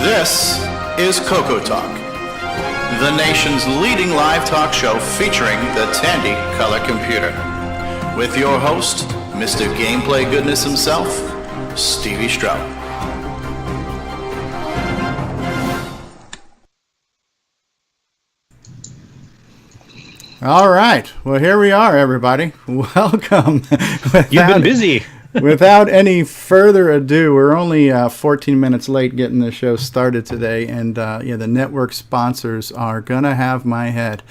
This is CoCoTALK, the nation's leading live talk show featuring the Tandy color computer. With your host, Mr. Gameplay Goodness himself, Stevie Stroud. All right. Well, here we are, everybody. Welcome. You've been busy. Without any further ado, we're only 14 minutes late getting the show started today, and the network sponsors are gonna have my head.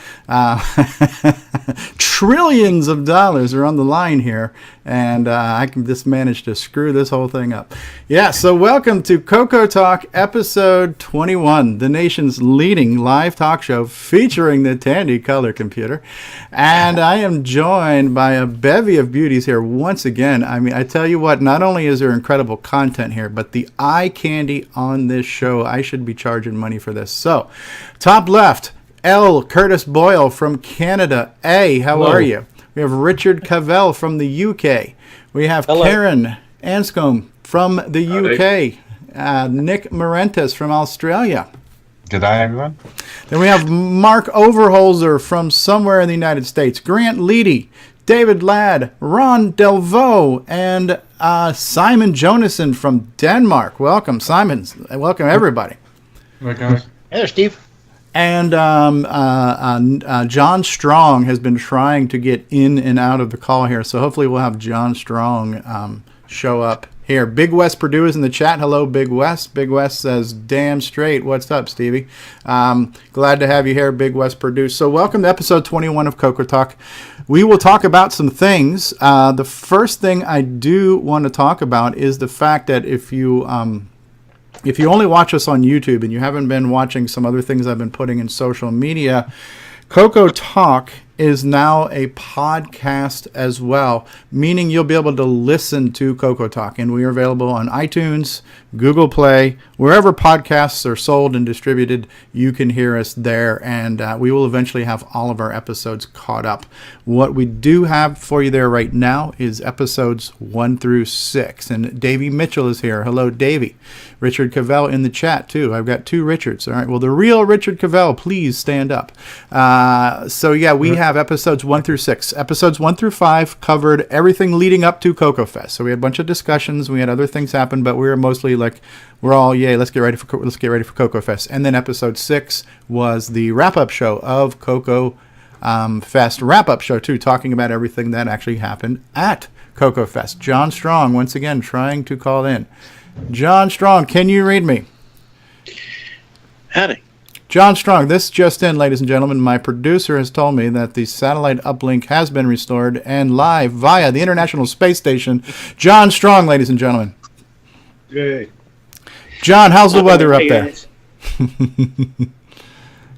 Trillions of dollars are on the line here, and I can just manage to screw this whole thing up. Yeah, so welcome to CoCoTALK episode 21, the nation's leading live talk show featuring the Tandy color computer. And I am joined by a bevy of beauties here once again. I mean, I tell you what, not only is there incredible content here, but the eye candy on this show, I should be charging money for this. So, top left, L. Curtis Boyle from Canada. A, how Hello. are you? We have Richard Cavell from the UK. We have Hello. Karen Anscombe from the UK. Nick Marentes from Australia. Good day, everyone. Then we have Mark Overholzer from somewhere in the United States. Grant Leighty, David Ladd, Ron Delvaux, and Simon Jonassen from Denmark. Welcome, Simon. Welcome, everybody. Hey, guys. Hey there, Steve. And John Strong has been trying to get in and out of the call here, so hopefully we'll have John Strong show up here. Big West Purdue is in the chat. Hello, Big West. Big West says, damn straight. What's up, Stevie? Glad to have you here, Big West Purdue. So welcome to episode 21 of CoCoTALK. We will talk about some things. The first thing I do want to talk about is the fact that if you only watch us on YouTube and you haven't been watching some other things I've been putting in social media, CoCoTALK is now a podcast as well, meaning you'll be able to listen to CoCoTALK. And we are available on iTunes, Google Play, wherever podcasts are sold and distributed, you can hear us there. And we will eventually have all of our episodes caught up. What we do have for you there right now is episodes 1 through 6. And Davey Mitchell is here. Hello, Davey. Richard Cavell in the chat, too. I've got two Richards. All right. Well, the real Richard Cavell, please stand up. We have episodes 1 through 6. Episodes 1 through 5 covered everything leading up to CoCo Fest. So we had a bunch of discussions. We had other things happen, but we were mostly like, we're all, yay, let's get ready for CoCo Fest. And then episode 6 was the wrap-up show of CoCo Fest. Wrap-up show, too, talking about everything that actually happened at CoCo Fest. John Strong, once again, trying to call in. John Strong, can you read me? Howdy. John Strong, this just in, ladies and gentlemen. My producer has told me that the satellite uplink has been restored and live via the International Space Station. John Strong, ladies and gentlemen. Yay. John, how's the weather up Hey, there? guys.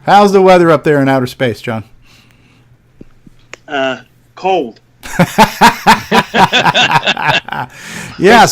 How's the weather up there in outer space, John? Cold. Yeah,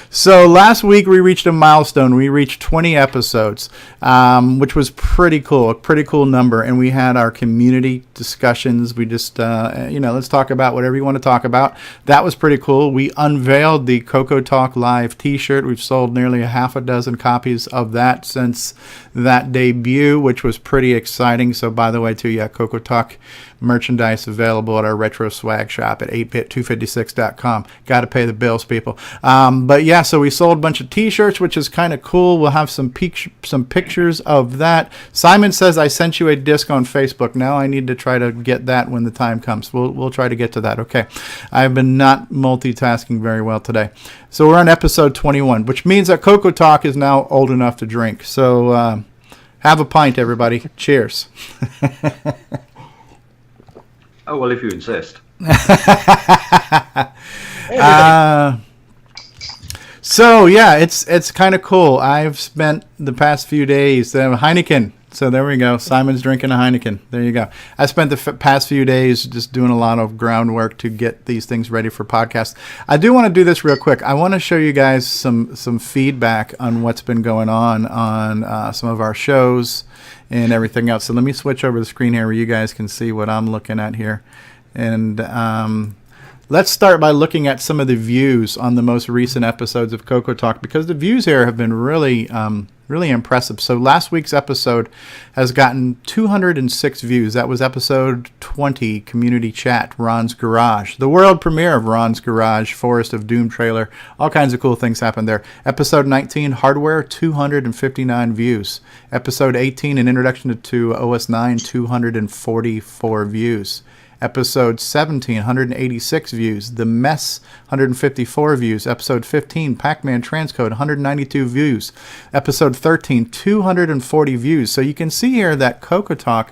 so last week we reached a milestone. We reached 20 episodes, which was pretty cool, a pretty cool number. And we had our community discussions. We just, let's talk about whatever you want to talk about. That was pretty cool. We unveiled the CoCoTALK Live t-shirt. We've sold nearly a half a dozen copies of that since that debut, which was pretty exciting. So by the way, too, yeah, CoCoTALK merchandise available at our retro swag shop at 8bit256.com. Got to pay the bills, people. But yeah, so we sold a bunch of t-shirts, which is kind of cool. We'll have some pictures of that. Simon says I sent you a disc on Facebook. Now I need to try to get that when the time comes. We'll try to get to that. Okay. I've been not multitasking very well today. So we're on episode 21, which means that CoCoTALK is now old enough to drink. So have a pint, everybody. Cheers. Oh, well, if you insist. So, yeah, it's kind of cool. I've spent the past few days, Heineken. So there we go. Simon's drinking a Heineken. There you go. I spent the past few days just doing a lot of groundwork to get these things ready for podcasts. I do want to do this real quick. I want to show you guys some feedback on what's been going on some of our shows and everything else. So let me switch over the screen here where you guys can see what I'm looking at here. And let's start by looking at some of the views on the most recent episodes of CoCoTALK, because the views here have been really Really impressive. So last week's episode has gotten 206 views. That was episode 20, Community Chat, Ron's Garage. The world premiere of Ron's Garage, Forest of Doom trailer. All kinds of cool things happened there. Episode 19, Hardware, 259 views. Episode 18, An Introduction to OS 9, 244 views. Episode 17, 186 views. The Mess, 154 views. Episode 15, Pac-Man Transcode, 192 views. Episode 13, 240 views. So you can see here that CoCoTALK,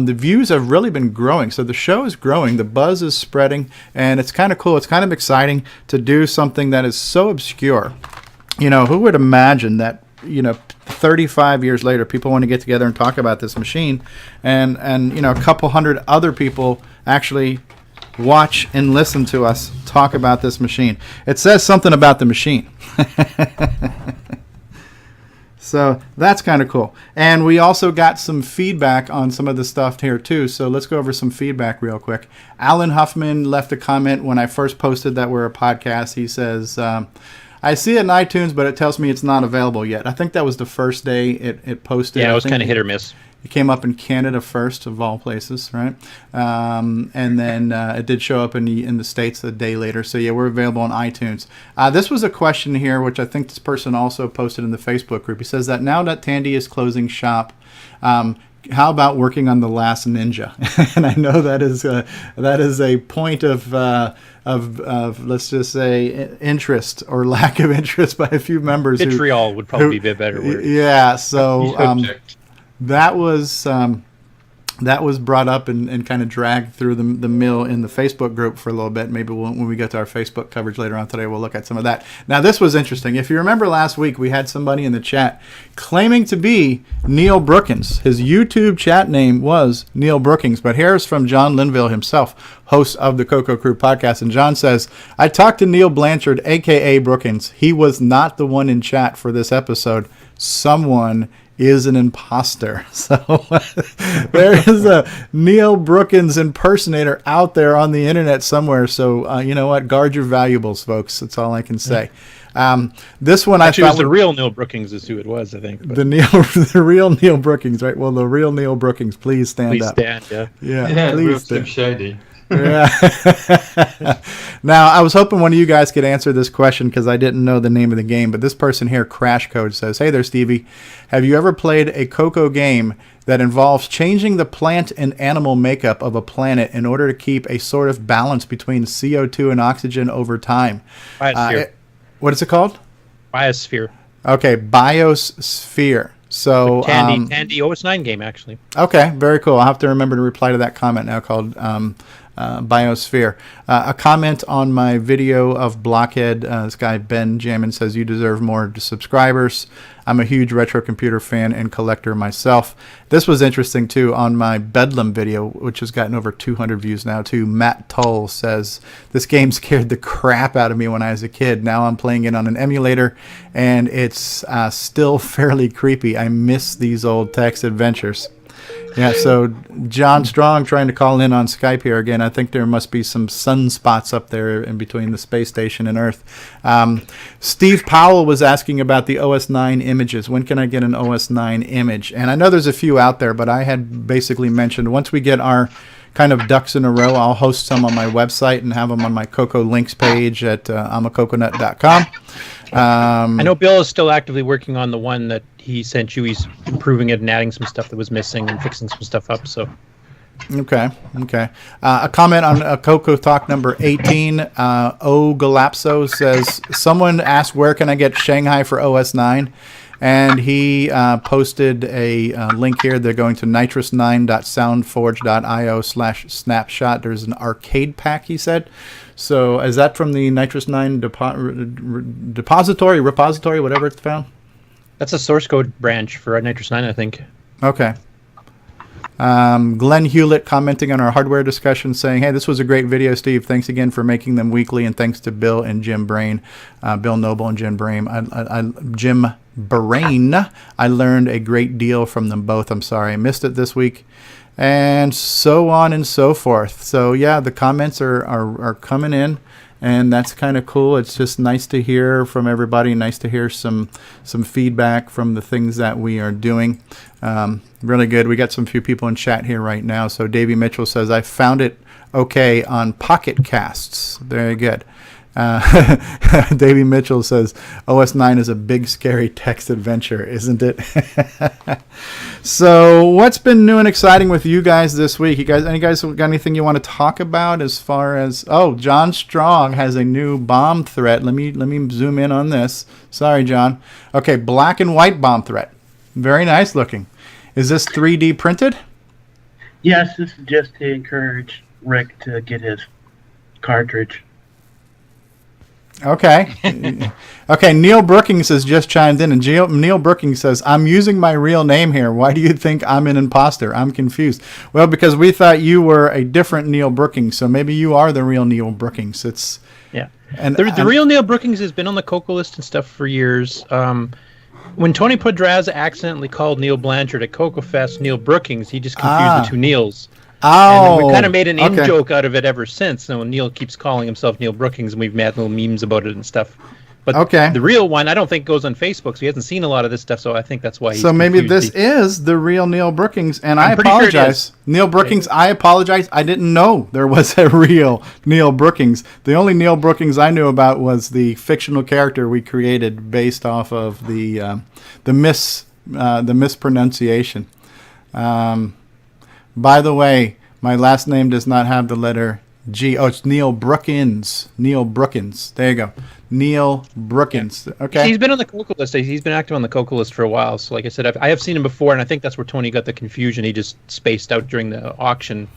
the views have really been growing. So the show is growing, the buzz is spreading, and it's kind of cool. It's kind of exciting to do something that is so obscure. You know, who would imagine that, 35 years later, people want to get together and talk about this machine, and a couple hundred other people actually watch and listen to us talk about this machine. It says something about the machine. So that's kind of cool. And we also got some feedback on some of the stuff here too. So let's go over some feedback real quick. Alan Huffman left a comment when I first posted that we're a podcast. He says, I see it in iTunes, but it tells me it's not available yet. I think that was the first day it posted. Yeah, it was kind of hit or miss. It came up in Canada first, of all places, right? And then it did show up in the States a day later. So, yeah, we're available on iTunes. This was a question here, which I think this person also posted in the Facebook group. He says that now that Tandy is closing shop, how about working on The Last Ninja? And I know that is a point of let's just say interest or lack of interest by a few members. Vitriol would probably be a better word. Yeah, so that was brought up and kind of dragged through the mill in the Facebook group for a little bit. Maybe when we get to our Facebook coverage later on today, we'll look at some of that. Now, this was interesting. If you remember last week, we had somebody in the chat claiming to be Neil Brookins. His YouTube chat name was Neil Brookins, but here's from John Linville himself, host of the CoCo Crew podcast. And John says, I talked to Neil Blanchard, a.k.a. Brookins. He was not the one in chat for this episode. Someone is an imposter. So there is a Neil Brookins impersonator out there on the internet somewhere. So you know what? Guard your valuables, folks. That's all I can say. This one actually I thought was the real Neil Brookins is who it was, I think. But. The real Neil Brookins, right? Well, the real Neil Brookins, please stand up. Please stand, Yeah, please stand. Shady. Yeah. Now, I was hoping one of you guys could answer this question because I didn't know the name of the game, but this person here, Crash Code, says, hey there, Stevie. Have you ever played a CoCo game that involves changing the plant and animal makeup of a planet in order to keep a sort of balance between CO2 and oxygen over time? Biosphere. What is it called? Biosphere. Okay, Biosphere. So Tandy OS 9 game, actually. Okay, very cool. I'll have to remember to reply to that comment now called Biosphere. A comment on my video of Blockhead. This guy, Ben Jamin, says, you deserve more subscribers. I'm a huge retro computer fan and collector myself. This was interesting, too, on my Bedlam video, which has gotten over 200 views now, too. Matt Tull says, this game scared the crap out of me when I was a kid. Now I'm playing it on an emulator, and it's still fairly creepy. I miss these old text adventures. Yeah, so John Strong trying to call in on Skype here again. I think there must be some sunspots up there in between the space station and Earth. Steve Powell was asking about the OS 9 images. When can I get an OS 9 image? And I know there's a few out there, but I had basically mentioned once we get our kind of ducks in a row, I'll host some on my website and have them on my CoCo links page at imacoconut.com. I know Bill is still actively working on the one that he sent you. He's improving it and adding some stuff that was missing and fixing some stuff up. So, okay. A comment on CoCoTALK number 18. O Galapso says, someone asked where can I get Shanghai for OS 9, and he posted a link here. They're going to nitrous9.soundforge.io/snapshot. There's an arcade pack, he said. So is that from the Nitrous 9 repository, whatever it's found? That's a source code branch for Nitrous 9, I think. Okay. Glenn Hewlett commenting on our hardware discussion saying, hey, this was a great video, Steve. Thanks again for making them weekly, and thanks to Bill and Jim Brain, Bill Noble and Jim Brain. Jim Brain. I learned a great deal from them both. I'm sorry I missed it this week. And so on and so forth. So, yeah, the comments are coming in. and that's kind of cool. It's just nice to hear from everybody. Nice to hear some feedback from the things that we are doing. Really good. We got some few people in chat here right now. So Davey Mitchell says, I found it okay on Pocket Casts. Very good. Davey Mitchell says, OS 9 is a big, scary text adventure, isn't it? So what's been new and exciting with you guys this week? Any guys got anything you want to talk about as far as, John Strong has a new bomb threat. Let me zoom in on this. Sorry, John. Okay, black and white bomb threat. Very nice looking. Is this 3D printed? Yes, this is just to encourage Rick to get his cartridge. Okay. Okay, Neil Brookings has just chimed in, and Neil Brookings says, I'm using my real name here. Why do you think I'm an imposter? I'm confused. Well, because we thought you were a different Neil Brookings, so maybe you are the real Neil Brookings. Yeah. And the real Neil Brookings has been on the CoCo list and stuff for years. When Tony Podraz accidentally called Neil Blanchard at CoCo Fest Neil Brookings, he just confused the two Neils. Oh, and we kind of made an in-joke out of it ever since. So Neil keeps calling himself Neil Brookings, and we've made little memes about it and stuff. But the real one, I don't think goes on Facebook, so he hasn't seen a lot of this stuff, so I think that's why he's So maybe this is the real Neil Brookings, and I apologize. Sure Neil Brookings, I apologize. I didn't know there was a real Neil Brookings. The only Neil Brookings I knew about was the fictional character we created based off of the mispronunciation. By the way, my last name does not have the letter G. Oh, it's Neil Brookins. Neil Brookins. There you go. Neil Brookins. Okay. He's been on the CoCo list. He's been active on the CoCo list for a while. So, like I said, I have seen him before, and I think that's where Tony got the confusion. He just spaced out during the auction.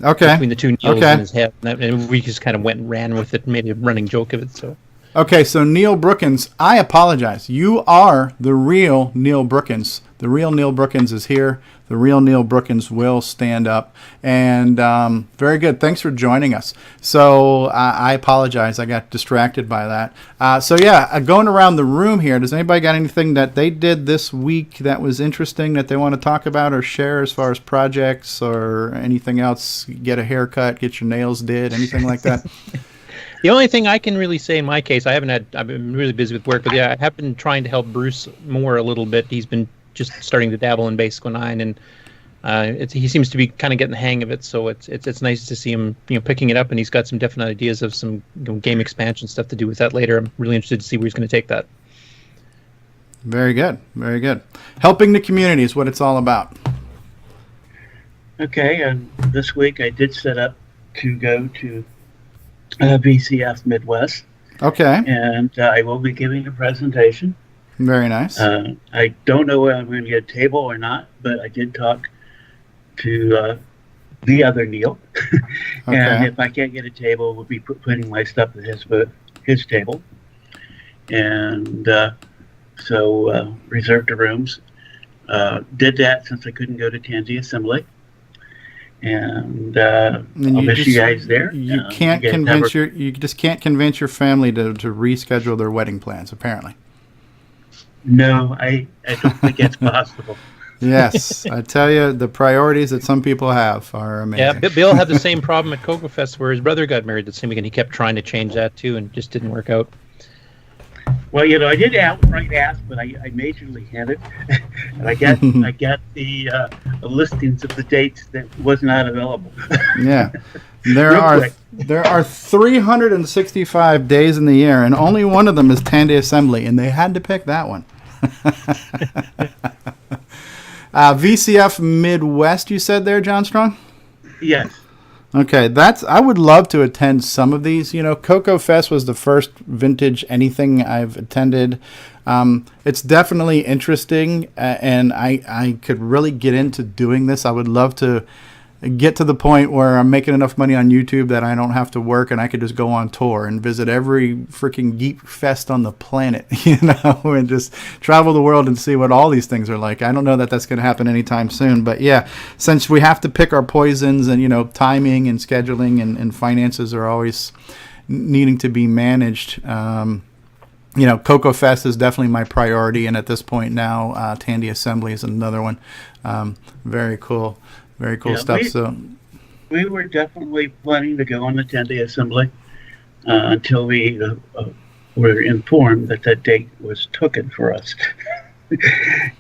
Between the two Neils in his head, and we just kind of went and ran with it and made a running joke of it. So. Okay, so Neil Brookins, I apologize. You are the real Neil Brookins. The real Neil Brookins is here. The real Neil Brookins will stand up. And very good. Thanks for joining us. So I apologize. I got distracted by that. Going around the room here, does anybody got anything that they did this week that was interesting that they want to talk about or share as far as projects or anything else? Get a haircut, get your nails did, anything like that? The only thing I can really say in my case, I've been really busy with work, but I have been trying to help Bruce more a little bit. He's been just starting to dabble in Basic 09, and he seems to be kind of getting the hang of it. So it's nice to see him picking it up, and he's got some definite ideas of some game expansion stuff to do with that later. I'm really interested to see where he's going to take that. Very good, very good. Helping the community is what it's all about. Okay, and this week I did set up to go to VCF Midwest. Okay. And I will be giving a presentation. Very nice. I don't know whether I'm going to get a table or not, but I did talk to the other Neil. And if I can't get a table, we'll be putting my stuff at his table. And so reserved the rooms. Did that since I couldn't go to Tandy Assembly. And I'll miss you guys there. You just can't convince your family to reschedule their wedding plans, apparently. No, I don't think it's possible. Yes, I tell you, the priorities that some people have are amazing. Yeah, Bill had the same problem at CoCo Fest where his brother got married the same weekend. He kept trying to change that too, and just didn't work out. Well, I did outright ask, but I majorly hinted, and I got the listings of the dates that was not available. Yeah, there are 365 days in the year, and only one of them is Tandy Assembly, and they had to pick that one. VCF Midwest, you said there, John Strong? Yes. Okay, I would love to attend some of these. CoCo Fest was the first vintage anything I've attended. It's definitely interesting, and I could really get into doing this. I would love to get to the point where I'm making enough money on YouTube that I don't have to work and I could just go on tour and visit every freaking geek fest on the planet, and just travel the world and see what all these things are like. I don't know that that's going to happen anytime soon, but yeah, since we have to pick our poisons and, timing and scheduling and finances are always needing to be managed. CoCo Fest is definitely my priority, and at this point now, Tandy Assembly is another one. Very cool. Very cool stuff. We were definitely planning to go on the Tandy Assembly. until we were informed that that date was taken for us.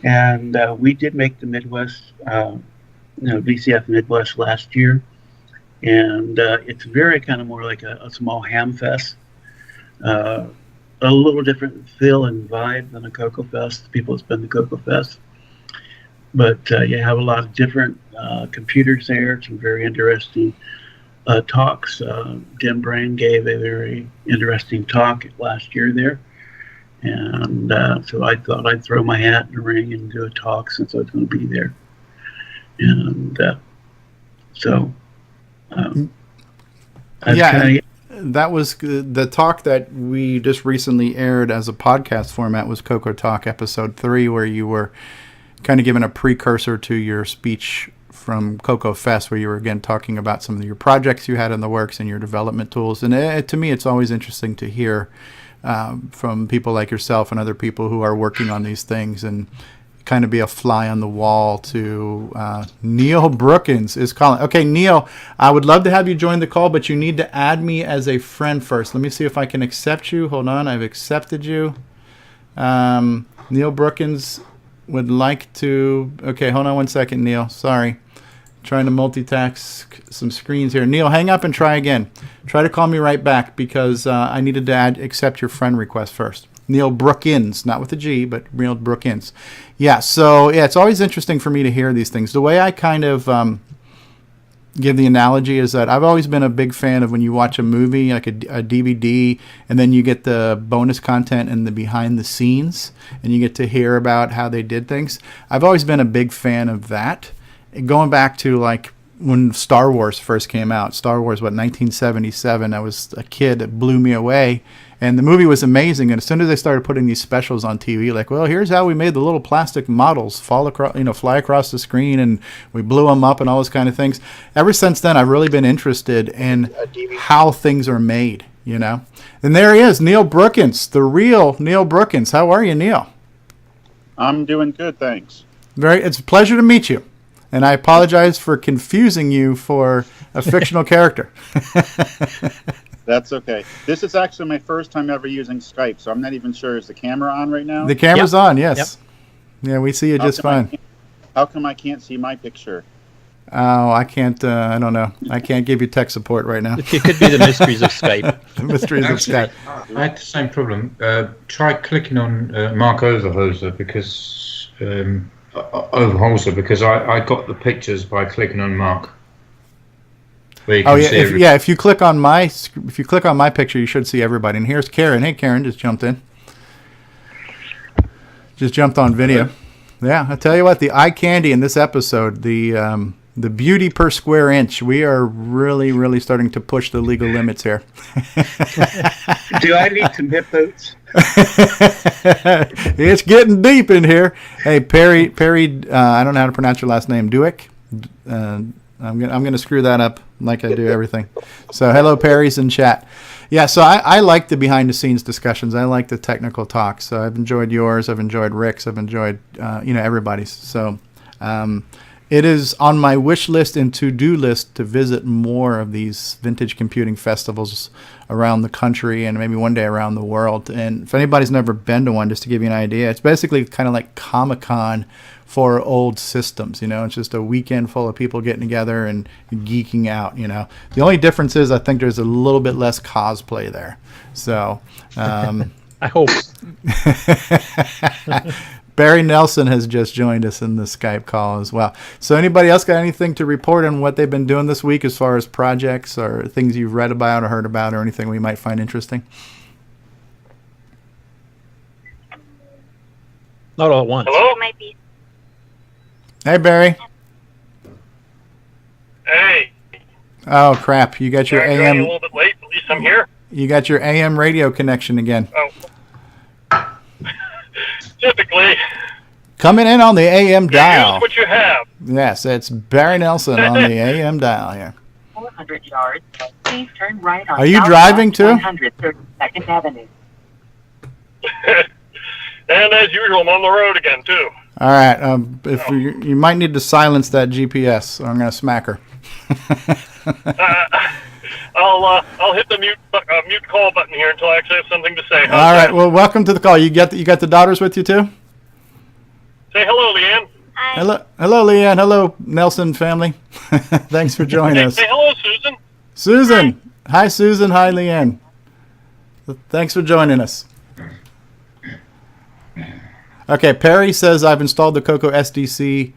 And we did make the Midwest, VCF Midwest last year. And it's very kind of more like a small ham fest. A little different feel and vibe than a CoCo Fest. The people that's been to CoCo Fest. But you have a lot of different computers there. Some very interesting talks. Dim Brain gave a very interesting talk last year there. And so I thought I'd throw my hat in the ring and do a talk since I was going to be there. And that was the talk that we just recently aired as a podcast format was CoCoTALK episode 3, where you were kind of giving a precursor to your speech from CoCo Fest, where you were again talking about some of your projects you had in the works and your development tools. And to me, it's always interesting to hear from people like yourself and other people who are working on these things, and kind of be a fly on the wall to Neil Brookins is calling. Okay, Neil, I would love to have you join the call, but you need to add me as a friend first. Let me see if I can accept you. Hold on, I've accepted you. Neil Brookins would like to... Okay, hold on one second, Neil. Sorry. Trying to multitask some screens here. Neil, hang up and try again. Try to call me right back because I needed to accept your friend request first. Neil Brookins, not with a G, but Neil Brookins. Yeah, so yeah, it's always interesting for me to hear these things. The way I kind of give the analogy is that I've always been a big fan of when you watch a movie, like a DVD, and then you get the bonus content and the behind the scenes, and you get to hear about how they did things. I've always been a big fan of that. Going back to like when Star Wars first came out, Star Wars, 1977, I was a kid, it blew me away. And the movie was amazing. And as soon as they started putting these specials on TV, like, well, here's how we made the little plastic models fly across the screen, and we blew them up and all those kind of things. Ever since then, I've really been interested in how things are made, you know. And there he is, Neil Brookins, the real Neil Brookins. How are you, Neil? I'm doing good, thanks. It's a pleasure to meet you. And I apologize for confusing you for a fictional character. That's okay. This is actually my first time ever using Skype, so I'm not even sure. Is the camera on right now? The camera's on, yes. Yep. Yeah, we see you just fine. How come I can't see my picture? Oh, I can't. I don't know. I can't give you tech support right now. It could be the mysteries of Skype. The mysteries of Skype. I had the same problem. Try clicking on Mark Overholser because I got the pictures by clicking on Mark. Oh yeah, if you click on my picture, you should see everybody. And here's Karen. Hey, Karen, just jumped in. Just jumped on video. Yeah, I tell you what, the eye candy in this episode, the beauty per square inch. We are really, really starting to push the legal limits here. Do I need some hip boots? It's getting deep in here. Hey, Perry. I don't know how to pronounce your last name. Duick. I'm gonna screw that up like I do everything. So hello, Perry's in chat. Yeah, so I like the behind the scenes discussions. I like the technical talks. So I've enjoyed yours. I've enjoyed Rick's. I've enjoyed everybody's. So it is on my wish list and to-do list to visit more of these vintage computing festivals around the country and maybe one day around the world. And if anybody's never been to one, just to give you an idea, it's basically kind of like Comic-Con for old systems. It's just a weekend full of people getting together and geeking out. The only difference is I think there's a little bit less cosplay there. So I hope. Barry Nelson has just joined us in the Skype call as well. So anybody else got anything to report on what they've been doing this week as far as projects or things you've read about or heard about or anything we might find interesting? Not all at once. Hello? Hey, Barry. Hey. Oh, crap. You got your I'm AM... a little bit late, at least I'm here. You got your AM radio connection again. Oh. Typically. Coming in on the AM dial. Use what you have. Yes, it's Barry Nelson on the AM dial here. 400 yards. Please turn right on. Are you driving too? 132nd Avenue. And as usual, I'm on the road again, too. All right. If you might need to silence that GPS, or I'm going to smack her. I'll hit the mute call button here until I actually have something to say. All right. Well, welcome to the call. You got the daughters with you too? Say hello, Leanne. Hello, Leanne. Hello, Nelson family. Thanks for joining us. Say hello, Susan. Susan. Hi, Susan. Hi, Leanne. Thanks for joining us. Okay, Perry says, I've installed the CoCo SDC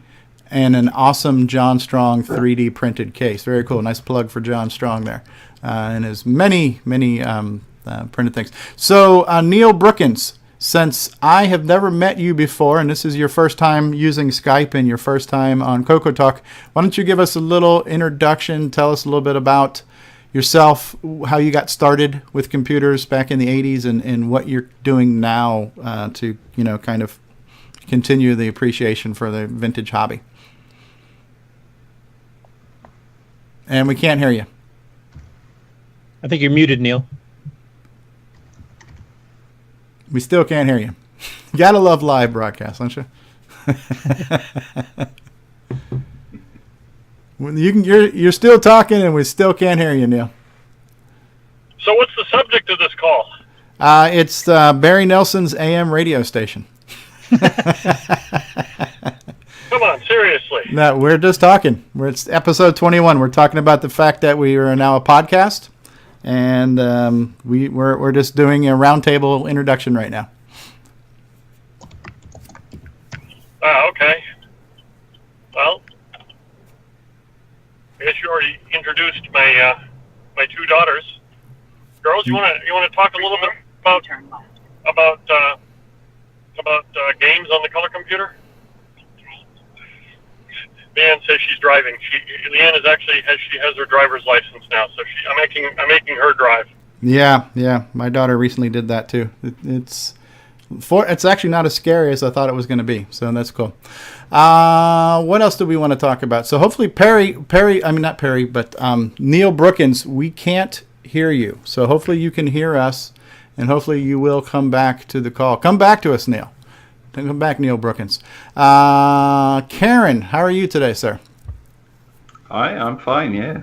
and an awesome John Strong 3D printed case. Very cool. Nice plug for John Strong there. And his many printed things. So, Neil Brookins, since I have never met you before, and this is your first time using Skype and your first time on CoCoTALK, why don't you give us a little introduction, tell us a little bit about yourself, how you got started with computers back in the 80s, and what you're doing now to, kind of continue the appreciation for the vintage hobby. And we can't hear you. I think you're muted, Neil. We still can't hear you. You gotta love live broadcasts, don't you? You're still talking, and we still can't hear you, Neil. So what's the subject of this call? It's Barry Nelson's AM radio station. Come on, seriously. No, we're just talking. It's episode 21. We're talking about the fact that we are now a podcast, and we're just doing a roundtable introduction right now. Okay. Well, I guess you already introduced my two daughters. Girls, you want to talk a little bit about games on the color computer? Leanne says she's driving. Leanne is actually has her driver's license now, so I'm making her drive. Yeah. My daughter recently did that too. It's actually not as scary as I thought it was going to be, so that's cool. What else do we want to talk about? So hopefully Neil Brookins, we can't hear you. So hopefully you can hear us, and hopefully you will come back to the call. Come back to us, Neil. Come back, Neil Brookins. Karen, how are you today, sir? Hi, I'm fine, yeah.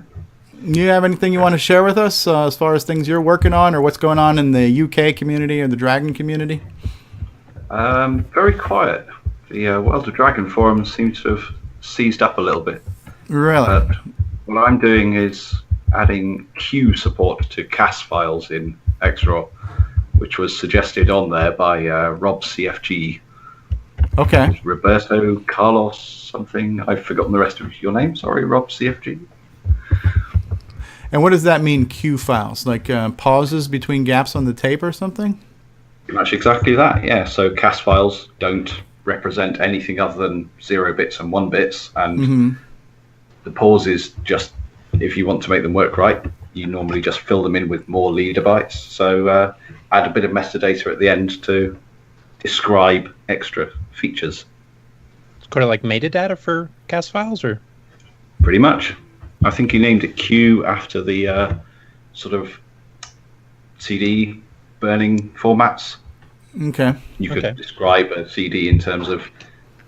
You have anything you want to share with us as far as things you're working on, or what's going on in the UK community or the Dragon community? Very quiet. The World of Dragon forum seems to have seized up a little bit. Really? What I'm doing is adding Q support to CAS files in XRAW, which was suggested on there by Rob CFG. Okay. Roberto Carlos something. I've forgotten the rest of your name. Sorry, Rob CFG. And what does that mean, Q files? Like pauses between gaps on the tape or something? Pretty much exactly that, yeah. So CAS files don't represent anything other than 0 bits and 1 bits, and the pauses, just if you want to make them work right, you normally just fill them in with more leader bytes. So add a bit of metadata at the end to describe extra features. It's kind of like metadata for CAS files, or? Pretty much. I think he named it Q after the sort of CD burning formats. Okay. You could describe a CD in terms of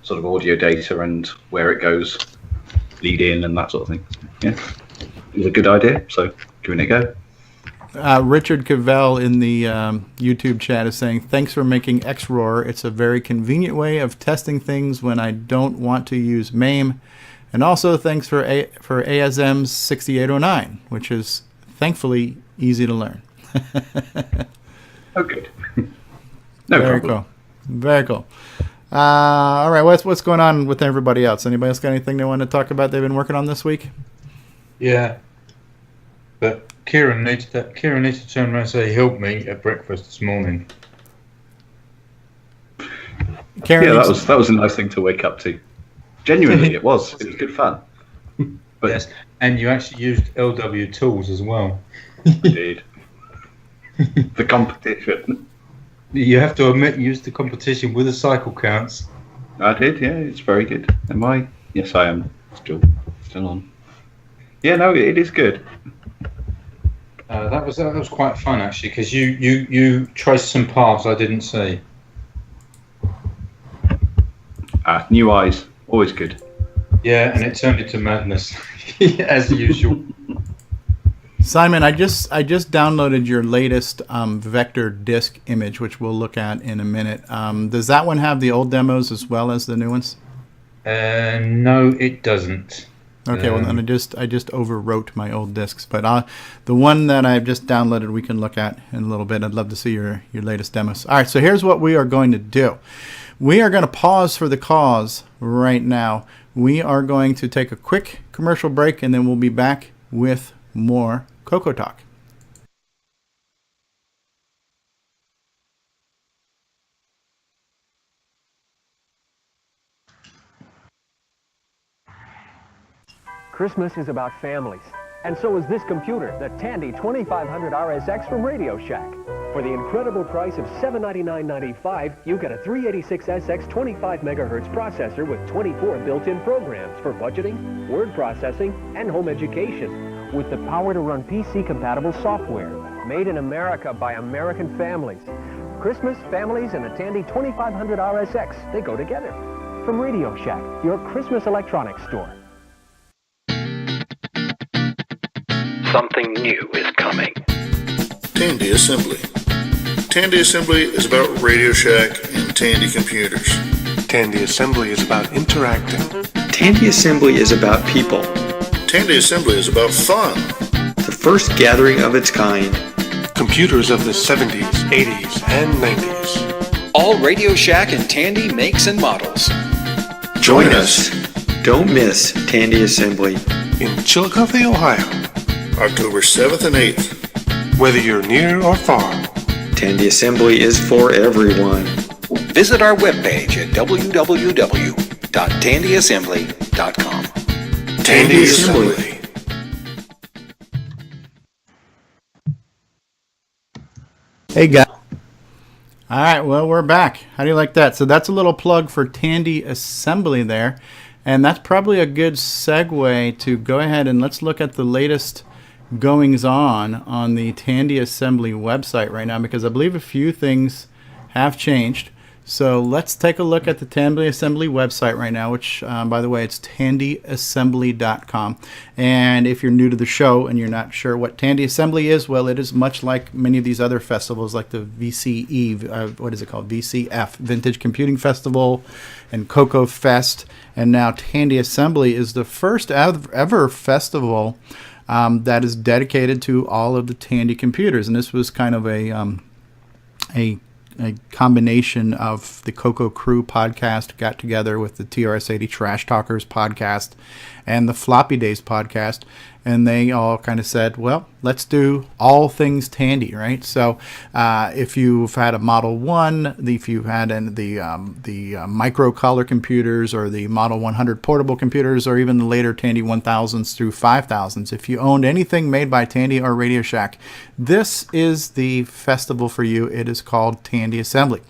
sort of audio data and where it goes, lead in and that sort of thing. Yeah, it was a good idea, so giving it a go. Richard Cavell in the YouTube chat is saying, thanks for making XROAR. It's a very convenient way of testing things when I don't want to use MAME. And also thanks for ASM's 6809, which is thankfully easy to learn. Oh, good. No Very problem. cool. Very cool. All right, what's going on with everybody else? Anybody else got anything they want to talk about they've been working on this week? Yeah. But Kieran needs to turn around and say, help me at breakfast this morning. Karen, yeah, that was a nice thing to wake up to. Genuinely, it was good fun. But yes, and you actually used LW tools as well. Indeed. The competition. You have to admit, you used the competition with the cycle counts. I did, yeah. It's very good. Am I? Yes, I am. Still on. Yeah, no, it is good. That was quite fun actually, because you traced some paths I didn't see. New eyes, always good. Yeah, and it turned into madness as usual. Simon, I just downloaded your latest vector disk image, which we'll look at in a minute. Does that one have the old demos as well as the new ones? No, it doesn't. Okay, well then I just overwrote my old discs, but the one that I've just downloaded we can look at in a little bit. I'd love to see your latest demos. All right, so here's what we are going to do. We are going to pause for the cause right now. We are going to take a quick commercial break, and then we'll be back with more CoCoTALK. Christmas is about families, and so is this computer, the Tandy 2500 RSX from Radio Shack. For the incredible price of $799.95, you get a 386SX 25 megahertz processor with 24 built-in programs for budgeting, word processing, and home education, with the power to run PC-compatible software, made in America by American families. Christmas, families, and a Tandy 2500 RSX, they go together. From Radio Shack, your Christmas electronics store. Something new is coming. Tandy Assembly. Tandy Assembly is about Radio Shack and Tandy computers. Tandy Assembly is about interacting. Tandy Assembly is about people. Tandy Assembly is about fun. The first gathering of its kind. Computers of the 70s, 80s, and 90s. All Radio Shack and Tandy makes and models. Join us. Don't miss Tandy Assembly. In Chillicothe, Ohio. October 7th and 8th. Whether you're near or far. Tandy Assembly is for everyone. Visit our webpage at www.tandyassembly.com. Tandy Assembly. Hey guys. All right, well, we're back. How do you like that? So that's a little plug for Tandy Assembly there. And that's probably a good segue to go ahead and let's look at the latest goings on the Tandy Assembly website right now, because I believe a few things have changed. So let's take a look at the Tandy Assembly website right now, which, by the way, it's tandyassembly.com. And if you're new to the show and you're not sure what Tandy Assembly is, well, it is much like many of these other festivals, like the VCE, what is it called? VCF, Vintage Computing Festival, and CoCo Fest. And now Tandy Assembly is the first ever festival that is dedicated to all of the Tandy computers. And this was kind of a combination of the CoCo Crew podcast got together with the TRS-80 Trash Talkers podcast and the Floppy Days podcast, and they all kind of said, well, let's do all things Tandy, right? So if you've had a Model 1, if you've had the micro color computers or the Model 100 portable computers, or even the later Tandy 1000s through 5000s, if you owned anything made by Tandy or Radio Shack, this is the festival for you. It is called Tandy Assembly.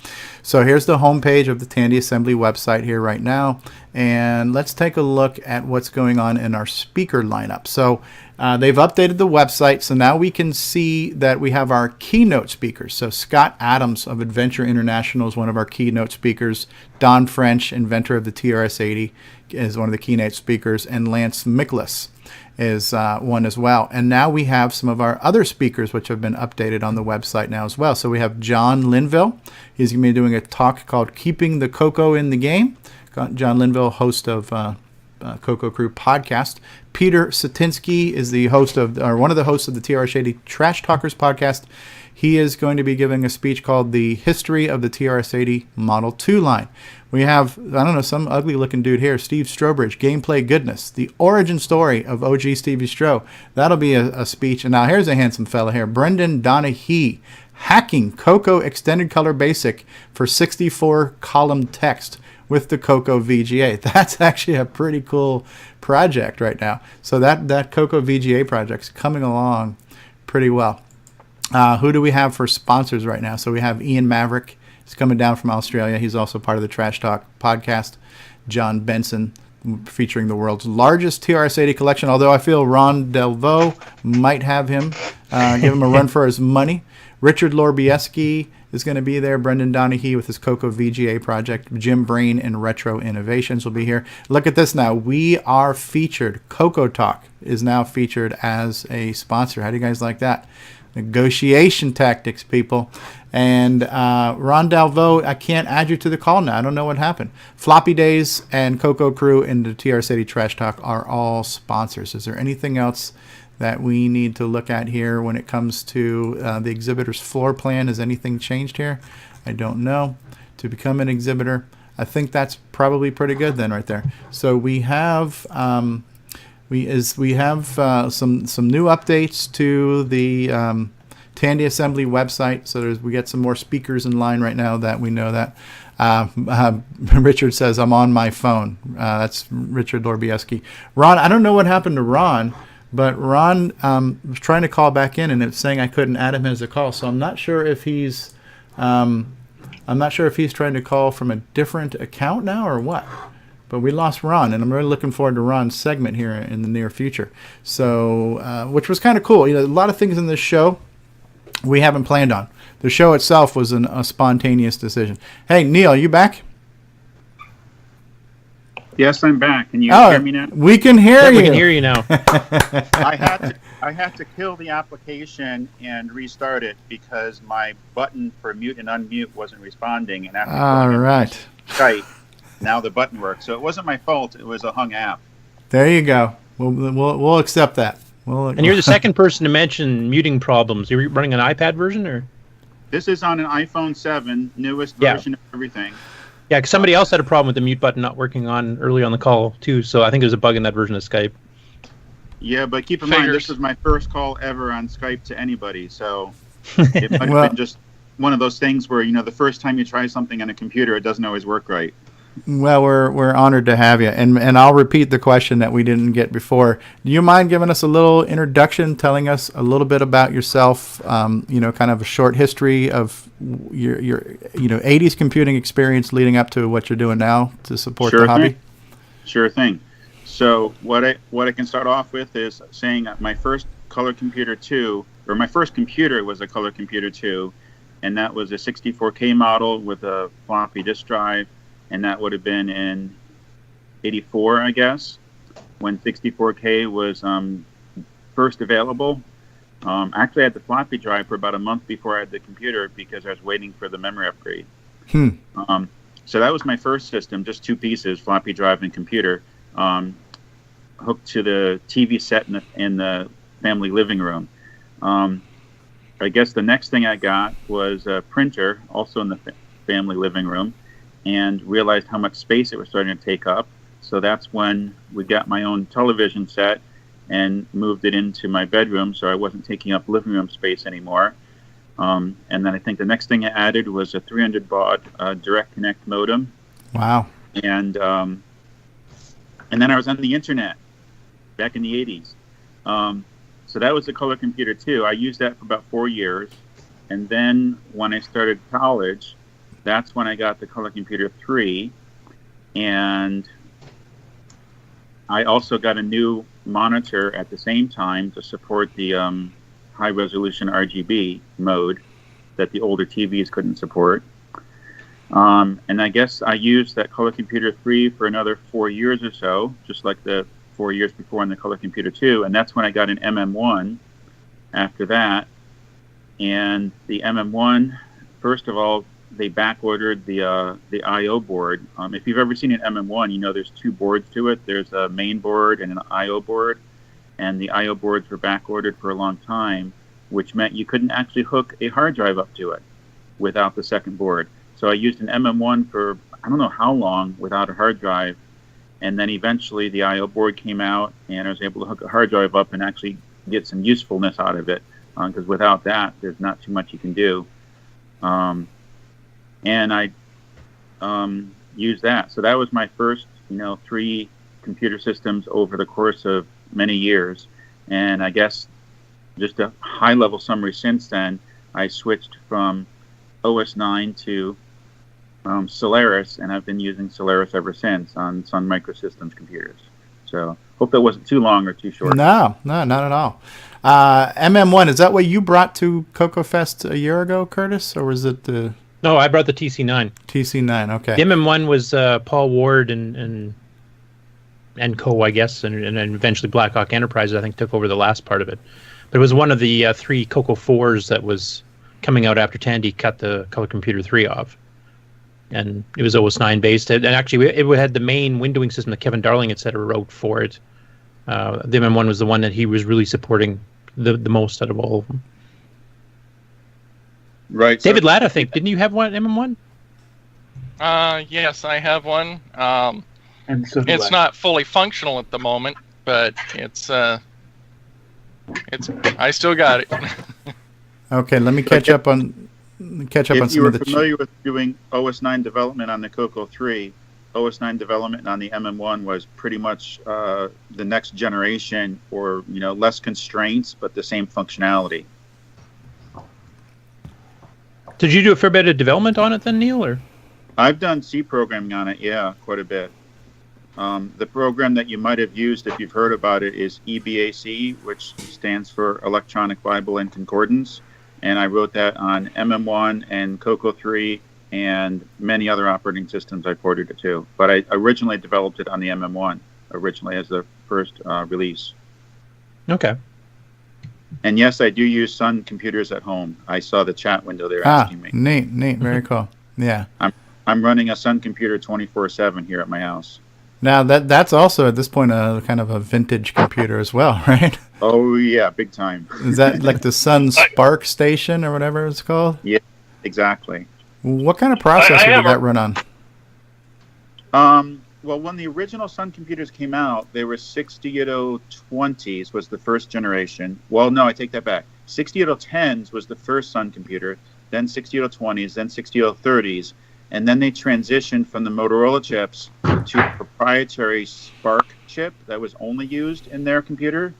So here's the homepage of the Tandy Assembly website here right now, and let's take a look at what's going on in our speaker lineup. So they've updated the website, so now we can see that we have our keynote speakers. So Scott Adams of Adventure International is one of our keynote speakers. Don French, inventor of the TRS-80, is one of the keynote speakers, and Lance Miklas is one as well. And now we have some of our other speakers which have been updated on the website now as well. So we have John Linville. He's going to be doing a talk called Keeping the CoCo in the Game. John Linville, host of CoCo Crew podcast. Peter Satinsky is the host of, or one of the hosts of the TRS-80 Trash Talkers podcast. He is going to be giving a speech called The History of the TRS-80 Model 2 line. We have, I don't know, some ugly looking dude here, Steve Strobridge, Gameplay Goodness, the origin story of OG Stevie Stro. That'll be a speech. And now here's a handsome fella here, Brendan Donahue, hacking CoCo Extended Color Basic for 64 column text with the CoCo VGA. That's actually a pretty cool project right now. So that CoCo VGA project's coming along pretty well. Who do we have for sponsors right now? So we have Ian Maverick. He's coming down from Australia. He's also part of the Trash Talk podcast. John Benson, featuring the world's largest TRS-80 collection, although I feel Ron Delvaux might have him, give him a run for his money. Richard Lorbieski is going to be there. Brendan Donahue with his CoCo VGA project. Jim Brain and Retro Innovations will be here. Look at this now. We are featured. CoCoTALK is now featured as a sponsor. How do you guys like that? Negotiation tactics, people. And Ron Delvaux, I can't add you to the call now. I don't know what happened. Floppy Days and CoCo Crew and the TR City Trash Talk are all sponsors. Is there anything else that we need to look at here when it comes to the exhibitor's floor plan? Has anything changed here? I don't know. To become an exhibitor, I think that's probably pretty good then right there. So we have some new updates to the Tandy Assembly website. So we get some more speakers in line right now that we know that. Richard says, I'm on my phone. That's Richard Lorbieski. Ron, I don't know what happened to Ron, but Ron was trying to call back in, and it's saying I couldn't add him as a call. So I'm not sure if he's trying to call from a different account now or what. But we lost Ron, and I'm really looking forward to Ron's segment here in the near future. So, which was kind of cool. A lot of things in this show we haven't planned on. The show itself was a spontaneous decision. Hey, Neil, you back? Yes, I'm back. Can you hear me now? We can hear you. We can hear you now. I had to kill the application and restart it because my button for mute and unmute wasn't responding. And after Skype, now the button works. So it wasn't my fault. It was a hung app. There you go. We'll accept that. And you're the second person to mention muting problems. You're running an iPad version, or? This is on an iPhone 7, newest version of everything. Yeah, because somebody else had a problem with the mute button not working early on the call, too. So I think there's a bug in that version of Skype. Yeah, but keep in mind, this was my first call ever on Skype to anybody. So it might have been just one of those things where, the first time you try something on a computer, it doesn't always work right. Well, we're honored to have you, and I'll repeat the question that we didn't get before. Do you mind giving us a little introduction, telling us a little bit about yourself? Kind of a short history of your 80s computing experience leading up to what you're doing now to support the hobby. Sure thing. So what I can start off with is saying my first color computer 2, or my first computer was a color computer 2, and that was a 64K model with a floppy disk drive. And that would have been in 84, I guess, when 64K was first available. Actually, I had the floppy drive for about a month before I had the computer because I was waiting for the memory upgrade. So that was my first system, just two pieces, floppy drive and computer, hooked to the TV set in the family living room. I guess the next thing I got was a printer, also in the family living room, and realized how much space it was starting to take up. So that's when we got my own television set and moved it into my bedroom so I wasn't taking up living room space anymore. And then I think the next thing I added was a 300 baud direct connect modem. Wow. And then I was on the internet back in the 80s. So that was the color computer 2. I used that for about 4 years. And then when I started college, that's when I got the color computer 3, and I also got a new monitor at the same time to support the high resolution RGB mode that the older TVs couldn't support. And I guess I used that color computer 3 for another 4 years or so, just like the 4 years before in the color computer 2, and that's when I got an MM1 after that. And the MM1, first of all, they back-ordered the I/O board. If you've ever seen an MM1, there's two boards to it. There's a main board and an I/O board, and the I/O boards were back-ordered for a long time, which meant you couldn't actually hook a hard drive up to it without the second board. So I used an MM1 for I don't know how long without a hard drive, and then eventually the I/O board came out, and I was able to hook a hard drive up and actually get some usefulness out of it, because without that, there's not too much you can do. And I used that. So that was my first, 3 computer systems over the course of many years. And I guess just a high-level summary since then, I switched from OS 9 to Solaris, and I've been using Solaris ever since on Sun Microsystems computers. So hope that wasn't too long or too short. No, not at all. MM1, is that what you brought to CoCo Fest a year ago, Curtis, or was it the? No, I brought the TC9. TC9, okay. The MM1 was Paul Ward and Co, I guess, and then eventually Blackhawk Enterprises, I think, took over the last part of it. But it was one of the 3 CoCo 4s that was coming out after Tandy cut the Color Computer 3 off. And it was OS9 based. And actually, it had the main windowing system that Kevin Darling had wrote for it. The MM1 was the one that he was really supporting the most out of all of them. Right. David Ladd, I think. Didn't you have one MM1? Yes, I have one. And so do it's I. not fully functional at the moment, but it's I still got it. Okay, let me catch up on some of the. If you were familiar with doing OS9 development on the CoCo 3, OS9 development on the MM1 was pretty much the next generation, or less constraints but the same functionality. Did you do a fair bit of development on it then, Neil? Or I've done C programming on it, yeah, quite a bit. The program that you might have used, if you've heard about it, is EBAC, which stands for Electronic Bible and Concordance. And I wrote that on MM1 and CoCo 3 and many other operating systems I ported it to. But I originally developed it on the MM1, originally as the first release. Okay. And yes, I do use Sun computers at home. I saw the chat window there asking me. Neat, very cool. Yeah. I'm running a Sun computer 24/7 here at my house. Now that's also at this point a kind of a vintage computer as well, right? Oh yeah, big time. Is that like the Sun Spark Station or whatever it's called? Yeah, exactly. What kind of processor did that run on? Well, when the original Sun computers came out, they were 6820s was the first generation. Well, no, I take that back. 6810s was the first Sun computer, then 6820s, then 6830s, and then they transitioned from the Motorola chips to a proprietary Spark chip that was only used in their computer.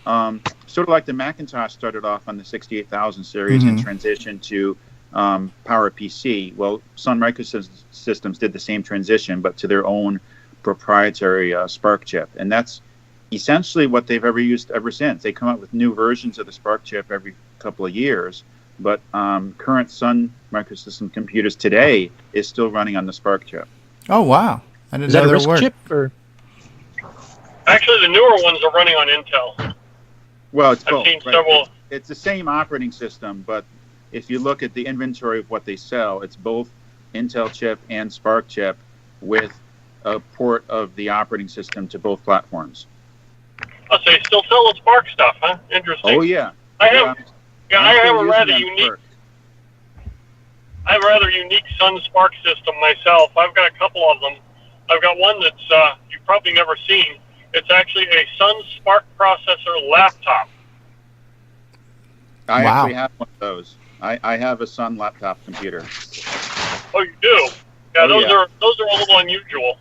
Sort of like the Macintosh started off on the 68000 series and transitioned to PowerPC. Well, Sun Microsystems did the same transition, but to their own proprietary Spark chip. And that's essentially what they've ever used ever since. They come out with new versions of the Spark chip every couple of years, but current Sun Microsystem computers today is still running on the Spark chip. Oh, wow. I didn't know that a there RISC were. chip? Or? Actually, the newer ones are running on Intel. Well, it's I've both. seen Right? several. It's the same operating system, but if you look at the inventory of what they sell, it's both Intel chip and Spark chip with a port of the operating system to both platforms. Oh, so you still sell the Spark stuff, huh? Interesting. Oh yeah. I have still a using rather them unique. for- I have a rather unique Sun Spark system myself. I've got a couple of them. I've got one that's you've probably never seen. It's actually a Sun Spark processor laptop. I Wow. actually have one of those. I have a Sun laptop computer. Oh, you do? Yeah, Oh, those yeah. are a little unusual.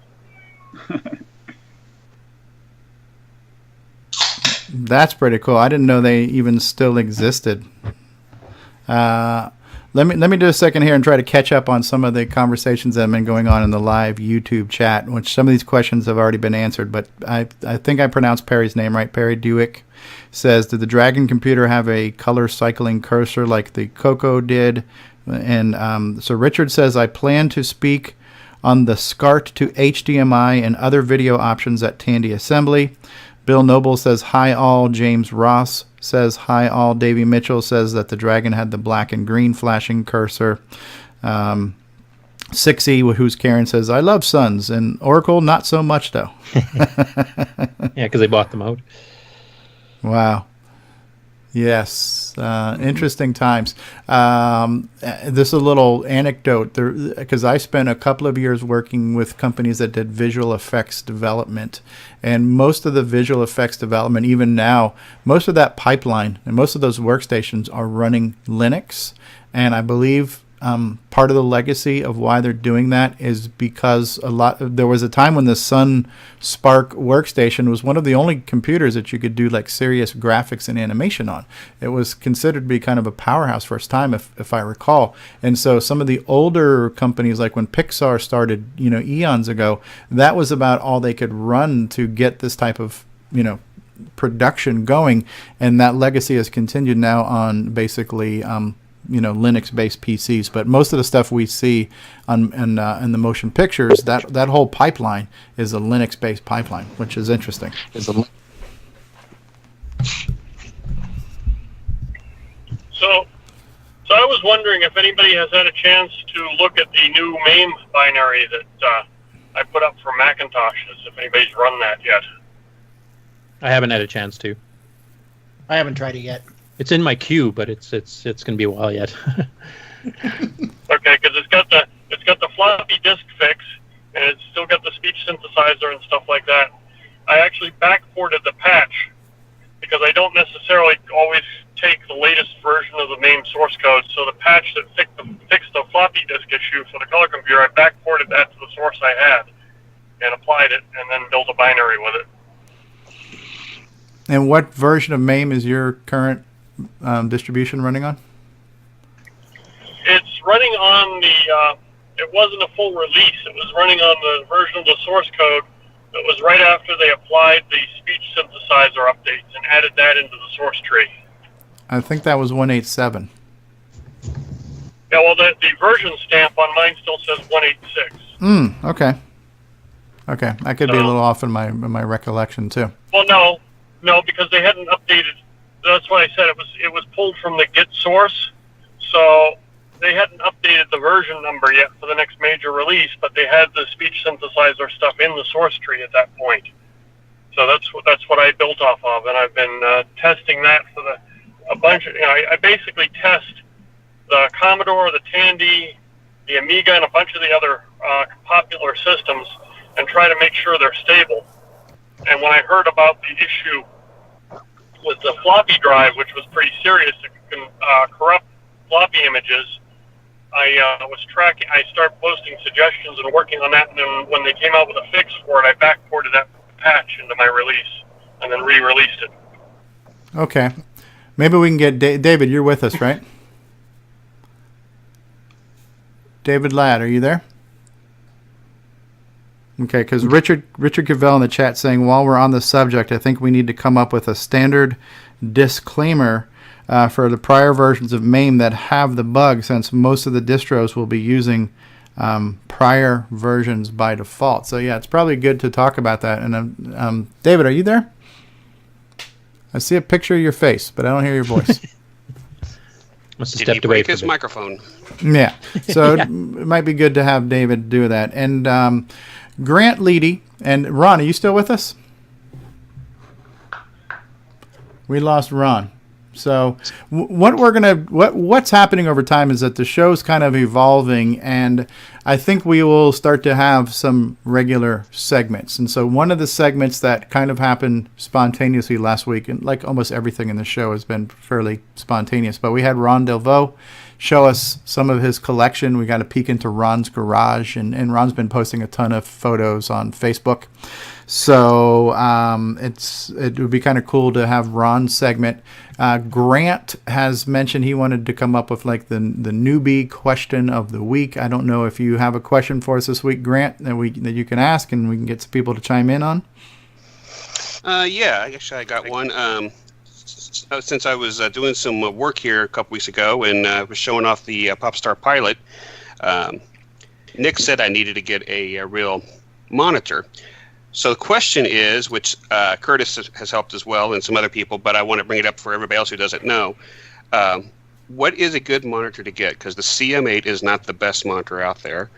That's pretty cool. I didn't know they even still existed. Let me do a second here and try to catch up on some of the conversations that have been going on in the live YouTube chat, which some of these questions have already been answered, but I think I pronounced Perry's name right. Perry Dewick says, did the Dragon computer have a color cycling cursor like the CoCo did? And so Richard says, I plan to speak on the SCART to HDMI and other video options at Tandy Assembly. Bill Noble says, hi all. James Ross says, hi all. Davey Mitchell says that the Dragon had the black and green flashing cursor. 6E, who's Karen, says, I love Suns. And Oracle, not so much, though. Yeah, because they bought them out. Wow. Yes. Interesting times. This is a little anecdote, because I spent a couple of years working with companies that did visual effects development. And most of the visual effects development, even now, most of that pipeline and most of those workstations are running Linux. And I believe part of the legacy of why they're doing that is because there was a time when the Sun Spark workstation was one of the only computers that you could do like serious graphics and animation on. It was considered to be kind of a powerhouse for its time, if I recall. And so some of the older companies, like when Pixar started, eons ago, that was about all they could run to get this type of, production going. And that legacy has continued now on basically, Linux-based PCs, but most of the stuff we see in the motion pictures, that whole pipeline is a Linux-based pipeline, which is interesting. So I was wondering if anybody has had a chance to look at the new MAME binary that I put up for Macintoshes, if anybody's run that yet. I haven't had a chance to. I haven't tried it yet. It's in my queue, but it's going to be a while yet. Okay, because it's got the floppy disk fix, and it's still got the speech synthesizer and stuff like that. I actually backported the patch because I don't necessarily always take the latest version of the MAME source code. So the patch that fixed the floppy disk issue for the color computer, I backported that to the source I had and applied it, and then built a binary with it. And what version of MAME is your current distribution running on? It's running on it wasn't a full release. It was running on the version of the source code that was right after they applied the speech synthesizer updates and added that into the source tree. I think that was 187. Yeah, well, the version stamp on mine still says 186. Okay. Okay, I could be a little off in my recollection too. Well, no, because they hadn't updated. That's why I said it was pulled from the Git source, so they hadn't updated the version number yet for the next major release, but they had the speech synthesizer stuff in the source tree at that point. So that's what I built off of, and I've been testing that for a bunch of. I basically test the Commodore, the Tandy, the Amiga, and a bunch of the other popular systems, and try to make sure they're stable. And when I heard about the issue with the floppy drive, which was pretty serious, it can corrupt floppy images, I started posting suggestions and working on that, and then when they came out with a fix for it, I backported that patch into my release and then re-released it. Okay. Maybe we can get David, you're with us, right? David Ladd, are you there? Okay, because Richard Cavell in the chat saying, while we're on the subject, I think we need to come up with a standard disclaimer for the prior versions of MAME that have the bug, since most of the distros will be using prior versions by default. So yeah, it's probably good to talk about that. And David, are you there? I see a picture of your face, but I don't hear your voice. Must have Did he stepped away break from his it. microphone? Yeah, so Yeah. It might be good to have David do that. And Grant Leighty and Ron, are you still with us? We lost Ron. So what's happening over time is that the show's kind of evolving, and I think we will start to have some regular segments. And so one of the segments that kind of happened spontaneously last week, and like almost everything in the show has been fairly spontaneous, but we had Ron Delvaux show us some of his collection. We got a peek into Ron's garage, and Ron's been posting a ton of photos on Facebook. So it would be kind of cool to have Ron's segment. Grant has mentioned he wanted to come up with like the newbie question of the week. I don't know if you have a question for us this week, Grant, that you can ask and we can get some people to chime in on. Yeah, actually I got one. Since I was doing some work here a couple weeks ago and was showing off the Popstar Pilot, Nick said I needed to get a real monitor. So the question is, which Curtis has helped as well and some other people, but I want to bring it up for everybody else who doesn't know. What is a good monitor to get? Because the CM8 is not the best monitor out there.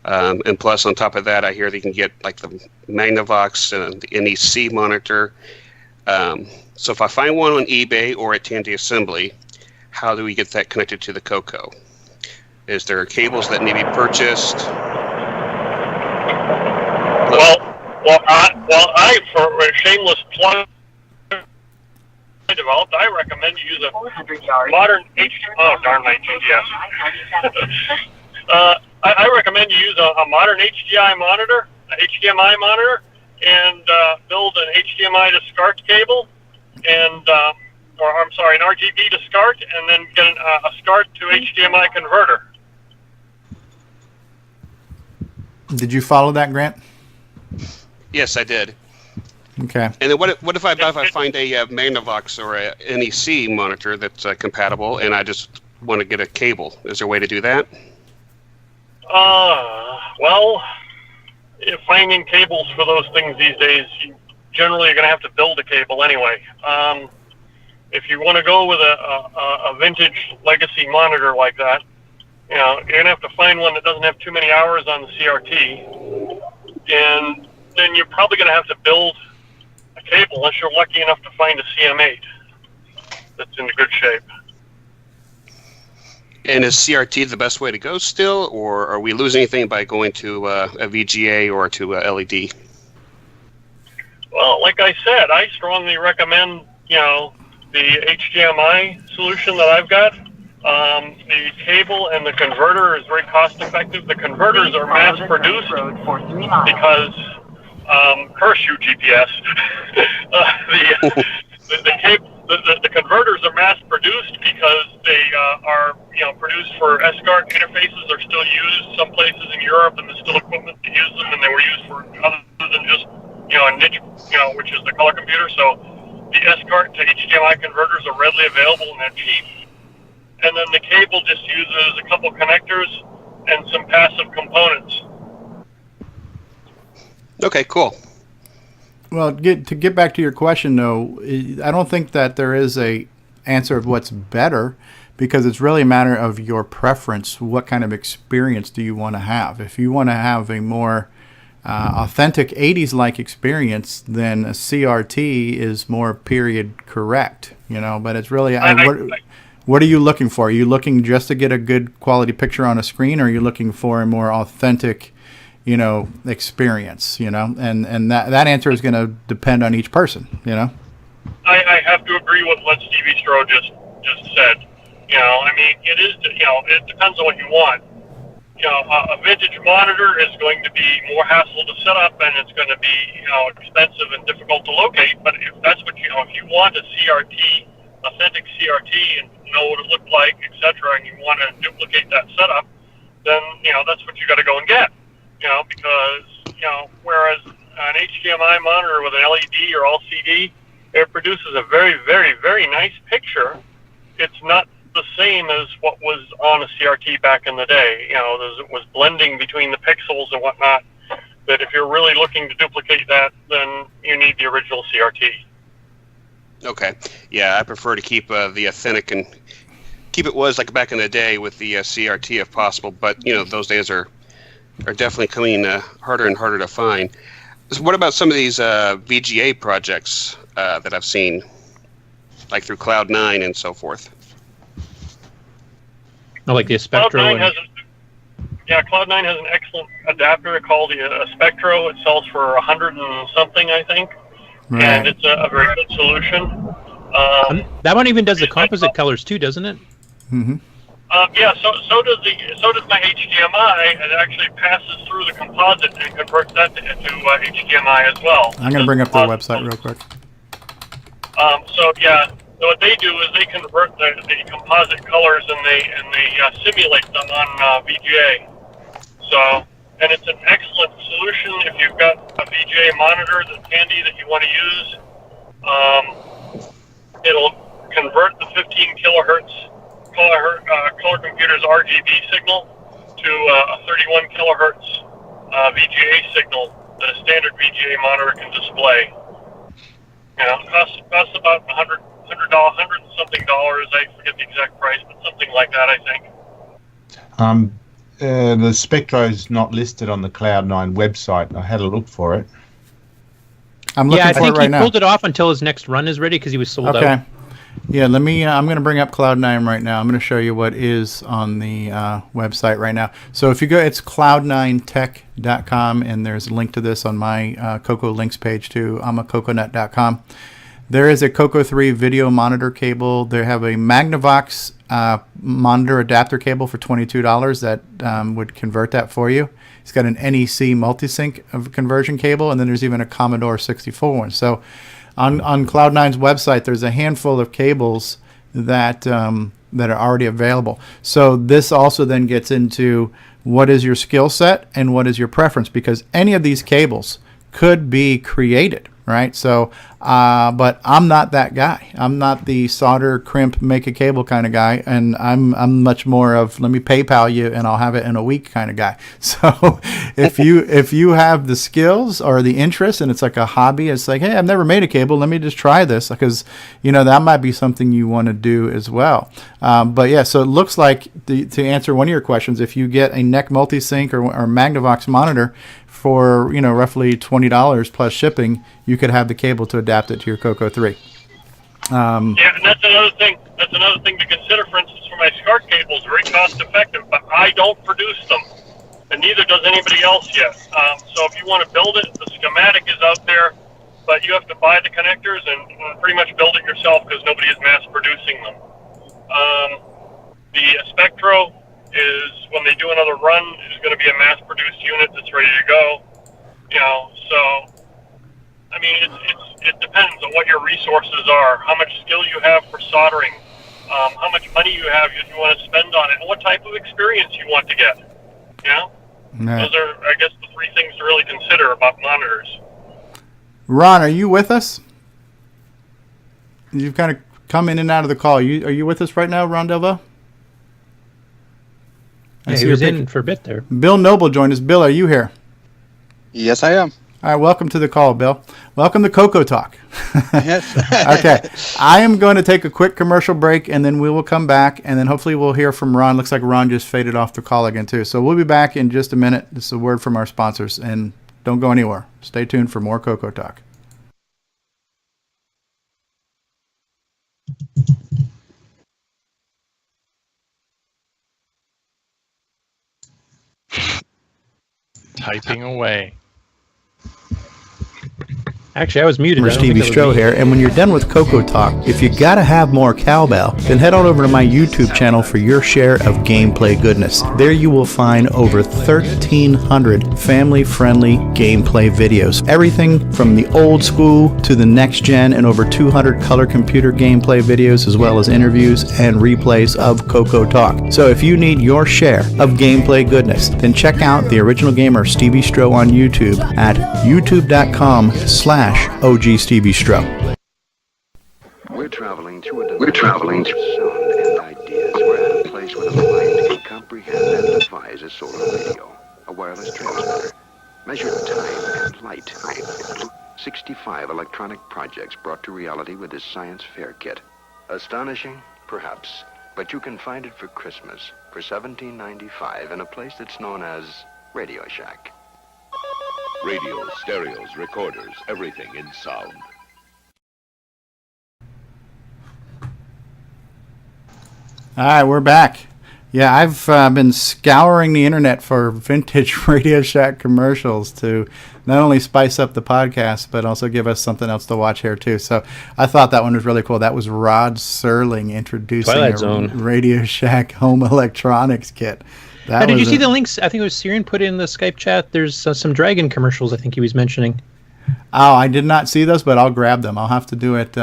And plus, on top of that, I hear that you can get like the Magnavox and the NEC monitor. So if I find one on eBay or at Tandy Assembly, how do we get that connected to the CoCo? Is there cables that need to be purchased? Well, I for a shameless plug, I developed, I recommend you use a modern I recommend you use a modern HDMI monitor, and build an HDMI to SCART cable, and an RGB to SCART, and then get a SCART to HDMI converter. Did you follow that, Grant? Yes, I did. Okay. And then what if I find a Magnavox or a NEC monitor that's compatible, and I just want to get a cable? Is there a way to do that? Well, finding cables for those things these days, you generally are going to have to build a cable anyway. If you want to go with a vintage legacy monitor like that, you're going to have to find one that doesn't have too many hours on the CRT, and then you're probably going to have to build a cable unless you're lucky enough to find a CM8 that's in good shape. And is CRT the best way to go still, or are we losing anything by going to a VGA or to a LED? Well, like I said, I strongly recommend, the HDMI solution that I've got. The cable and the converter is very cost effective. The converters are mass produced because, curse you, GPS. The converters are mass produced because they are produced for SCART interfaces. Are still used some places in Europe, and there's still equipment to use them, and they were used for other than just a niche, which is the color computer. So the SCART to HDMI converters are readily available and they're cheap. And then the cable just uses a couple connectors and some passive components. Okay, cool. Well, to get back to your question, though, I don't think that there is a answer of what's better, because it's really a matter of your preference. What kind of experience do you want to have? If you want to have a more authentic 80s-like experience, then a CRT is more period correct, but it's really... What are you looking for? Are you looking just to get a good quality picture on a screen, or are you looking for a more authentic, experience, and that answer is going to depend on each person, I have to agree with what Stevie Stroh just said. It depends on what you want. A vintage monitor is going to be more hassle to set up, and it's going to be, expensive and difficult to locate. But if that's what if you want a CRT, authentic CRT, and know what it looked like, etc., and you want to duplicate that setup, then that's what you got to go and get. Because whereas an HDMI monitor with an LED or LCD, it produces a very, very, very nice picture. It's not the same as what was on a CRT back in the day. It was blending between the pixels and whatnot. That if you're really looking to duplicate that, then you need the original CRT. Okay. Yeah, I prefer to keep the authentic and keep it was like back in the day with the CRT if possible. But those days are definitely coming harder and harder to find. So what about some of these VGA projects that I've seen, like through Cloud9 and so forth? I like the Spectro. Cloud9 has an excellent adapter called the Spectro. It sells for $100 and something, I think. Right. And it's a very good solution. That one even does the composite colors too, doesn't it? Mm-hmm. So does my HDMI. It actually passes through the composite and converts that into HDMI as well. I'm going to bring up their website real quick. So what they do is they convert the composite colors and they simulate them on VGA. And it's an excellent solution if you've got a VGA monitor that's handy that you want to use. It'll convert the 15 kilohertz color computer's RGB signal to a 31 kilohertz VGA signal that a standard VGA monitor can display. It costs about $100 and something dollars. I forget the exact price, but something like that, I think. The Spectro is not listed on the Cloud9 website. I had a look for it. I'm looking for it right now. I think he pulled it off until his next run is ready because he was sold out. Okay. Yeah, let me. I'm going to bring up Cloud9 right now. I'm going to show you what is on the website right now. So if you go, it's cloud9tech.com, and there's a link to this on my CoCo links page too. I'm a coconut.com. There is a CoCo 3 video monitor cable. They have a Magnavox monitor adapter cable for $22 that would convert that for you. It's got an NEC multisync of conversion cable, and then there's even a Commodore 64 one. So on Cloud9's website, there's a handful of cables that that are already available. So this also then gets into what is your skill set and what is your preference, because any of these cables could be created, right? So, but I'm not that guy. I'm not the solder, crimp, make a cable kind of guy, and I'm much more of let me PayPal you and I'll have it in a week kind of guy. So, if you have the skills or the interest and it's like a hobby, it's like, hey, I've never made a cable. Let me just try this, because that might be something you want to do as well. But yeah, so it looks like to answer one of your questions, if you get a NEC multisync or Magnavox monitor for roughly $20 plus shipping, you could have the cable to adapt it to your CoCo 3. Yeah, and that's another thing. That's another thing to consider. For instance, for my SCART cables, very cost effective, but I don't produce them, and neither does anybody else yet. So if you want to build it, the schematic is out there, but you have to buy the connectors and pretty much build it yourself because nobody is mass producing them. The Spectro is, when they do another run, is going to be a mass-produced unit that's ready to go. So I mean, it depends on what your resources are, how much skill you have for soldering, how much money you have you want to spend on it, and what type of experience you want to get. Those are, I guess, the three things to really consider about monitors. Ron, are you with us? You've kind of come in and out of the call. Are you with us right now, Ron Delvaux? Yeah, he was in for a bit there. Bill Noble joined us. Bill, are you here? Yes, I am. All right, welcome to the call, Bill. Welcome to CoCoTALK. Yes. Okay, I am going to take a quick commercial break, and then we will come back, and then hopefully we'll hear from Ron. Looks like Ron just faded off the call again, too. So we'll be back in just a minute. This is a word from our sponsors, and don't go anywhere. Stay tuned for more CoCoTALK. Typing away. Actually, I was muted. Stevie Stroh here, and when you're done with CoCoTALK, if you gotta have more cowbell, then head on over to my YouTube channel for your share of gameplay goodness. There you will find over 1,300 family-friendly gameplay videos. Everything from the old school to the next gen, and over 200 color computer gameplay videos, as well as interviews and replays of CoCoTALK. So if you need your share of gameplay goodness, then check out the original gamer Stevie Stroh on YouTube at youtube.com/OG Stevie Stroh. We're traveling to sound and ideas. We're at a place where the mind can comprehend and devise a solar radio, a wireless transmitter, measured time and light. 65 electronic projects brought to reality with this science fair kit. Astonishing? Perhaps. But you can find it for Christmas for $17.95 in a place that's known as Radio Shack. Radios, stereos, recorders, everything in sound. All right, we're back. Yeah, I've been scouring the internet for vintage Radio Shack commercials to not only spice up the podcast, but also give us something else to watch here, too. So I thought that one was really cool. That was Rod Serling introducing Twilight a Zone. Radio Shack home electronics kit. Did you see the links? I think it was Syrian put in the Skype chat. There's some Dragon commercials I think he was mentioning. Oh, I did not see those, but I'll grab them. I'll have to do it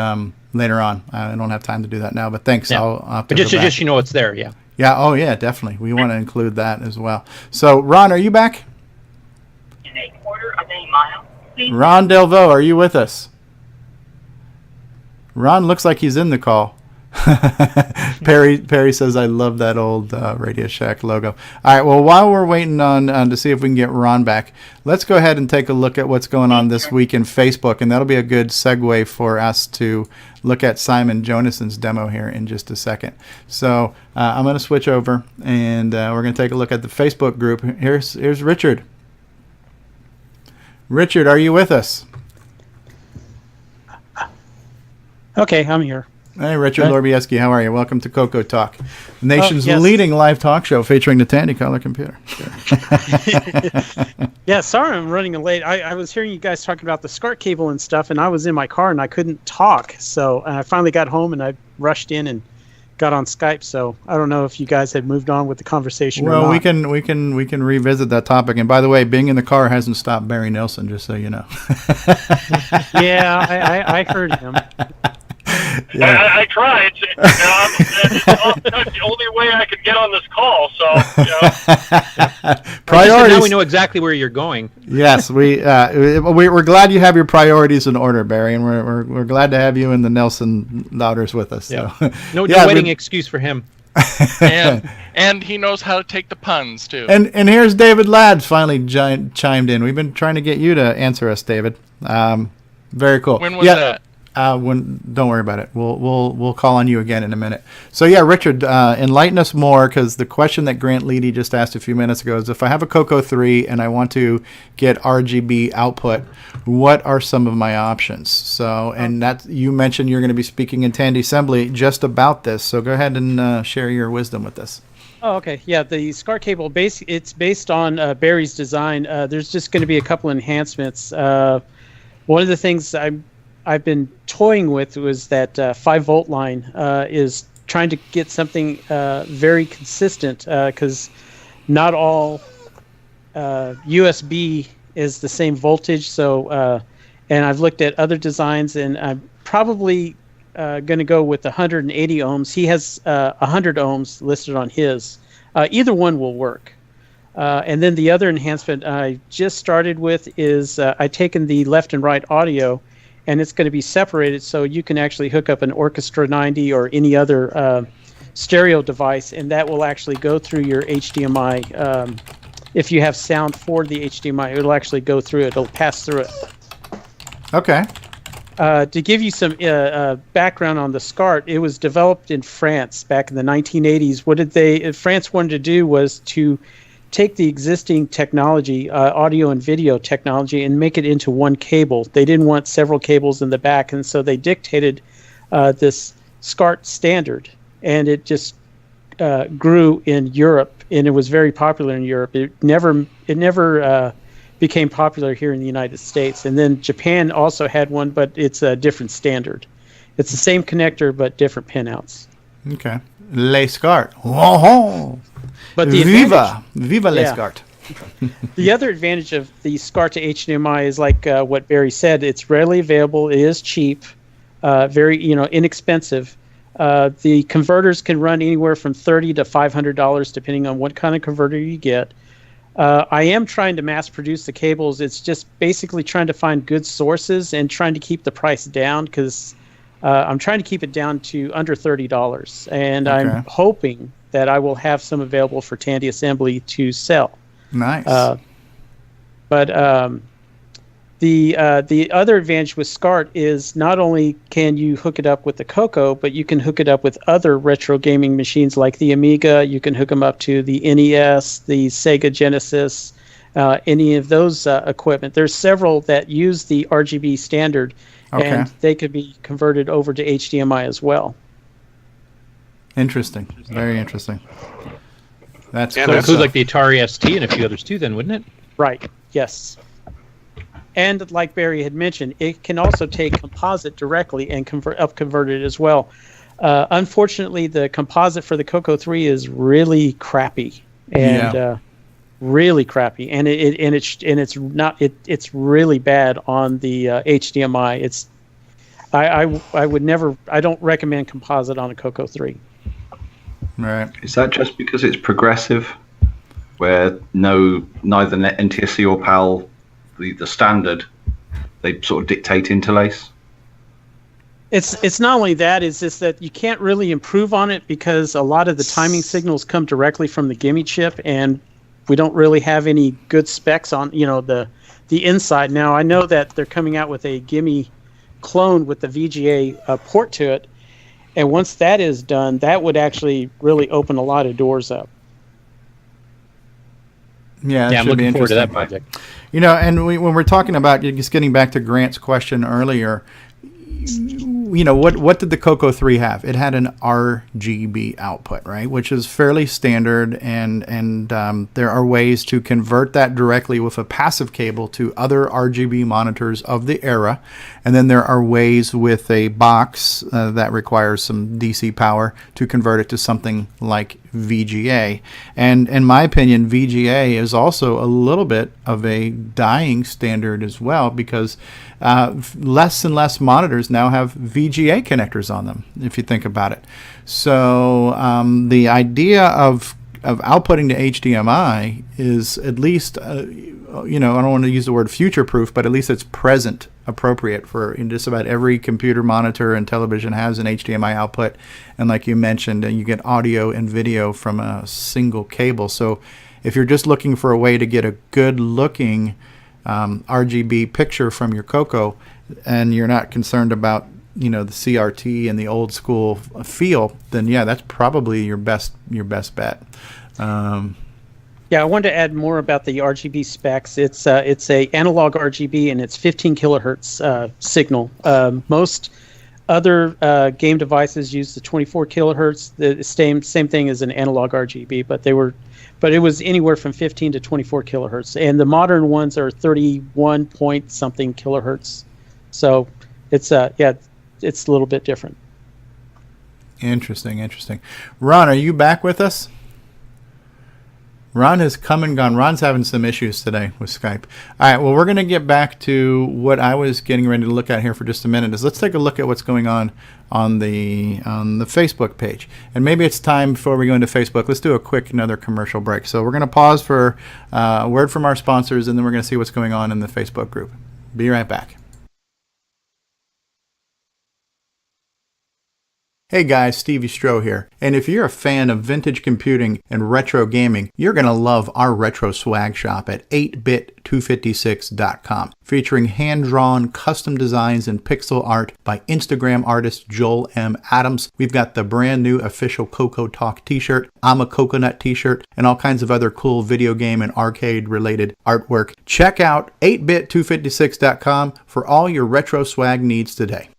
later on. I don't have time to do that now, but thanks. Yeah. I'll have to but just it's there, yeah. Yeah, oh yeah, definitely. We want to include that as well. So, Ron, are you back? In a quarter of a mile, please. Ron Delvaux, are you with us? Ron looks like he's in the call. Perry says, I love that old Radio Shack logo. All right, well, while we're waiting on to see if we can get Ron back, let's go ahead and take a look at what's going on this week in Facebook, and that'll be a good segue for us to look at Simon Jonason's demo here in just a second. So I'm going to switch over, and we're going to take a look at the Facebook group. Here's Richard. Richard, are you with us? Okay, I'm here. Hey, Richard Hi. Lorbieski, how are you? Welcome to CoCoTALK, the nation's yes. leading live talk show featuring the Tandy color computer. Yeah, sorry I'm running late. I was hearing you guys talking about the SCART cable and stuff, and I was in my car and I couldn't talk. So I finally got home and I rushed in and got on Skype. So I don't know if you guys had moved on with the conversation or Well, not. we can revisit that topic. And by the way, being in the car hasn't stopped Barry Nilsson, just so you know. Yeah, I heard him. Yeah. I tried. It's the only way I could get on this call. So, Priorities. Now we know exactly where you're going. Yes, we're glad you have your priorities in order, Barry, and we're glad to have you and the Nelson daughters with us. Yeah. So. No Yeah, wedding excuse for him. And he knows how to take the puns too. And here's David Ladd finally chimed in. We've been trying to get you to answer us, David. Very cool. When was that? Don't worry about it. We'll call on you again in a minute. So yeah, Richard, enlighten us more, because the question that Grant Leighty just asked a few minutes ago is, if I have a CoCo 3 and I want to get RGB output, what are some of my options? So, and that you mentioned you're going to be speaking in Tandy Assembly just about this. So go ahead and share your wisdom with us. Oh, okay. Yeah, the SCART cable it's based on Barry's design. There's just going to be a couple enhancements. One of the things I've been toying with was that 5-volt line is trying to get something very consistent, because not all USB is the same voltage. So, and I've looked at other designs, and I'm probably going to go with 180 ohms. He has 100 ohms listed on his. Either one will work. And then the other enhancement I just started with is I've taken the left and right audio, and it's going to be separated so you can actually hook up an Orchestra 90 or any other stereo device, and that will actually go through your HDMI. If you have sound for the HDMI, it'll actually go through it. It'll pass through it. Okay. To give you some background on the SCART, it was developed in France back in the 1980s. What France wanted to do was to take the existing technology, audio and video technology, and make it into one cable. They didn't want several cables in the back, and so they dictated this SCART standard, and it just grew in Europe, and it was very popular in Europe. It never became popular here in the United States. And then Japan also had one, but it's a different standard. It's the same connector, but different pinouts. Okay. Les SCART. Oh, but the Viva Les SCART. The other advantage of the SCART to HDMI is like what Barry said. It's readily available. It is cheap, very inexpensive. The converters can run anywhere from $30 to $500 depending on what kind of converter you get. I am trying to mass produce the cables. It's just basically trying to find good sources and trying to keep the price down, because I'm trying to keep it down to under $30. And Okay. I'm hoping that I will have some available for Tandy Assembly to sell. Nice. But the other advantage with SCART is not only can you hook it up with the CoCo, but you can hook it up with other retro gaming machines like the Amiga. You can hook them up to the NES, the Sega Genesis, any of those equipment. There's several that use the RGB standard, and they could be converted over to HDMI as well. Interesting. Very interesting. That's So cool. it includes like the Atari ST and a few others too, then, wouldn't it? Right. Yes. And like Barry had mentioned, it can also take composite directly and convert it as well. Unfortunately, the composite for the CoCo 3 is really crappy, and really crappy, and it's really bad on the HDMI. I would never. I don't recommend composite on a CoCo 3. Right. Is that just because it's progressive, where neither NTSC or PAL, the standard, they sort of dictate interlace? It's not only that, it's just that you can't really improve on it because a lot of the timing signals come directly from the gimme chip, and we don't really have any good specs on the inside. Now I know that they're coming out with a gimme clone with the VGA port to it, and once that is done, that would actually really open a lot of doors up. Yeah, I'm looking forward to that project. And when we're talking about, just getting back to Grant's question earlier, what did the CoCo 3 have? It had an RGB output, right, which is fairly standard, and there are ways to convert that directly with a passive cable to other RGB monitors of the era, and then there are ways with a box that requires some DC power to convert it to something like VGA. And in my opinion, VGA is also a little bit of a dying standard as well, because less and less monitors now have VGA connectors on them, if you think about it. So the idea of outputting to HDMI is at least, I don't want to use the word future-proof, but at least it's present appropriate for just about every computer monitor and television has an HDMI output. And like you mentioned, you get audio and video from a single cable. So if you're just looking for a way to get a good-looking RGB picture from your CoCo, and you're not concerned about the CRT and the old school feel, then yeah, that's probably your best bet. Yeah, I wanted to add more about the RGB specs. It's a analog RGB, and it's 15 kilohertz signal. Most other game devices use the 24 kilohertz. The same thing as an analog RGB, but it was anywhere from 15 to 24 kilohertz, and the modern ones are 31 point something kilohertz. So it's it's a little bit different. Interesting. Ron, are you back with us? Ron has come and gone. Ron's having some issues today with Skype. All right, well, we're going to get back to what I was getting ready to look at here for just a minute. Let's take a look at what's going on the Facebook page. And maybe it's time, before we go into Facebook, let's do another commercial break. So we're going to pause for a word from our sponsors, and then we're going to see what's going on in the Facebook group. Be right back. Hey guys, Stevie Stroh here. And if you're a fan of vintage computing and retro gaming, you're going to love our retro swag shop at 8bit256.com, featuring hand-drawn custom designs and pixel art by Instagram artist Joel M. Adams. We've got the brand new official CoCoTALK t-shirt, I'm a Coconut t-shirt, and all kinds of other cool video game and arcade-related artwork. Check out 8bit256.com for all your retro swag needs today.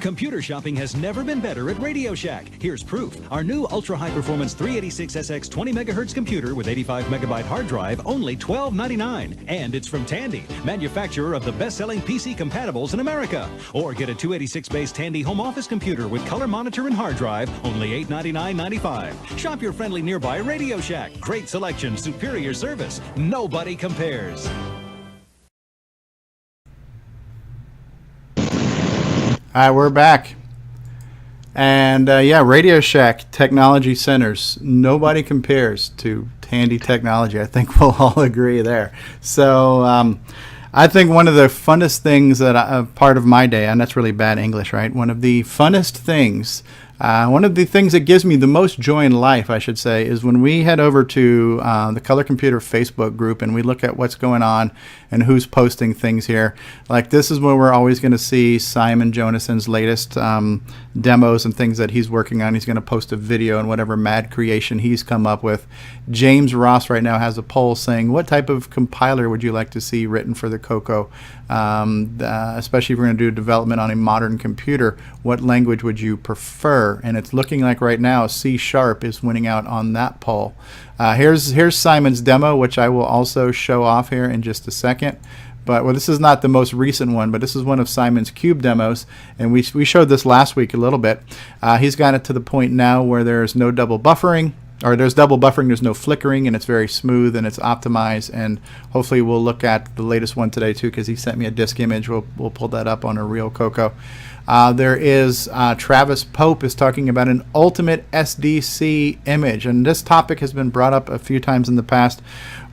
Computer shopping has never been better at Radio Shack. Here's proof. Our new ultra-high-performance 386SX 20 megahertz computer with 85 megabyte hard drive, only $12.99. And it's from Tandy, manufacturer of the best-selling PC compatibles in America. Or get a 286-based Tandy home office computer with color monitor and hard drive, only $899.95. Shop your friendly nearby Radio Shack. Great selection, superior service. Nobody compares. All right, we're back. And Radio Shack Technology Centers. Nobody compares to Tandy Technology. I think we'll all agree there. So I think one of the funnest things that part of my day, and that's really bad English, right? One of the funnest things, one of the things that gives me the most joy in life, I should say, is when we head over to the Color Computer Facebook group and we look at what's going on and who's posting things here. Like, this is where we're always going to see Simon Jonason's latest demos and things that he's working on. He's going to post a video and whatever mad creation he's come up with. James Ross right now has a poll saying, what type of compiler would you like to see written for the CoCo? Especially if we're going to do development on a modern computer, what language would you prefer? And it's looking like right now C# is winning out on that poll. Here's Simon's demo, which I will also show off here in just a second. But this is not the most recent one, but this is one of Simon's Cube demos, and we showed this last week a little bit. He's got it to the point now where there's no double buffering, or there's double buffering, there's no flickering, and it's very smooth and it's optimized. And hopefully we'll look at the latest one today too, because he sent me a disk image. We'll pull that up on a real CoCo. There is Travis Pope is talking about an ultimate SDC image, and this topic has been brought up a few times in the past.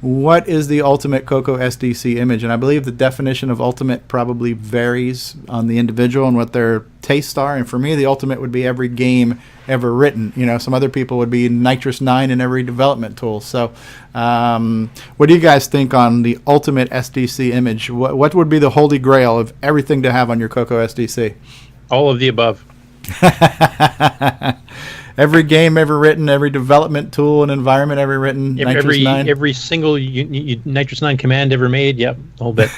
What is the ultimate CoCo SDC image? And I believe the definition of ultimate probably varies on the individual and what their tastes are. And for me, the ultimate would be every game ever written. Some other people would be Nitrous 9 in every development tool. So what do you guys think on the ultimate SDC image? What would be the holy grail of everything to have on your CoCo SDC? All of the above. every game ever written, every development tool and environment ever written. Every single Nitrous 9 command ever made. Yep, the whole bit.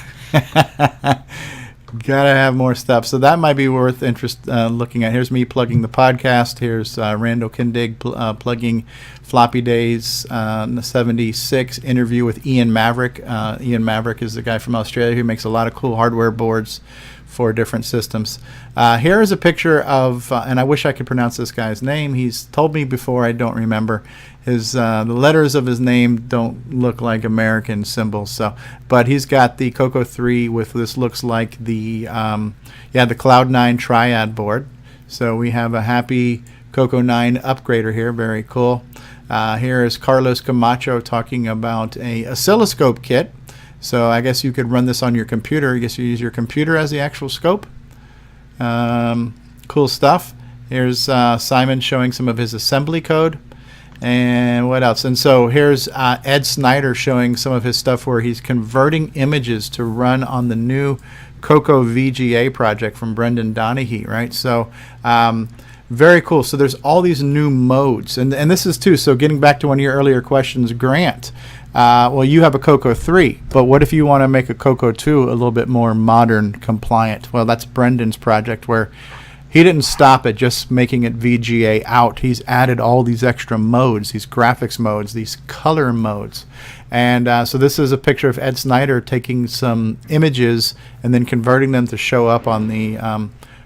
Gotta have more stuff. So that might be worth interest looking at. Here's me plugging the podcast. Here's Randall Kindig plugging Floppy Days in the 76 interview with Ian Maverick. Ian Maverick is the guy from Australia who makes a lot of cool hardware boards for different systems. Here is a picture of, and I wish I could pronounce this guy's name. He's told me before, I don't remember. His the letters of his name don't look like American symbols. So, but he's got the CoCo 3 with this looks like the the Cloud 9 Triad board. So we have a happy CoCo 9 upgrader here. Very cool. Here is Carlos Camacho talking about a oscilloscope kit. So I guess you could run this on your computer. I guess you use your computer as the actual scope. Cool stuff. Here's Simon showing some of his assembly code. And what else? And so here's Ed Snyder showing some of his stuff where he's converting images to run on the new CoCo VGA project from Brendan Donaghy, right? So very cool. So there's all these new modes. And this is too, so getting back to one of your earlier questions, Grant, well, you have a CoCo 3, but what if you want to make a CoCo 2 a little bit more modern compliant? Well, that's Brendan's project where he didn't stop at just making it VGA out. He's added all these extra modes, these graphics modes, these color modes. And so this is a picture of Ed Snyder taking some images and then converting them to show up on the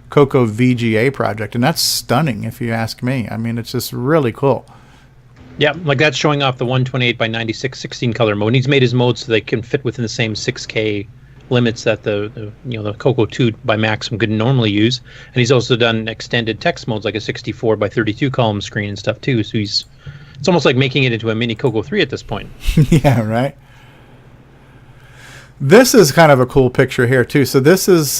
CoCo VGA project. And that's stunning, if you ask me. I mean, it's just really cool. Yeah, like that's showing off the 128 by 96 16 color mode. And he's made his modes so they can fit within the same 6K limits that the CoCo 2 by Maxim could normally use. And he's also done extended text modes like a 64 by 32 column screen and stuff too. So it's almost like making it into a mini CoCo 3 at this point. Yeah, right. This is kind of a cool picture here too. So this is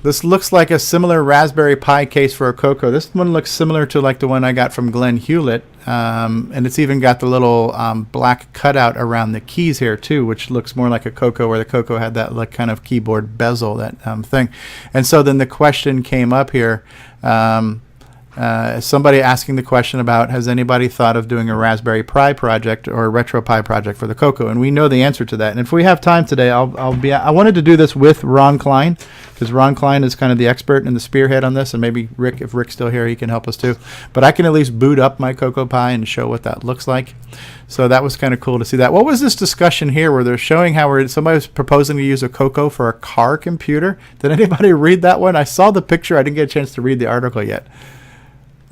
this looks like a similar Raspberry Pi case for a CoCo. This one looks similar to like the one I got from Glenn Hewlett, and it's even got the little black cutout around the keys here too, which looks more like a CoCo, where the CoCo had that like kind of keyboard bezel, that thing. And so then the question came up here. Somebody asking the question about, has anybody thought of doing a Raspberry Pi project or a Retro Pi project for the CoCo? And we know the answer to that. And if we have time today, I wanted to do this with Ron Klein, because Ron Klein is kind of the expert and the spearhead on this, and maybe Rick, if Rick's still here, he can help us too. But I can at least boot up my CoCo Pi and show what that looks like. So that was kind of cool to see that. What was this discussion here where they're showing how somebody was proposing to use a CoCo for a car computer? Did anybody read that one? I saw the picture. I didn't get a chance to read the article yet.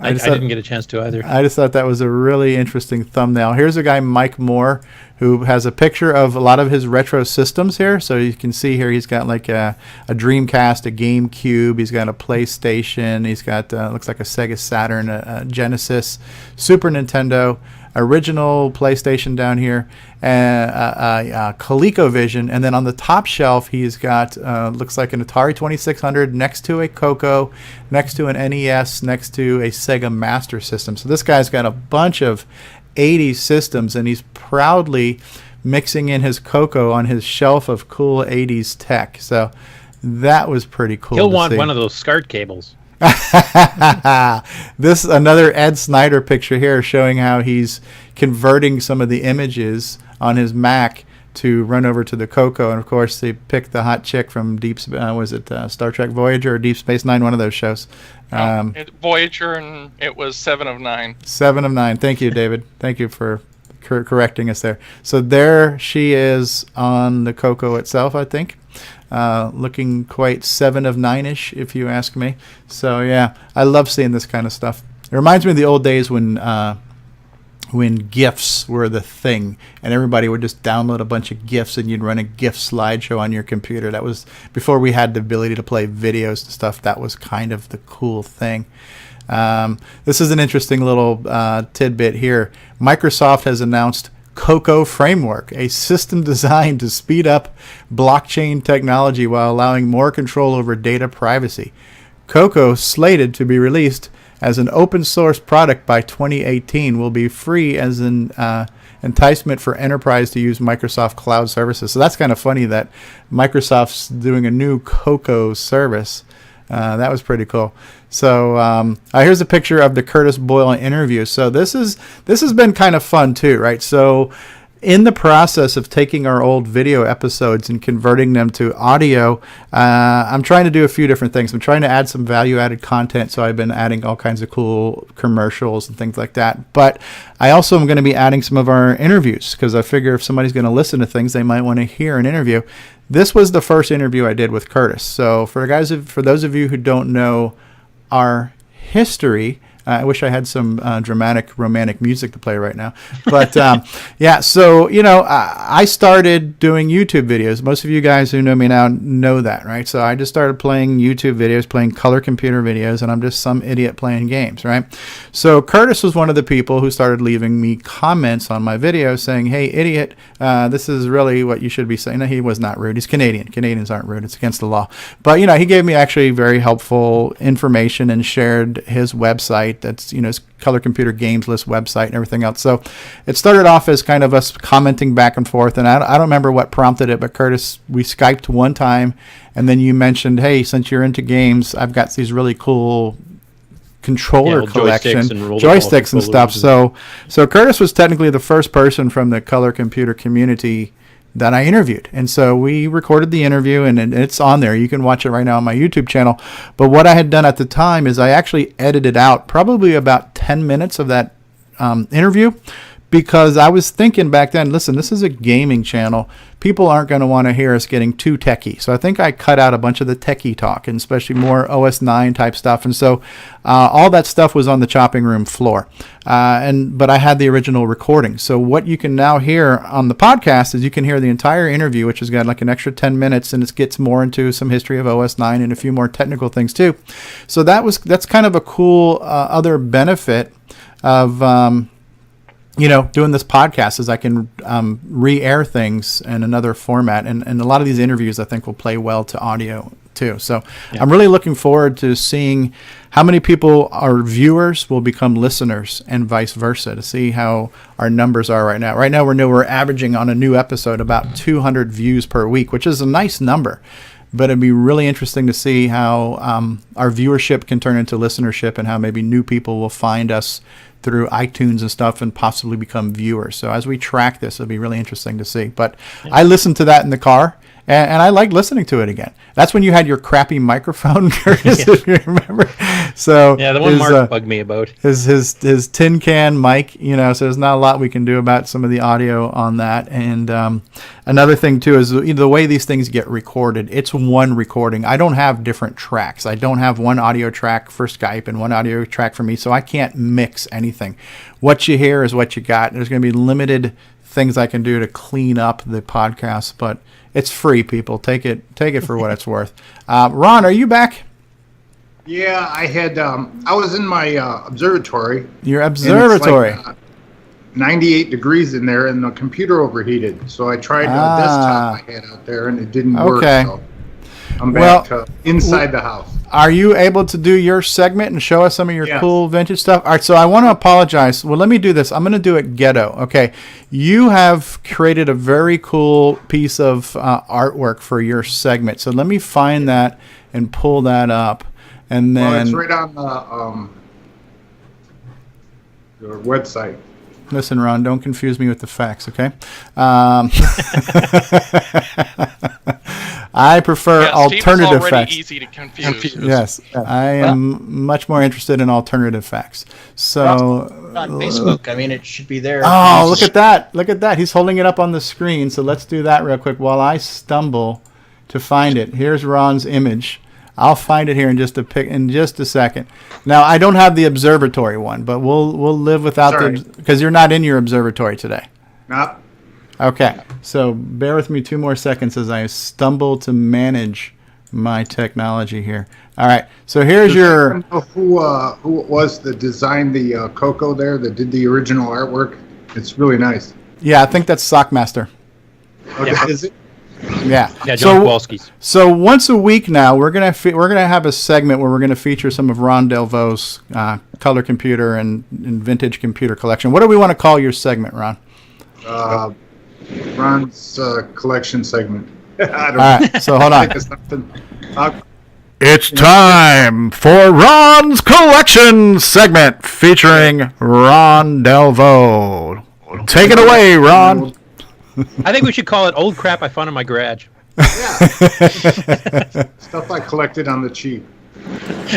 I didn't get a chance to either. I just thought that was a really interesting thumbnail. Here's a guy, Mike Moore, who has a picture of a lot of his retro systems here. So you can see here he's got like a Dreamcast, a GameCube, he's got a PlayStation, he's got looks like a Sega Saturn, a Genesis, Super Nintendo, original PlayStation down here, ColecoVision, and then on the top shelf he's got looks like an Atari 2600 next to a CoCo, next to an NES, next to a Sega Master System. So this guy's got a bunch of 80s systems, and he's proudly mixing in his CoCo on his shelf of cool 80s tech. So that was pretty cool. He'll want one of those SCART cables. This another Ed Snyder picture here showing how he's converting some of the images on his Mac to run over to the CoCo, and of course they picked the hot chick from Star Trek Voyager or Deep Space Nine, one of those shows. Voyager, and it was 7 of 9. 7 of 9. Thank you, David. Thank you for correcting us there. So there she is on the CoCo itself, I think. Looking quite 7 of 9-ish, if you ask me. So yeah, I love seeing this kind of stuff. It reminds me of the old days when GIFs were the thing, and everybody would just download a bunch of GIFs, and you'd run a GIF slideshow on your computer. That was before we had the ability to play videos and stuff. That was kind of the cool thing. This is an interesting little tidbit here. Microsoft has announced CoCo Framework, a system designed to speed up blockchain technology while allowing more control over data privacy. CoCo, slated to be released as an open source product by 2018, will be free as an enticement for enterprise to use Microsoft Cloud services. So that's kind of funny that Microsoft's doing a new CoCo service. That was pretty cool. So here's a picture of the Curtis Boyle interview. So this has been kind of fun too, right? So in the process of taking our old video episodes and converting them to audio, I'm trying to do a few different things. I'm trying to add some value-added content, so I've been adding all kinds of cool commercials and things like that. But I also am going to be adding some of our interviews, because I figure if somebody's going to listen to things, they might want to hear an interview. This was the first interview I did with Curtis. So for those of you who don't know our history, I wish I had some dramatic, romantic music to play right now. But yeah, so, I started doing YouTube videos. Most of you guys who know me now know that, right? So I just started playing YouTube videos, playing color computer videos, and I'm just some idiot playing games, right? So Curtis was one of the people who started leaving me comments on my videos saying, hey, idiot, this is really what you should be saying. No, he was not rude. He's Canadian. Canadians aren't rude. It's against the law. But, he gave me actually very helpful information and shared his website. That's, his Color Computer Games List website and everything else. So it started off as kind of us commenting back and forth, and I don't remember what prompted it, but Curtis, we Skyped one time, and then you mentioned, hey, since you're into games, I've got these really cool controller collection, joysticks and stuff. So Curtis was technically the first person from the Color Computer community that I interviewed. And so we recorded the interview, and it's on there. You can watch it right now on my YouTube channel. But what I had done at the time is I actually edited out probably about 10 minutes of that interview, because I was thinking back then, listen, this is a gaming channel. People aren't going to want to hear us getting too techie. So I think I cut out a bunch of the techie talk, and especially more OS 9 type stuff. And so all that stuff was on the chopping room floor. But I had the original recording. So what you can now hear on the podcast is you can hear the entire interview, which has got like an extra 10 minutes, and it gets more into some history of OS 9 and a few more technical things too. So that's kind of a cool other benefit of doing this podcast, is I can re-air things in another format. And a lot of these interviews I think will play well to audio too. So yeah. I'm really looking forward to seeing how many people, our viewers, will become listeners and vice versa, to see how our numbers are right now. Right now we're averaging on a new episode about 200 views per week, which is a nice number. But it'd be really interesting to see how our viewership can turn into listenership, and how maybe new people will find us through iTunes and stuff and possibly become viewers. So as we track this, it'll be really interesting to see. But yeah. I listened to that in the car, and I like listening to it again. That's when you had your crappy microphone, Curtis, if you remember. So yeah, the one Mark bugged me about. His tin can mic, so there's not a lot we can do about some of the audio on that. And another thing too is the way these things get recorded. It's one recording. I don't have different tracks. I don't have one audio track for Skype and one audio track for me, so I can't mix anything. What you hear is what you got. There's going to be limited things I can do to clean up the podcast, but it's free, people. Take it for what it's worth. Ron, are you back? Yeah, I had. I was in my observatory. Your observatory. It's like, 98 degrees in there, and the computer overheated. So I tried a desktop I had out there, and it didn't work. So I'm back to inside the house. Are you able to do your segment and show us some of your cool vintage stuff? All right, so I want to apologize. Well, let me do this. I'm going to do it ghetto. Okay, you have created a very cool piece of artwork for your segment. So let me find that and pull that up. And then it's right on your website. Listen, Ron, don't confuse me with the facts, okay? I prefer alternative facts. Easy to confuse. Yes, I am much more interested in alternative facts. So on Facebook, I mean, it should be there. Oh, look at that! Look at that! He's holding it up on the screen. So let's do that real quick while I stumble to find it. Here's Ron's image. I'll find it here in just a second. Now, I don't have the observatory one, but we'll live without because you're not in your observatory today. Nope. Okay, so bear with me 2 more seconds as I stumble to manage my technology here. All right, so here's your. Who it was that designed the CoCo there, that did the original artwork? It's really nice. Yeah, I think that's Sockmaster. Okay, yeah. Is it? Yeah. Yeah, John Kowalski's. So once a week now, we're gonna have a segment where we're gonna feature some of Ron Delvaux's color computer and vintage computer collection. What do we want to call your segment, Ron? Ron's collection segment. I don't All right. So hold on. It's time for Ron's Collection segment featuring Ron Delvaux. Take it away, Ron. I think we should call it Old Crap I Found in My Garage. Stuff I collected on the cheap.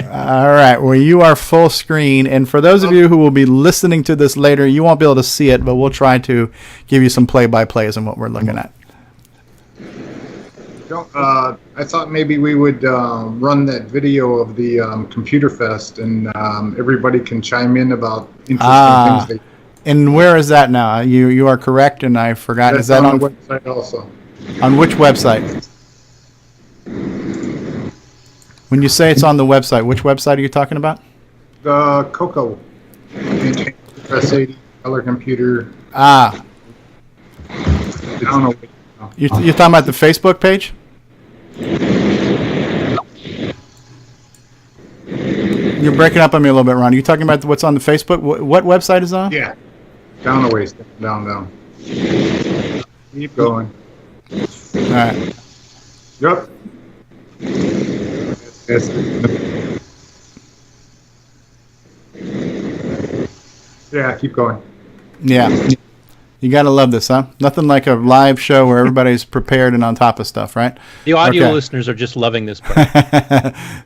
All right, well, you are full screen, and for those of you who will be listening to this later, you won't be able to see it, but we'll try to give you some play-by-plays on what we're looking at. I thought maybe we would run that video of the Computer Fest, and everybody can chime in about interesting things. And where is that now? You are correct, and I forgot. That's is that on the website also? On which website? When you say it's on the website, which website are you talking about? The CoCo. S80 color computer. Ah. I don't know. You're talking about the Facebook page? You're breaking up on me a little bit, Ron. Are you talking about what's on the Facebook? What website is on? Yeah. Down a ways. Down. Keep going. All right. Yep. Yes. Yeah, keep going. Yeah. You got to love this, huh? Nothing like a live show where everybody's prepared and on top of stuff, right? The audio listeners are just loving this part.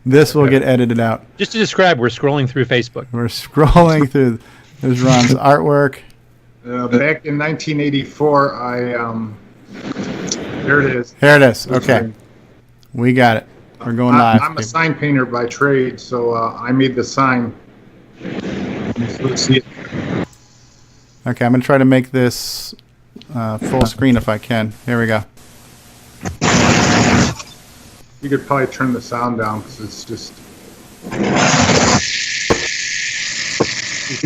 This will get edited out. Just to describe, we're scrolling through Facebook. We're scrolling through. There's Ron's artwork. Back in 1984, there it is. Here it is. Okay. We got it. We're going live. I'm a sign painter by trade, so I made the sign. Let's see it. Okay, I'm going to try to make this full screen if I can. Here we go. You could probably turn the sound down because it's just... It's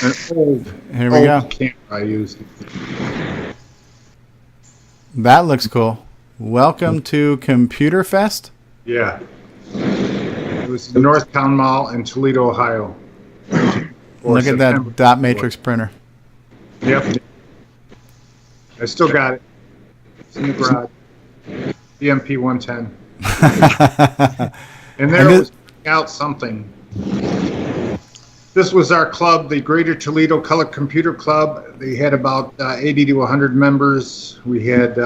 an old camera I used. That looks cool. Welcome to Computer Fest? Yeah. It was the Northtown Mall in Toledo, Ohio. Look at that dot matrix printer. Yep. I still got it. It's in the garage. DMP 110. And there was out something. This was our club, the Greater Toledo Color Computer Club. They had about 80 to 100 members. We had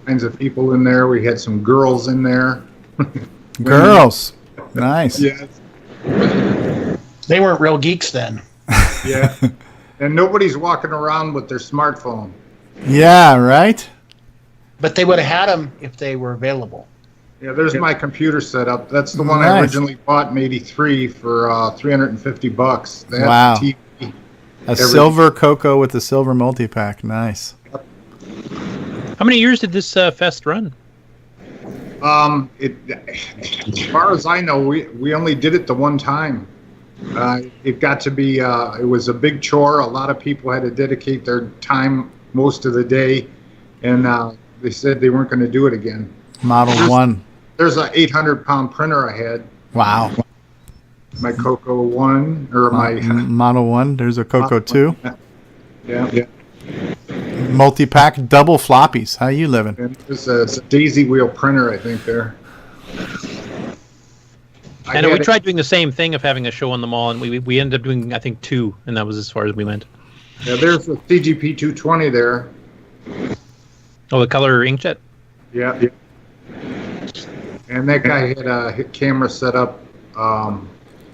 kinds of people in there. We had some girls in there. Girls. Nice. Yes. They weren't real geeks then. Yeah. And nobody's walking around with their smartphone. Yeah, right? But they would have had them if they were available. Yeah, there's my computer setup. That's the one I originally bought in '83 for $350. They wow. TV, silver CoCo with a silver multi-pack. Nice. How many years did this fest run? As far as I know, we only did it the one time. It got to be, it was a big chore. A lot of people had to dedicate their time most of the day, and they said they weren't going to do it again. Model 1. There's an 800-pound printer I had. Wow. My CoCo 1, or my... Model 1, there's a CoCo 2. Yeah. Multi-pack, double floppies. How you living? And it's a daisy wheel printer, I think, there. I know we tried doing the same thing of having a show on the mall, and we ended up doing, I think, 2, and that was as far as we went. Yeah, there's a CGP 220 there. Oh, the color inkjet? Yeah. And that guy had a camera set up.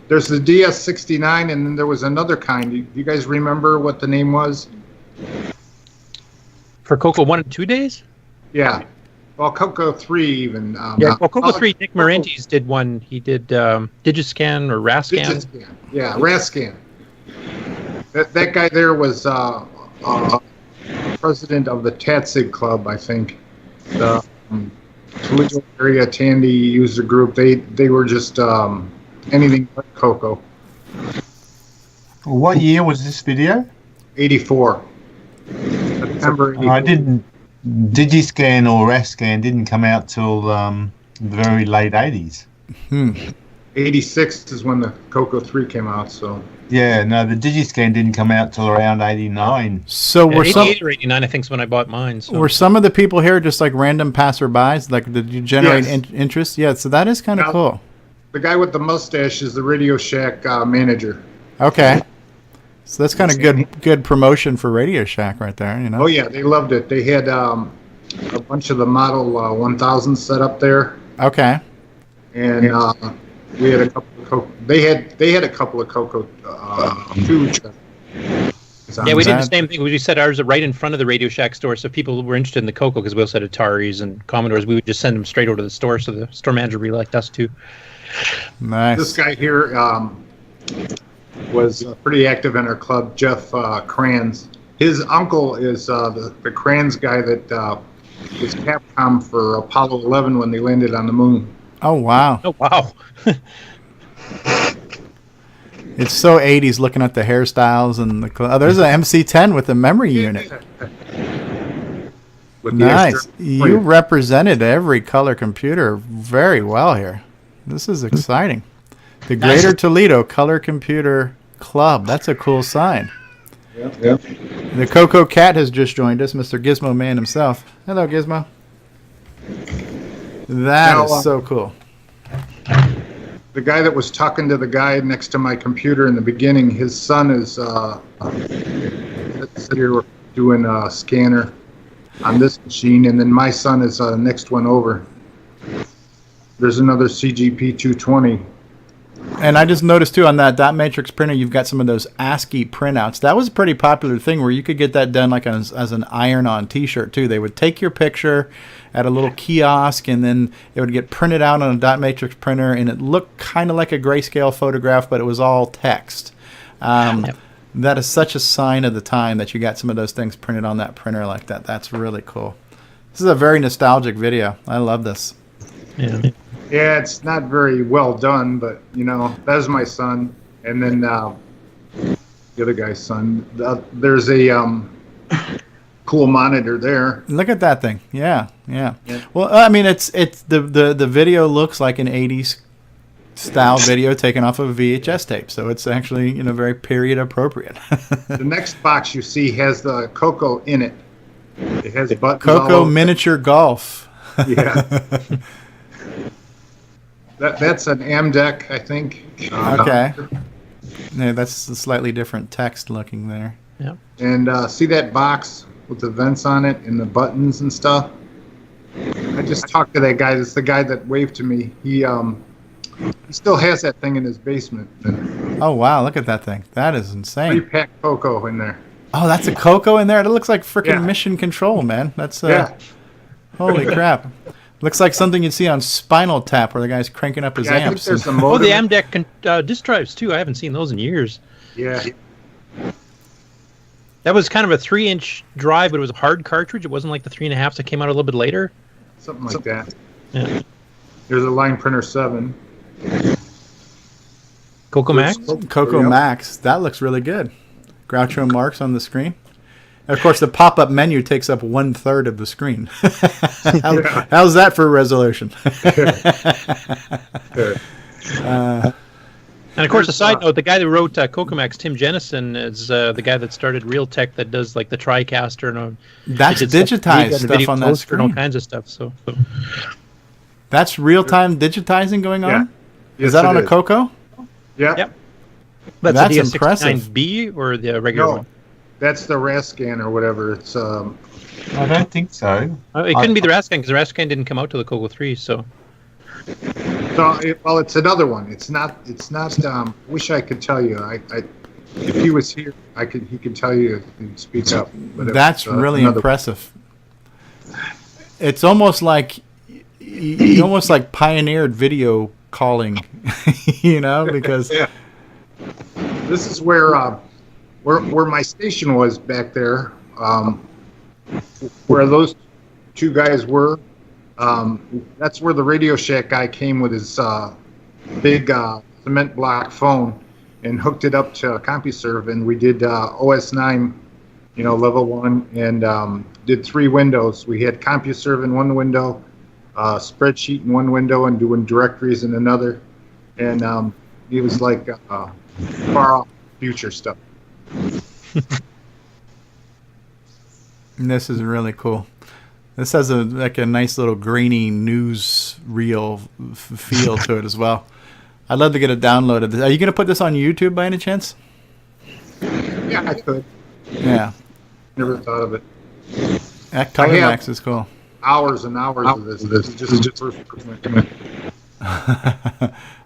There's the DS69, and then there was another kind. Do you guys remember what the name was? For CoCo 1 and 2 days? Yeah. Well, CoCo 3 even. CoCo 3, Nick Marentes did one. He did Digiscan or Rascan. Digiscan. Yeah, Rascan. That guy there was president of the Tatsig Club, I think. The Toledo area Tandy user group. They were just anything but CoCo. What year was this video? 84. September 84. I didn't. Digiscan or Rascan didn't come out till the very late 80s. '86 is when the CoCo 3 came out. So Yeah, no, the Digiscan didn't come out till around '89. So were 88 or 89, I think, is when I bought mine. So. Were some of the people here just like random passerbys? Like, did you generate interest? Yeah, so that is kind of cool. The guy with the mustache is the Radio Shack manager. Okay. So that's kind of good promotion for Radio Shack right there, you know? Oh, yeah, they loved it. They had a bunch of the Model 1000 set up there. Okay. And we had a couple of they had a couple of CoCo 2 Yeah, we did the same thing. We set ours right in front of the Radio Shack store, so if people were interested in the CoCo, because we also had Ataris and Commodores, we would just send them straight over to the store, so the store manager really liked us too. Nice. This guy here was pretty active in our club, Jeff Kranz. His uncle is the Kranz guy that was Capcom for Apollo 11 when they landed on the moon. Oh, wow. Oh, wow. It's so 80s looking at the hairstyles and the there's an MC-10 with a memory unit. Nice. You represented every color computer very well here. This is exciting. The Greater Toledo Color Computer Club. That's a cool sign. Yep. The CoCo Cat has just joined us, Mr. Gizmo Man himself. Hello, Gizmo. That is so cool. The guy that was talking to the guy next to my computer in the beginning, his son is here doing a scanner on this machine, and then my son is the next one over. There's another CGP 220. And I just noticed too on that dot matrix printer, you've got some of those ASCII printouts. That was a pretty popular thing where you could get that done like as an iron-on T-shirt too. They would take your picture at a little kiosk, and then it would get printed out on a dot matrix printer, and it looked kind of like a grayscale photograph, but it was all text. That is such a sign of the time that you got some of those things printed on that printer like that. That's really cool. This is a very nostalgic video. I love this. Yeah, it's not very well done, but, you know, that's my son. And then the other guy's son. There's a cool monitor there. Look at that thing. Yeah. Well, I mean, it's the video looks like an 80s style video taken off of a VHS tape. So it's actually, you know, very period appropriate. The next box you see has the CoCo in it. It has buttons all CoCo over. Miniature Golf. Yeah. That's an Amdec, I think. Okay. Yeah, that's a slightly different text looking there. Yeah. And see that box with the vents on it and the buttons and stuff? I just talked to that guy. It's the guy that waved to me. He still has that thing in his basement. Oh, wow. Look at that thing. That is insane. 3-pack CoCo in there. Oh, that's a CoCo in there? It looks like freaking Mission Control, man. That's holy crap. Looks like something you'd see on Spinal Tap where the guy's cranking up his amps. I think there's the Amdec disk drives, too. I haven't seen those in years. Yeah. That was kind of a 3-inch drive, but it was a hard cartridge. It wasn't like the 3.5s that came out a little bit later. Something like that. Yeah. There's a Line Printer 7. CoCo Max? CoCo Max. That looks really good. Groucho Marx on the screen. And of course, the pop-up menu takes up 1/3 of the screen. How's that for resolution? And of course, a side note: the guy that wrote CoCo Max, Tim Jennison, is the guy that started Realtek that does like the TriCaster and that's digitized stuff on that screen. And all kinds of stuff. So that's real-time digitizing going on. Yeah. Is that on a CoCo? Yeah. Yep. That's the impressive. DS69B or the regular one? That's the Rascan or whatever. It's I don't think so. It couldn't be the Rascan because the Rascan didn't come out till the CoCo 3. So well, it's another one. It's not. Wish I could tell you. If he was here, he could tell you and speak up. But that's really impressive. It's almost like you almost like pioneered video calling, you know, because this is where my station was back there, where those two guys were. That's where the Radio Shack guy came with his big cement block phone and hooked it up to CompuServe, and we did OS 9, you know, level 1, and did 3 windows. We had CompuServe in one window, spreadsheet in one window, and doing directories in another. and it was like far off future stuff. And this is really cool. This has a nice little grainy news reel feel to it as well. I'd love to get it downloaded. Are you going to put this on YouTube by any chance? Yeah, I could. Yeah. Never thought of it. Color Max is cool. Hours and hours of this. This is just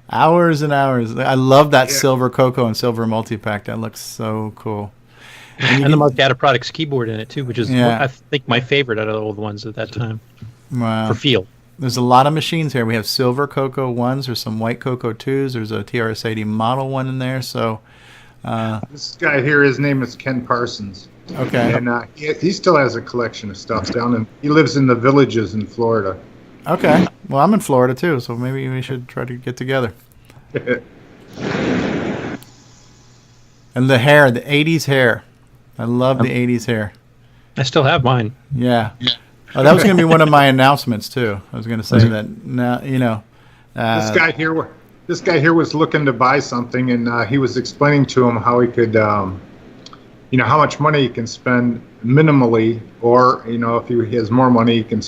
hours and hours. I love that silver CoCo and silver multi-pack. That looks so cool. And the Mark Data Products keyboard in it too, which is I think my favorite out of all the ones at that time. Wow. For feel. There's a lot of machines here. We have silver CoCo 1s. There's some white CoCo 2s. There's a TRS-80 model one in there. So this guy here, his name is Ken Parsons. Okay. And he still has a collection of stuff down in. He lives in the Villages in Florida. Okay. Well, I'm in Florida too, so maybe we should try to get together. And the hair, the 80s hair. I love the 80s hair. I still have mine. Yeah. Oh, that was going to be one of my announcements too. I was going to say that now, you know. This guy here was looking to buy something, and he was explaining to him how he could, how much money he can spend minimally, or if he has more money, he can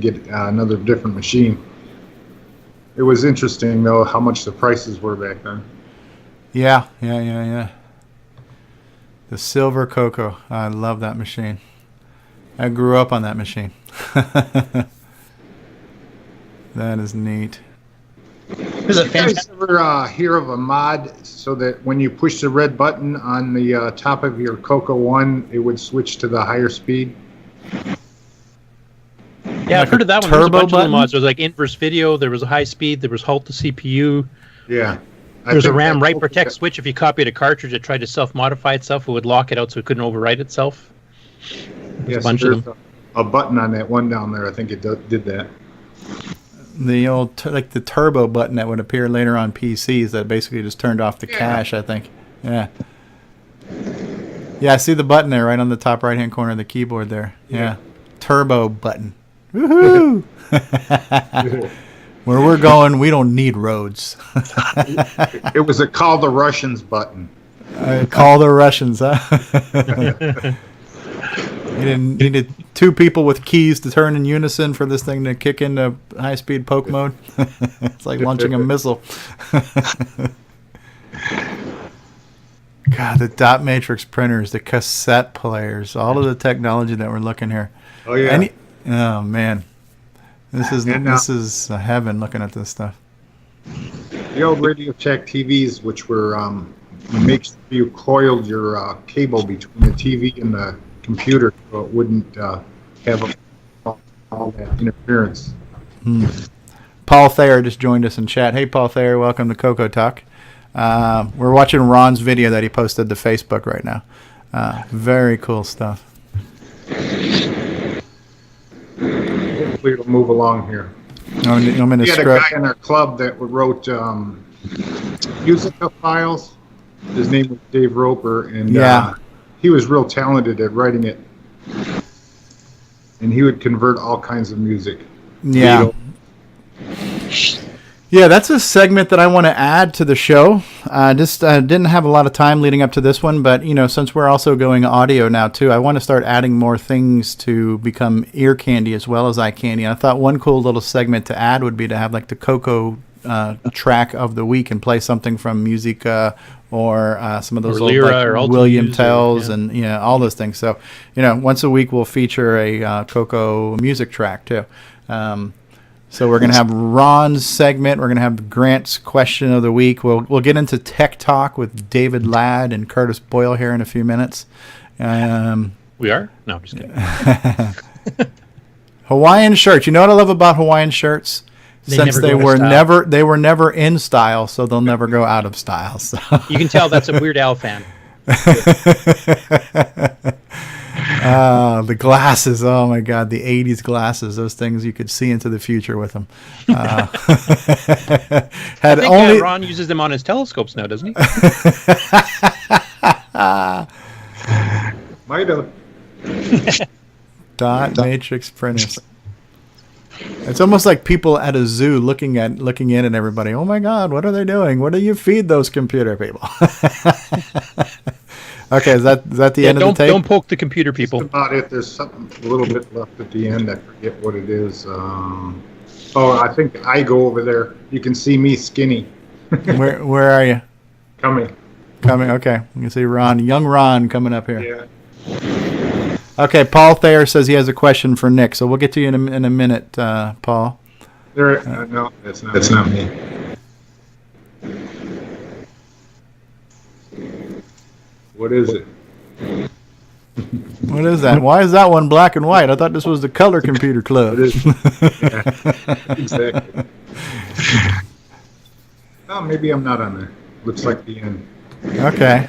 get another different machine. It was interesting though how much the prices were back then. Yeah. The silver CoCo. I love that machine. I grew up on that machine. That is neat. Did you guys ever hear of a mod so that when you push the red button on the top of your CoCo 1, it would switch to the higher speed? Yeah, I've heard of that one. There's a bunch of the mods. There was like inverse video, there was a high speed, there was halt the CPU. Yeah. There's a RAM write protect switch. If you copied a cartridge that tried to self-modify itself, it would lock it out so it couldn't overwrite itself. Yes, there's a button on that one down there. I think it did that. The old, the turbo button that would appear later on PCs that basically just turned off the cache, I think. Yeah. Yeah, I see the button there right on the top right-hand corner of the keyboard there. Yeah. Turbo button. Woohoo! Where we're going, we don't need roads. It was a call the Russians button. Call the Russians, huh? You needed two people with keys to turn in unison for this thing to kick into high-speed poke mode. It's like launching a missile. God, the dot matrix printers, the cassette players, all of the technology that we're looking here. Oh yeah. Oh man, this is heaven looking at this stuff. The old Radio Shack TVs, which were make sure you coiled your cable between the TV and the computer so it wouldn't have all that interference. Paul Thayer just joined us in chat. Hey, Paul Thayer, welcome to CoCoTALK. We're watching Ron's video that he posted to Facebook right now. Very cool stuff. Hopefully it'll move along here. We had a guy in our club that wrote music files. His name was Dave Roper, and he was real talented at writing it. And he would convert all kinds of music. Yeah. Yeah, that's a segment that I want to add to the show. Just didn't have a lot of time leading up to this one, but since we're also going audio now too, I want to start adding more things to become ear candy as well as eye candy. And I thought one cool little segment to add would be to have like the CoCo track of the week and play something from Musica or some of those old William Tells and all those things. So once a week we'll feature a CoCo music track too. So we're going to have Ron's segment. We're going to have Grant's question of the week. We'll get into tech talk with David Ladd and Curtis Boyle here in a few minutes. We are? No, I'm just kidding. Hawaiian shirts. You know what I love about Hawaiian shirts? Since they were never in style, so they'll never go out of style. So. You can tell that's a Weird Al fan. The glasses, oh my God, the 80s glasses, those things you could see into the future with them. Ron uses them on his telescopes now, doesn't he? Might have. Dot matrix printers. It's almost like people at a zoo looking in at everybody. Oh my God, what are they doing? What do you feed those computer people? Okay, is that the end of the tape? Don't poke the computer people. That's about it. There's something a little bit left at the end. I forget what it is. I think I go over there. You can see me skinny. Where are you? Coming. Okay, you can see Ron, young Ron, coming up here. Yeah. Okay, Paul Thayer says he has a question for Nick, so we'll get to you in a minute, Paul. No, that's not me. What is it? What is that? Why is that one black and white? I thought this was the Color Computer Club. It is. Yeah, exactly. Oh, maybe I'm not on there. Looks like the end. Okay.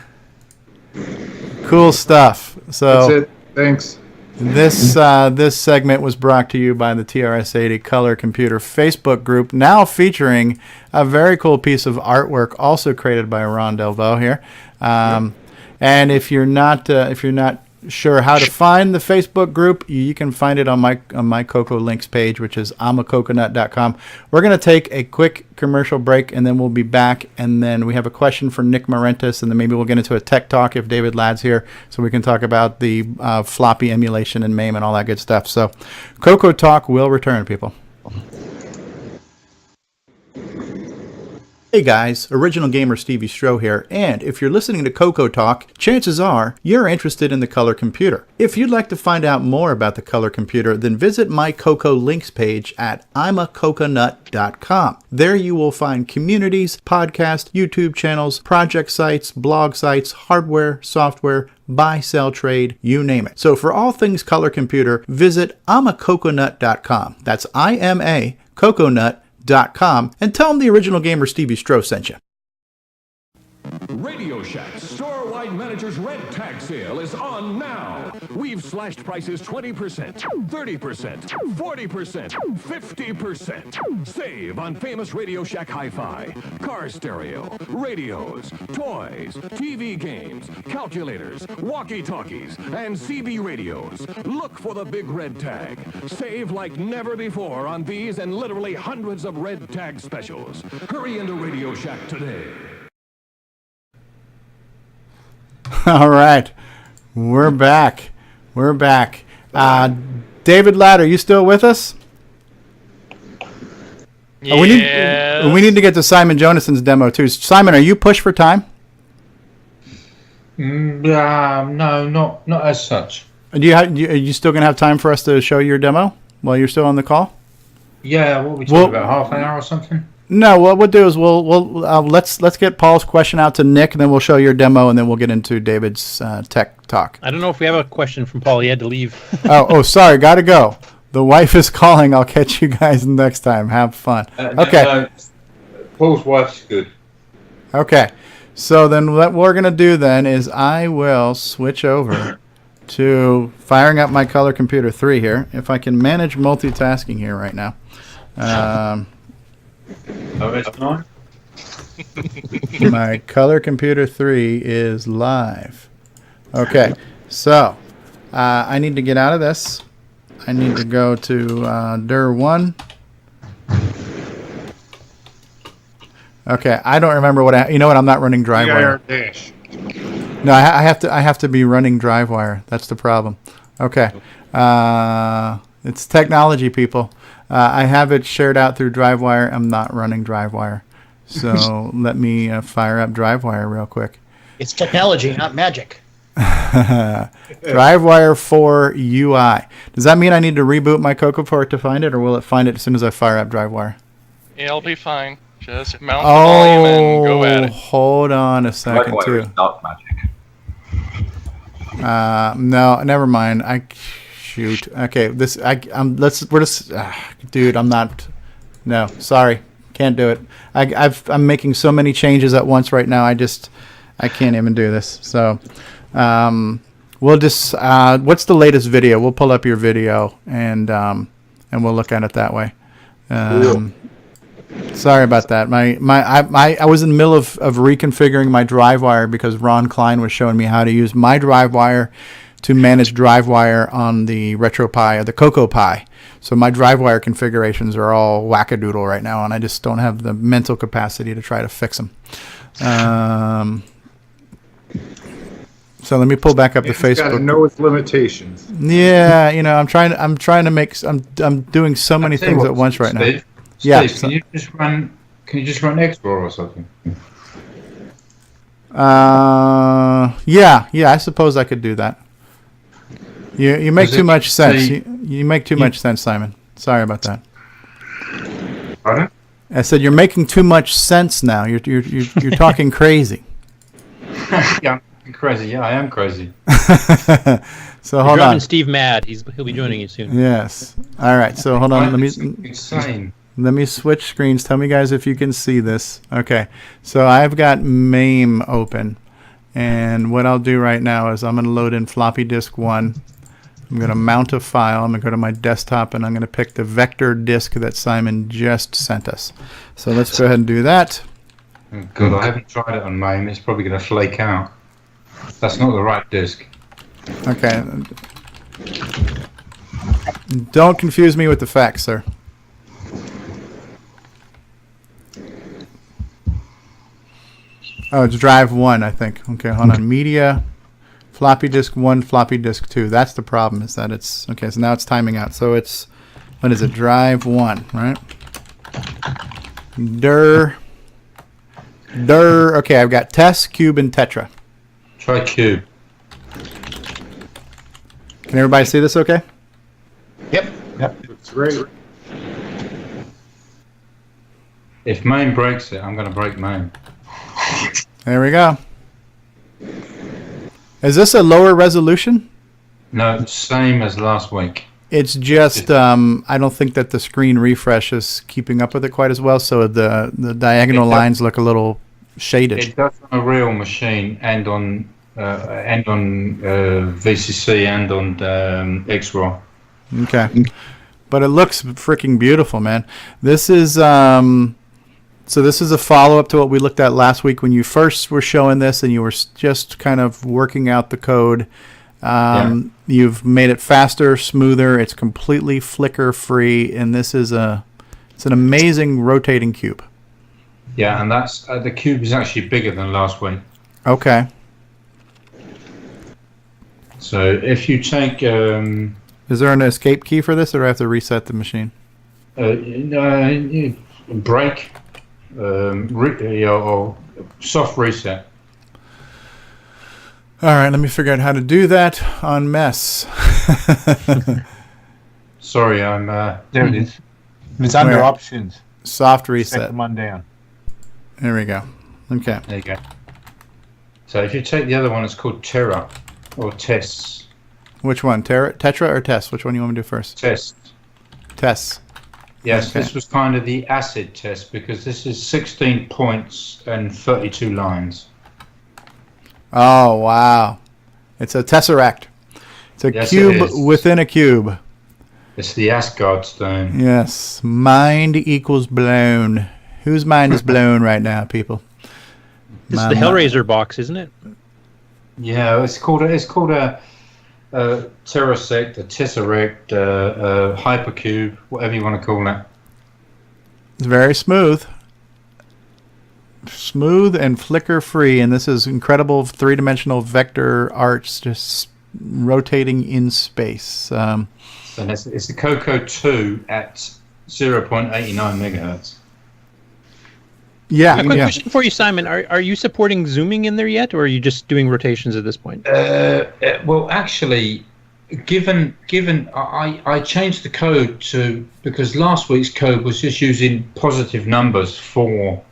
Cool stuff. So that's it. Thanks. This segment was brought to you by the TRS-80 Color Computer Facebook group, now featuring a very cool piece of artwork also created by Ron Delvaux here. And if you're not sure how to find the Facebook group, you can find it on my CoCo links page, which is imacoconut.com. We're going to take a quick commercial break, and then we'll be back. And then we have a question for Nick Marentis, and then maybe we'll get into a tech talk if David Ladd's here, so we can talk about the floppy emulation and MAME and all that good stuff. So CoCoTALK will return, people. Hey guys, Original Gamer Stevie Stroh here, and if you're listening to CoCoTALK, chances are you're interested in the Color Computer. If you'd like to find out more about the Color Computer, then visit my CoCo links page at imacoconut.com. There you will find communities, podcasts, YouTube channels, project sites, blog sites, hardware, software, buy, sell, trade, you name it. So for all things Color Computer, visit imacoconut.com. That's I-M-A, coconut.com, and tell them the Original Gamer Stevie Stroh sent you. Radio Shack's store-wide manager's red tag sale is on now. We've slashed prices 20%, 30%, 40%, 50%. Save on famous Radio Shack hi-fi, car stereo, radios, toys, TV games, calculators, walkie-talkies, and CB radios. Look for the big red tag. Save like never before on these and literally hundreds of red tag specials. Hurry into Radio Shack today. All right, we're back. David Ladd, are you still with us? Yeah. We need to get to Simon Jonason's demo too. Simon, are you pushed for time? No, not as such. Are you still going to have time for us to show your demo while you're still on the call? Yeah, what are we talking about, half an hour or something? No, what we'll do is let's get Paul's question out to Nick, and then we'll show your demo, and then we'll get into David's tech talk. I don't know if we have a question from Paul. He had to leave. Sorry, gotta go. The wife is calling. I'll catch you guys next time. Have fun. Okay. Paul's wife's good. Okay. So then what we're gonna do then is I will switch over to firing up my Color Computer 3 here. If I can manage multitasking here right now. My Color Computer 3 is live. Okay, so I need to get out of this. I need to go to DIR 1. Okay, I don't remember what you know what? I'm not running DriveWire. No, I have to be running DriveWire. That's the problem. Okay, it's technology, people. I have it shared out through DriveWire. I'm not running DriveWire. So let me fire up DriveWire real quick. It's technology, not magic. DriveWire 4 UI. Does that mean I need to reboot my CoCo for it to find it, or will it find it as soon as I fire up DriveWire? It'll be fine. Just mount the volume and go at it. Hold on a second, DriveWire too. is dark magic. No, never mind. Shoot. Okay, dude, I'm not. No, sorry, can't do it. I'm making so many changes at once right now. I can't even do this. So, we'll just. What's the latest video? We'll pull up your video and we'll look at it that way. Sorry about that. I was in the middle of reconfiguring my DriveWire because Ron Klein was showing me how to use my DriveWire to manage drive wire on the RetroPie or the CoCoPie. So my drive wire configurations are all wackadoodle right now, and I just don't have the mental capacity to try to fix them. So let me pull back up the Facebook. Got to know its limitations. Yeah, I'm trying to make. I'm doing so many things at once right now. Steve, Yeah. Steve, can you just run Explorer or something? Yeah. I suppose I could do that. You make too much sense. You make too much sense, Simon. Sorry about that. Pardon? I said you're making too much sense now. You're talking crazy. Yeah, I'm crazy. Yeah, I am crazy. So You're hold driving on. Steve mad. He'll be joining you soon. Yes. All right. So hold on. Insane. Let me switch screens. Tell me, guys, if you can see this. Okay. So I've got MAME open, and what I'll do right now is I'm going to load in floppy disk 1. I'm going to mount a file. I'm going to go to my desktop, and I'm going to pick the vector disk that Simon just sent us. So let's go ahead and do that. Good. I haven't tried it on MAME. It's probably going to flake out. That's not the right disk. Okay. Don't confuse me with the facts, sir. Oh, it's drive 1, I think. Okay, hold on. Media, floppy disk 1, floppy disk 2. That's the problem, is that it's... Okay, so now it's timing out. So it's... What is it? Drive 1, right? Dir. Okay, I've got Tess, Cube, and Tetra. Try Cube. Can everybody see this okay? Yep. It's great. If MAME breaks it, I'm going to break MAME. There we go. Is this a lower resolution? No, same as last week. It's just I don't think that the screen refresh is keeping up with it quite as well, so the diagonal lines look a little shaded. It does on a real machine and on VCC and on XRAW. Okay, but it looks freaking beautiful, man. This is so this is a follow-up to what we looked at last week when you first were showing this and you were just kind of working out the code. You've made it faster, smoother. It's completely flicker-free, and this is it's an amazing rotating cube. Yeah, and that's the cube is actually bigger than last week. Okay. So if you take, is there an escape key for this, or do I have to reset the machine? Break, or soft reset. All right, let me figure out how to do that on mess. Sorry, I'm there it is. It's under options. Soft reset. Second one down. There we go. Okay. There you go. So if you take the other one, it's called Terra or Tess. Which one? Tetra or Tess? Which one you want me to do first? Test. Tess. Yes, Okay. This was kind of the acid test because this is 16 points and 32 lines. Oh, wow. It's a tesseract. It's a cube within a cube. It's the Asgard stone. Yes. Mind equals blown. Whose mind is blown right now, people? This is the Hellraiser box, isn't it? Yeah, it's called a Terrasect, a Tesseract, a Hypercube, whatever you want to call it. It's very smooth. Smooth and flicker-free, and this is incredible three-dimensional vector arts just rotating in space. And it's the CoCo 2 at 0.89 megahertz. Yeah. A quick question for you, Simon. Are you supporting zooming in there yet, or are you just doing rotations at this point? Well, actually, given I changed the code because last week's code was just using positive numbers for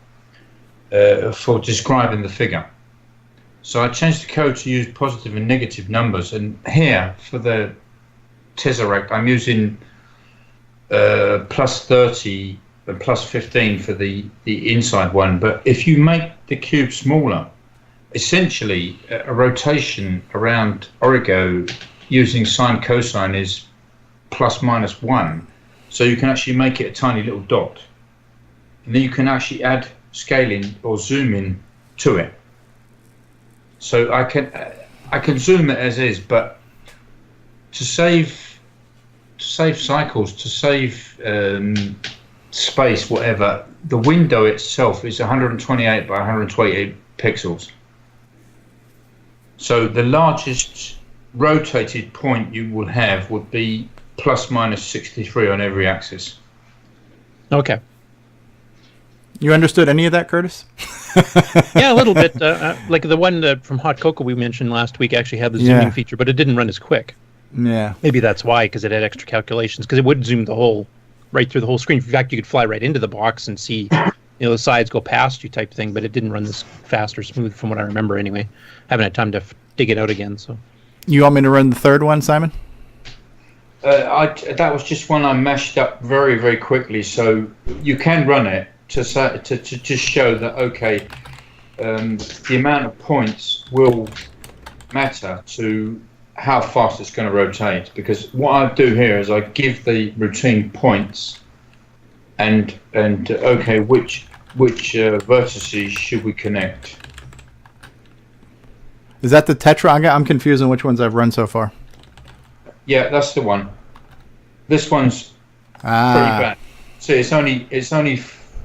describing the figure. So I changed the code to use positive and negative numbers, and here for the Tesseract I'm using plus 30 and plus 15 for the inside one. But if you make the cube smaller, essentially a rotation around Origo using sine cosine is plus minus 1, so you can actually make it a tiny little dot, and then you can actually add scaling or zoom in to it. So I can zoom it as is, but to save cycles, to save space, whatever. The window itself is 128 by 128 pixels. So the largest rotated point you will have would be plus minus 63 on every axis. Okay. You understood any of that, Curtis? Yeah, a little bit. Like the one from Hot Cocoa we mentioned last week actually had the zooming feature, but it didn't run as quick. Yeah. Maybe that's why, because it had extra calculations, because it would zoom right through the whole screen. In fact, you could fly right into the box and see, the sides go past you type thing, but it didn't run this fast or smooth from what I remember anyway. Haven't had time to dig it out again. So. You want me to run the third one, Simon? That was just one I mashed up very, very quickly, so you can run it to just show that, okay, the amount of points will matter to how fast it's going to rotate, because what I do here is I give the routine points and okay, which vertices should we connect? Is that the Tetra? I'm confused on which ones I've run so far. Yeah, that's the one. This one's pretty bad. So it's only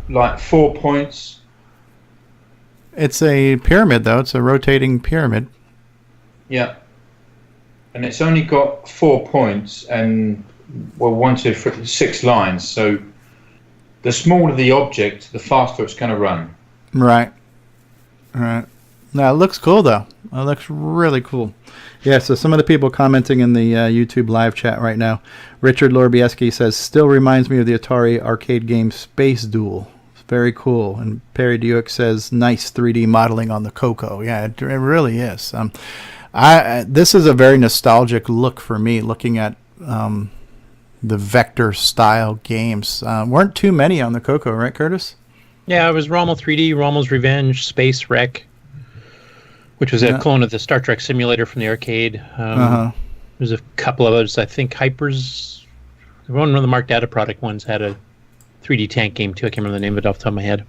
like 4 points. It's a pyramid, though. It's a rotating pyramid. Yeah. And it's only got 4 points and, 6 lines. So the smaller the object, the faster it's going to run. Right. All right. Now, it looks cool, though. It looks really cool. Yeah, so some of the people commenting in the YouTube live chat right now. Richard Lorbieski says, still reminds me of the Atari arcade game Space Duel. It's very cool. And Perry Duke says, nice 3D modeling on the CoCo. Yeah, it really is. This is a very nostalgic look for me, looking at the vector-style games. Weren't too many on the CoCo, right, Curtis? Yeah, it was Rommel 3D, Rommel's Revenge, Space Wreck, which was a clone of the Star Trek simulator from the arcade. There's a couple of others. I think Hypers, one of the Mark Data product ones had a 3D tank game too. I can't remember the name of it off the top of my head.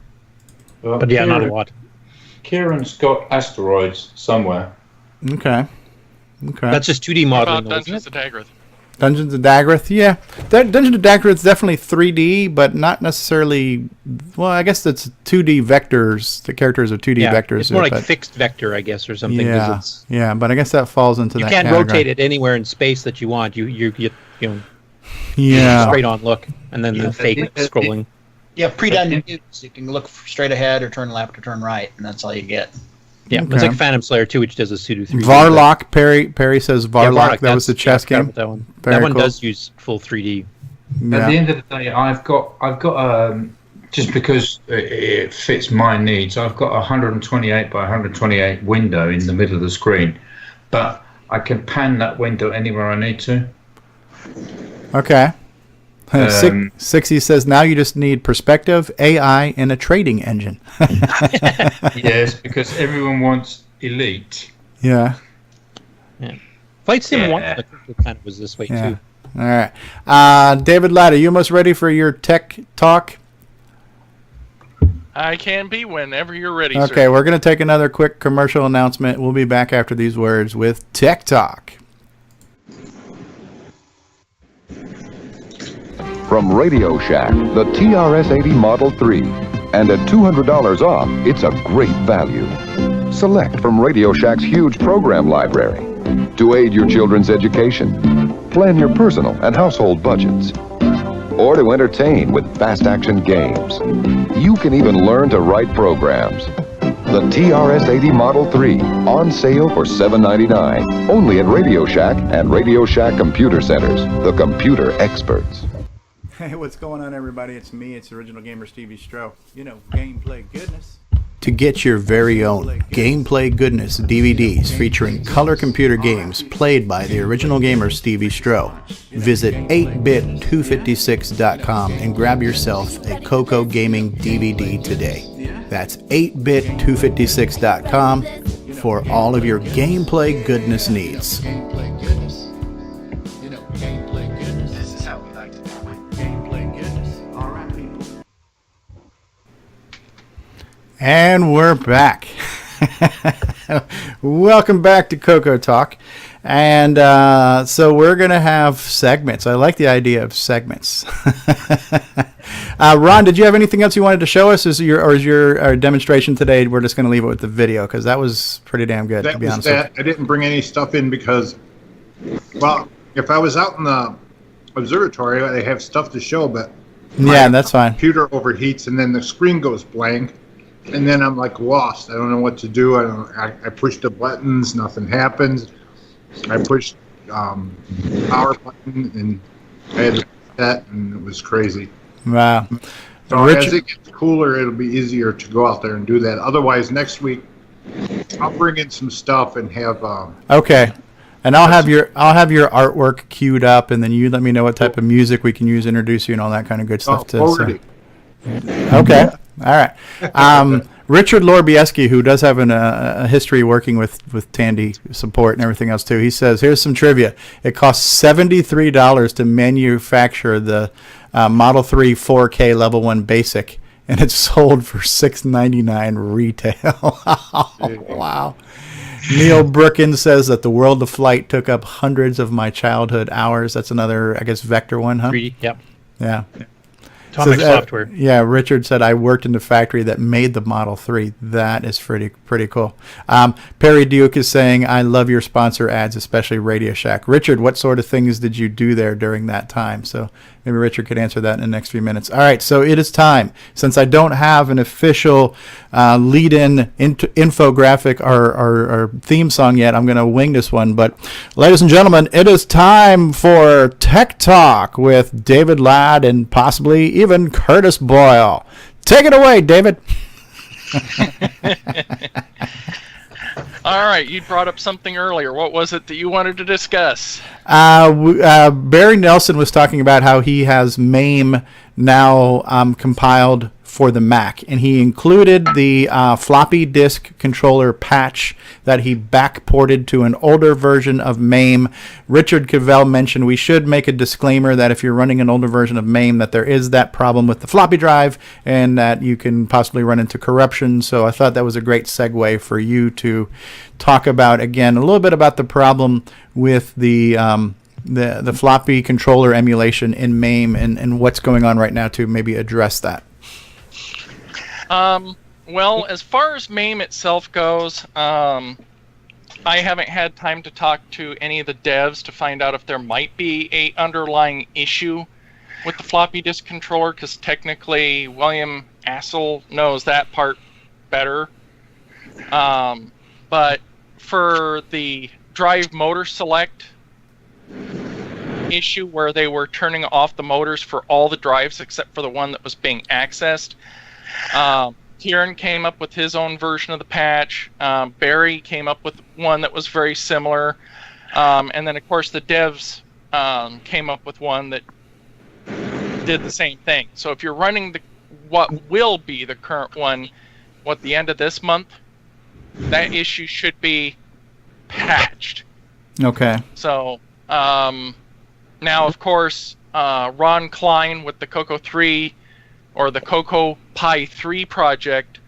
But yeah, not a lot. Kieran's got Asteroids somewhere. Okay. That's just 2D modeling. Dungeons of Daggerth. Dungeons of Daggerth, yeah. Dungeons of Daggerth is definitely 3D, but not necessarily. Well, I guess it's 2D vectors. The characters are 2D vectors. It's more like fixed vector, I guess, or something. Yeah, but I guess that falls into that. You can't rotate it anywhere in space that you want. You get straight on look, and then the fake scrolling. Yeah, pre-done views. You can look straight ahead or turn left or turn right, and that's all you get. Yeah, it's like Phantom Slayer 2, which does a pseudo 3D. Varlock, Perry says Varlock. That was the chess game. That one. That one does use full 3D. Yeah. At the end of the day, I've got just because it fits my needs, I've got a 128 by 128 window in the middle of the screen, but I can pan that window anywhere I need to. Okay. 60 says now you just need perspective, AI, and a trading engine. Yes, because everyone wants Elite. Yeah. Flight Sim 1 kind of was this way too. All right. David Latta, you almost ready for your tech talk? I can be whenever you're ready, Okay, sir. we're going to take another quick commercial announcement. We'll be back after these words with Tech Talk. From Radio Shack, the TRS-80 Model 3. And at $200 off, it's a great value. Select from Radio Shack's huge program library. To aid your children's education, plan your personal and household budgets, or to entertain with fast-action games. You can even learn to write programs. The TRS-80 Model 3, on sale for $7.99, only at Radio Shack and Radio Shack Computer Centers, the computer experts. Hey, what's going on, everybody? It's me. It's Original Gamer Stevie Stroh. Gameplay goodness. To get your very own Gameplay Goodness DVDs featuring color computer games played by the Original Gamer Stevie Stroh, visit 8bit256.com and grab yourself a CoCo Gaming DVD today. That's 8bit256.com for all of your Gameplay Goodness needs. And we're back. Welcome back to CoCoTALK. And so we're going to have segments. I like the idea of segments. Ron, did you have anything else you wanted to show us? Is your demonstration today, we're just going to leave it with the video, because that was pretty damn good, to be honest with you. I didn't bring any stuff in because, well, if I was out in the observatory, I have stuff to show, but yeah, that's fine. Computer overheats and then the screen goes blank, and then I'm like lost. I don't know what to do. I push the buttons, nothing happens. I pushed power button and I had to set, and it was crazy. Wow. So as it gets cooler, it'll be easier to go out there and do that. Otherwise, next week I'll bring in some stuff and have. Okay. And I'll have your artwork queued up, and then you let me know what type of music we can use, introduce you, and all that kind of good stuff too. So. Okay, all right. Richard Lorbieski, who does have a history working with Tandy support and everything else too, he says, here's some trivia. It costs $73 to manufacture the Model 3 4K Level 1 Basic, and it's sold for $6.99 retail. Wow. Neil Brookins says that the World of Flight took up hundreds of my childhood hours. That's another, I guess, Vector one, huh? Yep. Yeah. Atomic software. Yeah, Richard said, I worked in the factory that made the Model 3. That is pretty cool. Perry Duke is saying, I love your sponsor ads, especially Radio Shack. Richard, what sort of things did you do there during that time? So maybe Richard could answer that in the next few minutes. All right, so it is time. Since I don't have an official lead-in infographic or theme song yet, I'm going to wing this one. But ladies and gentlemen, it is time for Tech Talk with David Ladd and possibly even Curtis Boyle. Take it away, David. All right, you brought up something earlier. What was it that you wanted to discuss? Barry Nelson was talking about how he has MAME now compiled for the Mac, and he included the floppy disk controller patch that he backported to an older version of MAME. Richard Cavell mentioned we should make a disclaimer that if you're running an older version of MAME, that there is that problem with the floppy drive and that you can possibly run into corruption. So I thought that was a great segue for you to talk about, again, a little bit about the problem with the floppy controller emulation in MAME and what's going on right now to maybe address that. Well, as far as MAME itself goes, I haven't had time to talk to any of the devs to find out if there might be a underlying issue with the floppy disk controller, because technically William Assel knows that part better. But for the drive motor select issue where they were turning off the motors for all the drives except for the one that was being accessed, Kieran came up with his own version of the patch. Barry came up with one that was very similar. And then, of course, the devs came up with one that did the same thing. So if you're running what will be the current one, the end of this month, that issue should be patched. Okay. So now, of course, Ron Klein with the CoCo 3 or the CoCo Pi 3 project,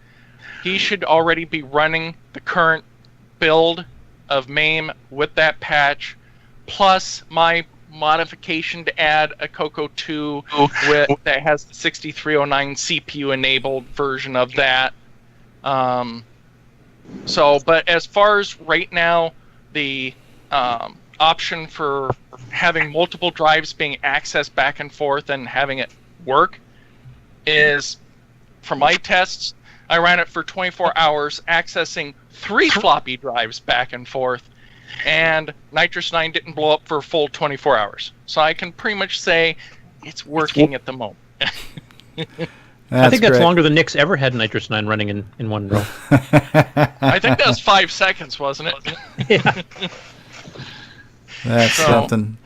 he should already be running the current build of MAME with that patch, plus my modification to add a CoCo 2 that has the 6309 CPU enabled version of that. But as far as right now, the option for having multiple drives being accessed back and forth and having it work is, for my tests, I ran it for 24 hours, accessing 3 floppy drives back and forth, and Nitrous 9 didn't blow up for a full 24 hours. So I can pretty much say it's working at the moment. I think that's longer than Nick's ever had Nitrous 9 running in one row. I think that was 5 seconds, wasn't it? Yeah. That's something.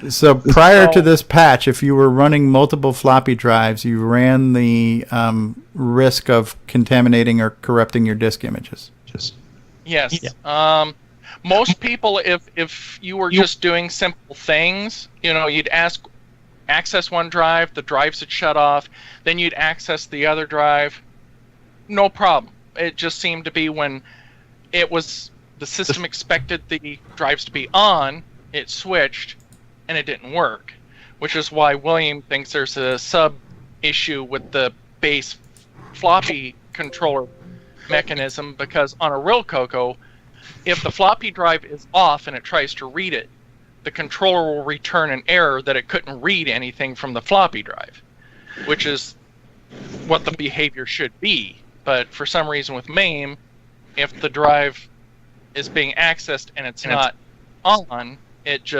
So prior to this patch, if you were running multiple floppy drives, you ran the risk of contaminating or corrupting your disk images. Yes. Yeah. Most people, if you were just doing simple things, you'd access one drive, the drives would shut off, then you'd access the other drive, no problem. It just seemed to be when it was the system expected the drives to be on, it switched, and it didn't work, which is why William thinks there's a sub-issue with the base floppy controller mechanism, because on a real CoCo, if the floppy drive is off and it tries to read it, the controller will return an error that it couldn't read anything from the floppy drive, which is what the behavior should be. But for some reason with MAME, if the drive is being accessed and it's not on, it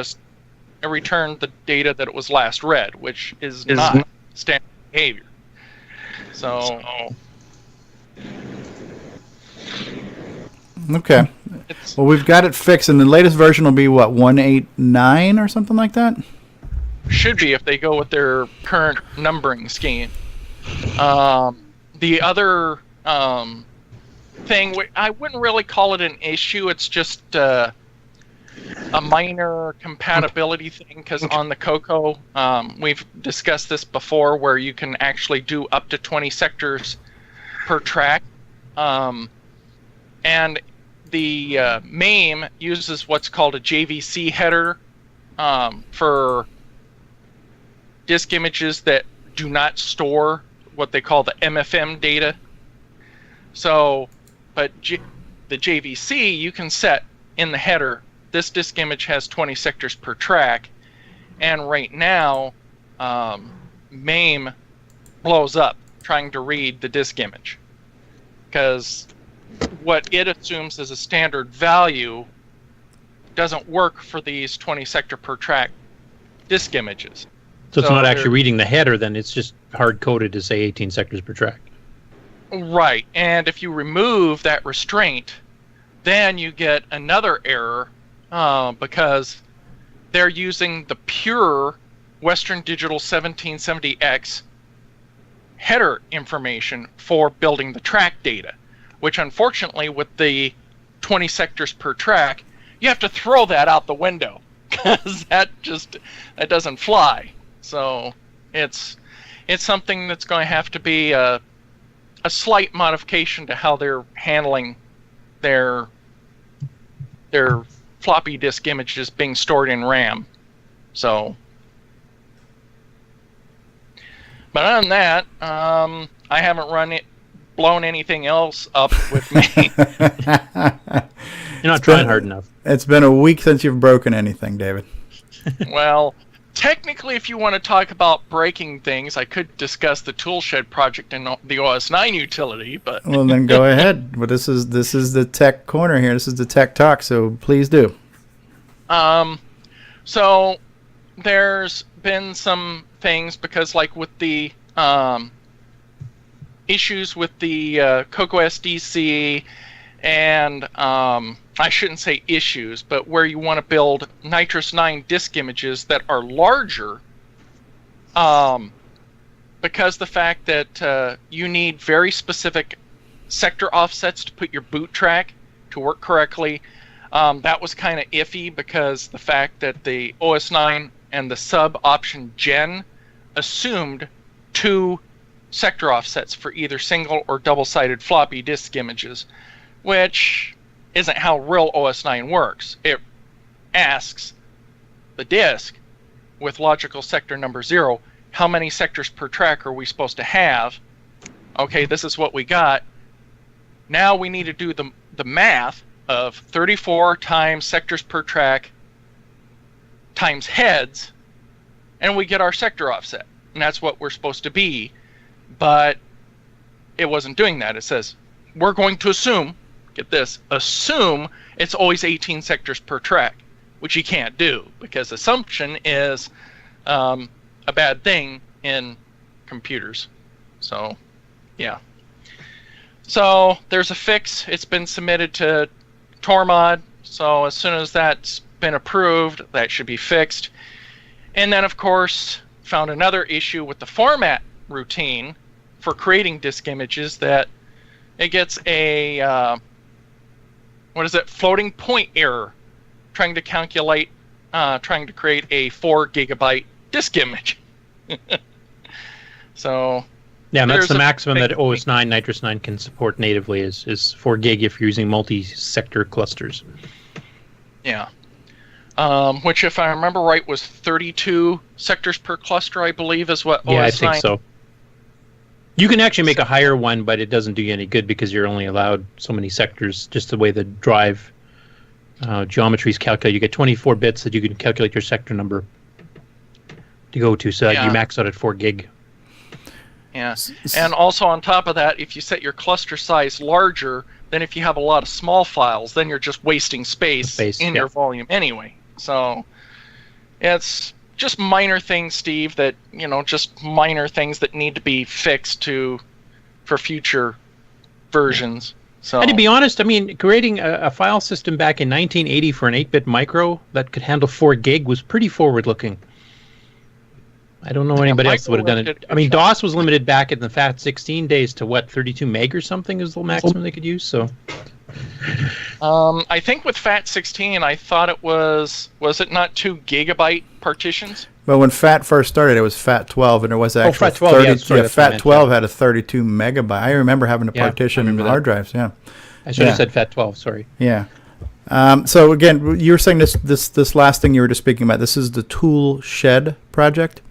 returned the data that it was last read, which is not standard behavior. So okay. Well, we've got it fixed, and the latest version will be what, 189 or something like that? Should be, if they go with their current numbering scheme. The other thing, I wouldn't really call it an issue. It's just a minor compatibility thing, because on the CoCo, we've discussed this before, where you can actually do up to 20 sectors per track. And the MAME uses what's called a JVC header for disk images that do not store what they call the MFM data. So, but the JVC, you can set in the header, this disk image has 20 sectors per track, and right now, MAME blows up trying to read the disk image, because what it assumes is a standard value doesn't work for these 20 sector per track disk images. So it's not actually reading the header, then it's just hard-coded to say 18 sectors per track. Right, and if you remove that restraint, then you get another error, because they're using the pure Western Digital 1770X header information for building the track data, which unfortunately with the 20 sectors per track, you have to throw that out the window, because that doesn't fly. So it's something that's going to have to be a slight modification to how they're handling their floppy disk images being stored in RAM. So, but other than that, I haven't blown anything else up with me. You're not trying hard enough. It's been a week since you've broken anything, David. Well, technically, if you want to talk about breaking things, I could discuss the Toolshed project in the OS9 utility, but well, then go ahead. Well, this is the tech corner here. This is the tech talk, so please do. So there's been some things, because like with the issues with the CoCo SDC, and I shouldn't say issues, but where you want to build Nitrous 9 disk images that are larger, because the fact that you need very specific sector offsets to put your boot track to work correctly, that was kind of iffy, because the fact that the OS9 and the sub option gen assumed 2 sector offsets for either single or double-sided floppy disk images, which isn't how real OS9 works. It asks the disk with logical sector number 0, how many sectors per track are we supposed to have? Okay, this is what we got. Now we need to do the math of 34 times sectors per track times heads, and we get our sector offset. And that's what we're supposed to be. But it wasn't doing that. It says, we're going to assume, get this, assume it's always 18 sectors per track, which you can't do, because assumption is a bad thing in computers. So, yeah. So there's a fix. It's been submitted to Tormod. So as soon as that's been approved, that should be fixed. And then, of course, found another issue with the format routine for creating disk images, that it gets a floating point error trying to calculate, trying to create a 4 gigabyte disk image. So yeah, Yeah, and that's there's the a maximum big that OS 9 Nitrous 9 can support natively is 4 gig if you're using multi-sector clusters. Yeah. Which, if I remember right, was 32 sectors per cluster, I believe, is what Yeah, OS I think 9. so. You can actually make a higher one, but it doesn't do you any good because you're only allowed so many sectors, just the way the drive geometry is calculated. You get 24 bits that you can calculate your sector number to go to, so that you max out at 4 gig. Yeah, and also on top of that, if you set your cluster size larger, then if you have a lot of small files, then you're just wasting space in your volume anyway. So it's just minor things, Steve, that, just minor things that need to be fixed for future versions. So, and to be honest, I mean, creating a file system back in 1980 for an 8-bit micro that could handle 4 gig was pretty forward-looking. I don't know anybody else that would have done it. I mean, DOS was limited back in the FAT16 days to what, 32 meg or something is the maximum they could use. So, I think with FAT16, I thought it was it not 2 gigabyte partitions? Well, when FAT first started, it was FAT12, and it was actually FAT12, 30. Yeah, FAT12 had a 32 megabyte. I remember having to partition hard drives. Yeah, I should have said FAT12. Sorry. Yeah. So again, you were saying this last thing you were just speaking about. This is the Tool Shed project.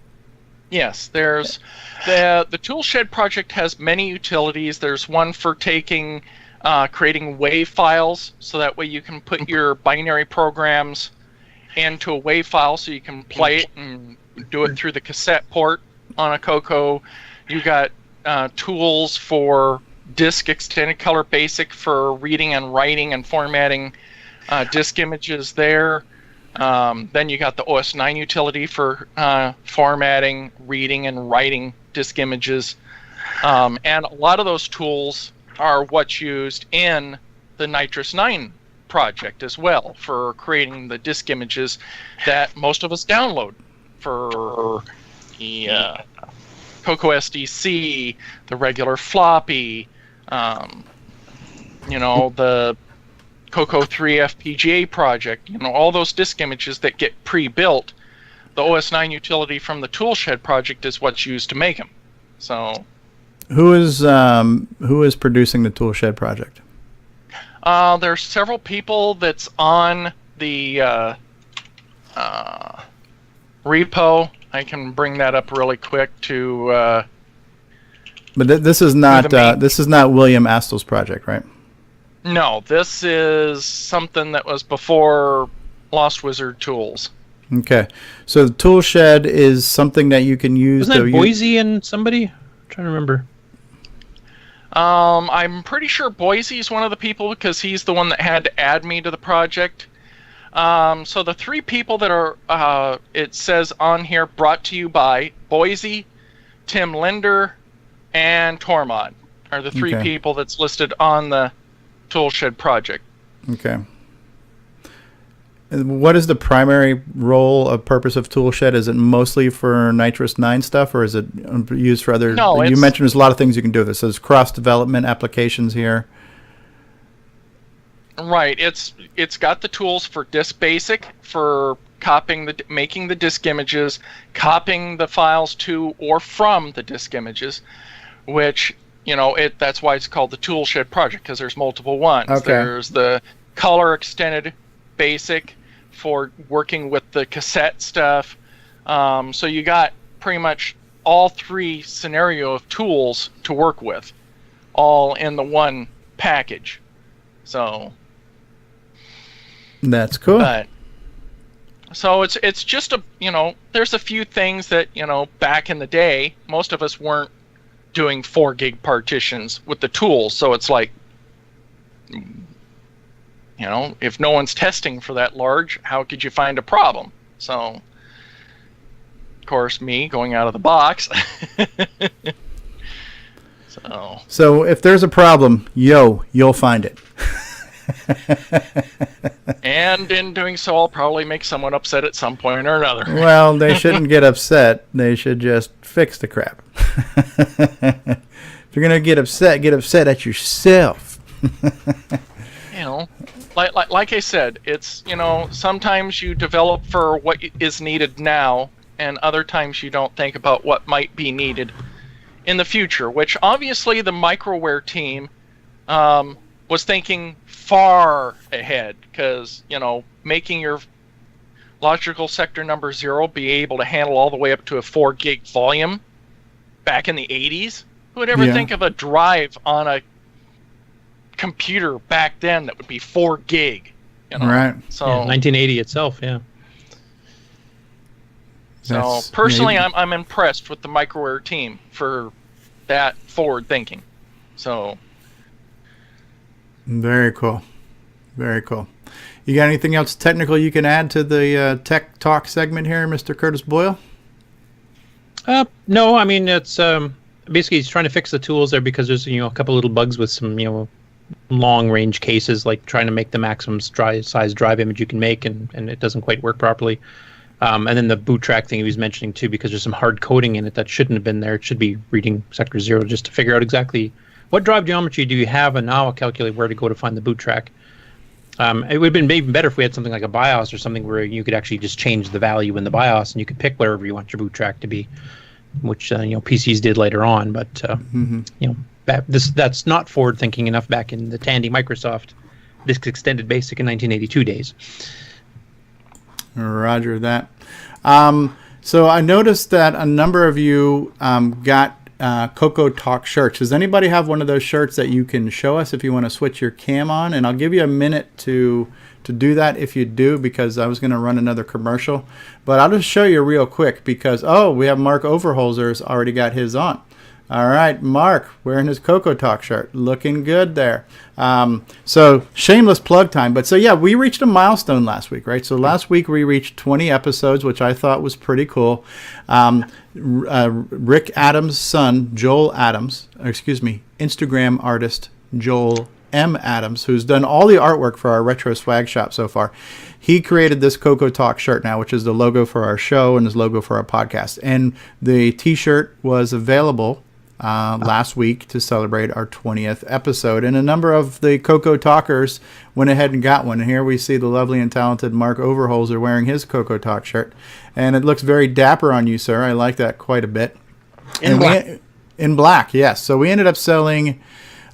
Yes, there's the Tool Shed project has many utilities. There's one for creating WAV files, so that way you can put your binary programs into a WAV file, so you can play it and do it through the cassette port on a CoCo. You got tools for disk extended color basic for reading and writing and formatting disk images there. Then you got the OS 9 utility for formatting, reading, and writing disk images. And a lot of those tools are what's used in the Nitrous 9 project as well for creating the disk images that most of us download for the CoCo SDC, the regular floppy, the CoCo 3 FPGA project, all those disk images that get pre-built. The OS 9 utility from the Toolshed project is what's used to make them. So, who is producing the Toolshed project? There's several people that's on the repo. I can bring that up really quick to. But this is not William Astel's project, right? No, this is something that was before Lost Wizard Tools. Okay, so the Toolshed is something that you can use. Wasn't that Boise and somebody? I'm trying to remember. I'm pretty sure Boise is one of the people because he's the one that had to add me to the project. So the 3 people that are, it says on here, brought to you by Boise, Tim Linder, and Tormod are the 3 people that's listed on the Toolshed project. Okay. And what is the primary role of purpose of Toolshed? Is it mostly for Nitrous 9 stuff, or is it used for other? No, you mentioned there's a lot of things you can do with this. So there's cross-development applications here. Right. It's got the tools for Disk Basic for copying making the disk images, copying the files to or from the disk images, which that's why it's called the Toolshed project, because there's multiple ones. Okay. There's the color extended basic for working with the cassette stuff. So you got pretty much all 3 scenario of tools to work with, all in the one package. So that's cool. But so it's just there's a few things that back in the day most of us weren't doing 4 gig partitions with the tools, so it's like, if no one's testing for that large, how could you find a problem? So, of course, me going out of the box. So if there's a problem, you'll find it. And in doing so, I'll probably make someone upset at some point or another. Well, they shouldn't get upset. They should just fix the crap. If you're going to get upset at yourself. Like I said, it's, sometimes you develop for what is needed now, and other times you don't think about what might be needed in the future, which obviously the Microware team was thinking far ahead, because, you know, making your logical sector number 0 be able to handle all the way up to a 4 gig volume back in the 80s. Who would ever think of a drive on a computer back then that would be 4 gig? You know? Right. So 1980 itself, yeah. So personally, I'm impressed with the Microware team for that forward thinking. So very cool, very cool. You got anything else technical you can add to the Tech Talk segment here, Mr. Curtis Boyle? No, I mean, it's basically he's trying to fix the tools there, because there's, you know, a couple little bugs with some, you know, long range cases, like trying to make the maximum size drive image you can make, and it doesn't quite work properly. And then the boot track thing he was mentioning too, because there's some hard coding in it that shouldn't have been there. It should be reading sector 0 just to figure out exactly what drive geometry do you have, and now I'll calculate where to go to find the boot track. It would have been even better if we had something like a BIOS or something where you could actually just change the value in the BIOS and you could pick wherever you want your boot track to be, which you know, PCs did later on. But you know, that's not forward thinking enough back in the Tandy Microsoft Disk Extended Basic in 1982 days. Roger that. So I noticed that a number of you got CoCoTALK shirts. Does anybody have one of those shirts that you can show us if you want to switch your cam on? And I'll give you a minute to do that if you do, because I was going to run another commercial. But I'll just show you real quick, because, we have Mark Overholzer's already got his on. All right, Mark wearing his CoCoTALK shirt, looking good there. So shameless plug time. But so yeah, we reached a milestone last week, right? So last week we reached 20 episodes, which I thought was pretty cool. Rick Adams' son, Joel Adams, Instagram artist Joel M. Adams, who's done all the artwork for our Retro Swag Shop so far. He created this CoCoTALK shirt now, which is the logo for our show and his logo for our podcast. And the t-shirt was available last week to celebrate our 20th episode, and a number of the CoCoTalkers went ahead and got one. And here we see the lovely and talented Mark Overholzer wearing his CoCoTALK shirt, and it looks very dapper on you, sir. I like that quite a bit. In black, yes. So we ended up selling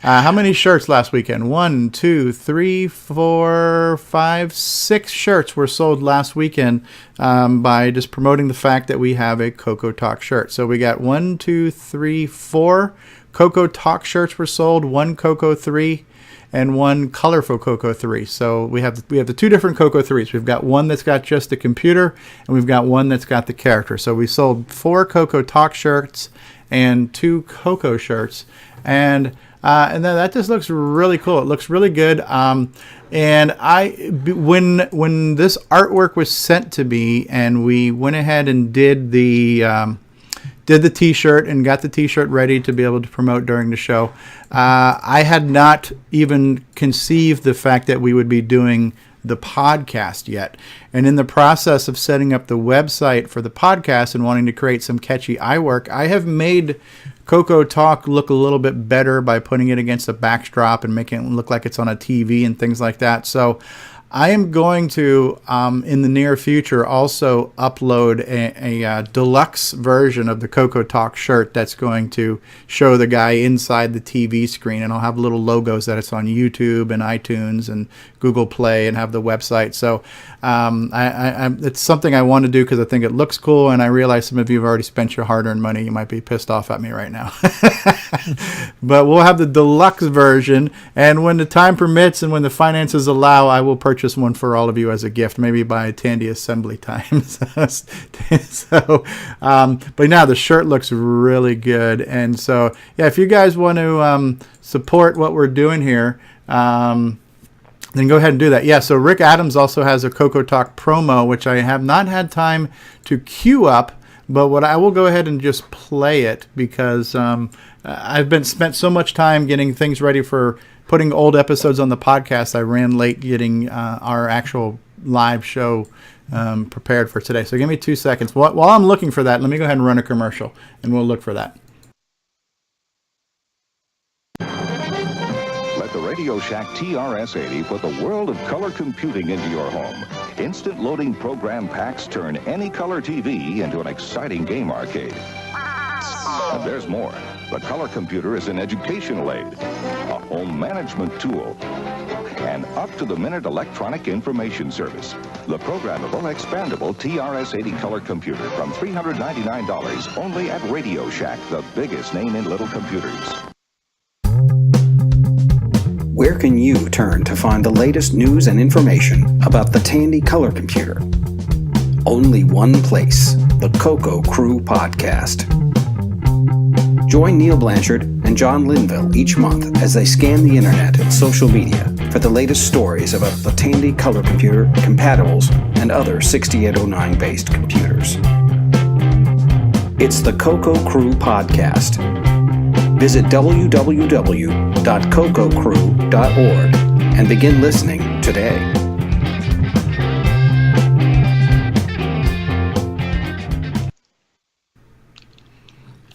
how many shirts last weekend? 1, 2, 3, 4, 5, 6 shirts were sold last weekend by just promoting the fact that we have a CoCoTALK shirt. So we got 1, 2, 3, 4 CoCoTALK shirts were sold, 1 CoCo 3, and 1 colorful CoCo 3. So we have the 2 different CoCo 3s. We've got one that's got just the computer, and we've got one that's got the character. So we sold 4 CoCoTALK shirts and 2 CoCo shirts, and then that just looks really cool. It looks really good. And when this artwork was sent to me, and we went ahead and did the t-shirt and got the t-shirt ready to be able to promote during the show, I had not even conceived the fact that we would be doing the podcast yet. And in the process of setting up the website for the podcast and wanting to create some catchy iWork, I have made CoCoTALK look a little bit better by putting it against a backdrop and making it look like it's on a TV and things like that. So I am going to, in the near future, also upload a deluxe version of the CoCoTALK shirt that's going to show the guy inside the TV screen, and I'll have little logos that it's on YouTube and iTunes and Google Play, and have the website. So it's something I want to do because I think it looks cool, and I realize some of you have already spent your hard-earned money. You might be pissed off at me right now. But we'll have the deluxe version, and when the time permits and when the finances allow, I will purchase one for all of you as a gift, maybe by Tandy Assembly time. But now the shirt looks really good, and so yeah, if you guys want to support what we're doing here, then go ahead and do that. Yeah, so Rick Adams also has a CoCoTALK promo, which I have not had time to queue up, but what I will go ahead and just play it, because I've spent so much time getting things ready for putting old episodes on the podcast. I ran late getting our actual live show prepared for today. So give me 2 seconds. While I'm looking for that, let me go ahead and run a commercial, and we'll look for that. Let the Radio Shack TRS-80 put the world of color computing into your home. Instant loading program packs turn any color TV into an exciting game arcade. And there's more. The color computer is an educational aid, a home management tool, an up-to-the-minute electronic information service. The programmable, expandable TRS-80 color computer from $399 only at Radio Shack, the biggest name in little computers. Where can you turn to find the latest news and information about the Tandy color computer? Only one place, the CoCo Crew Podcast. Join Neil Blanchard and John Linville each month as they scan the internet and social media for the latest stories about the Tandy color computer, compatibles, and other 6809-based computers. It's the CoCo Crew Podcast. Visit www.cococrew.org and begin listening today.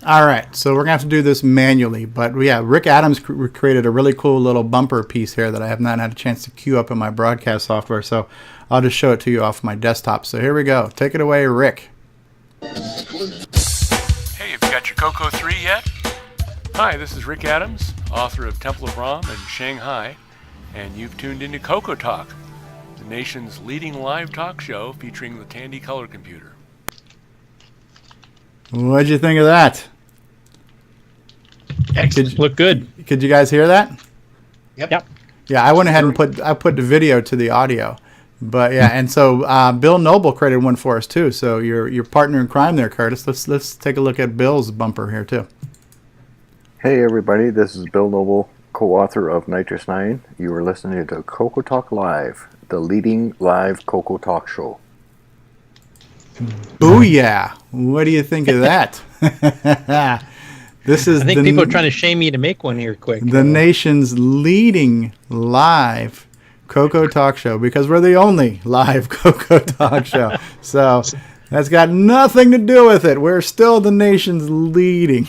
All right, so we're going to have to do this manually, but yeah, Rick Adams created a really cool little bumper piece here that I have not had a chance to queue up in my broadcast software, so I'll just show it to you off my desktop. So here we go. Take it away, Rick. Hey, have you got your CoCo 3 yet? Hi, this is Rick Adams, author of Temple of Ram and Shanghai, and you've tuned into CoCoTALK, the nation's leading live talk show featuring the Tandy color computer. What'd you think of that? Excellent. Look good. Could you guys hear that? Yep. Yeah, I went ahead and put the video to the audio. But yeah, and so Bill Noble created one for us too. So your partner in crime there, Curtis. Let's take a look at Bill's bumper here too. Hey everybody, this is Bill Noble, co-author of Nitrous 9. You are listening to CoCoTALK Live, the leading live CoCoTALK show. Booyah! What do you think of that? This is. I think people are trying to shame me to make one here quick. The nation's leading live CoCoTALK show, because we're the only live CoCoTALK show. So that's got nothing to do with it. We're still the nation's leading.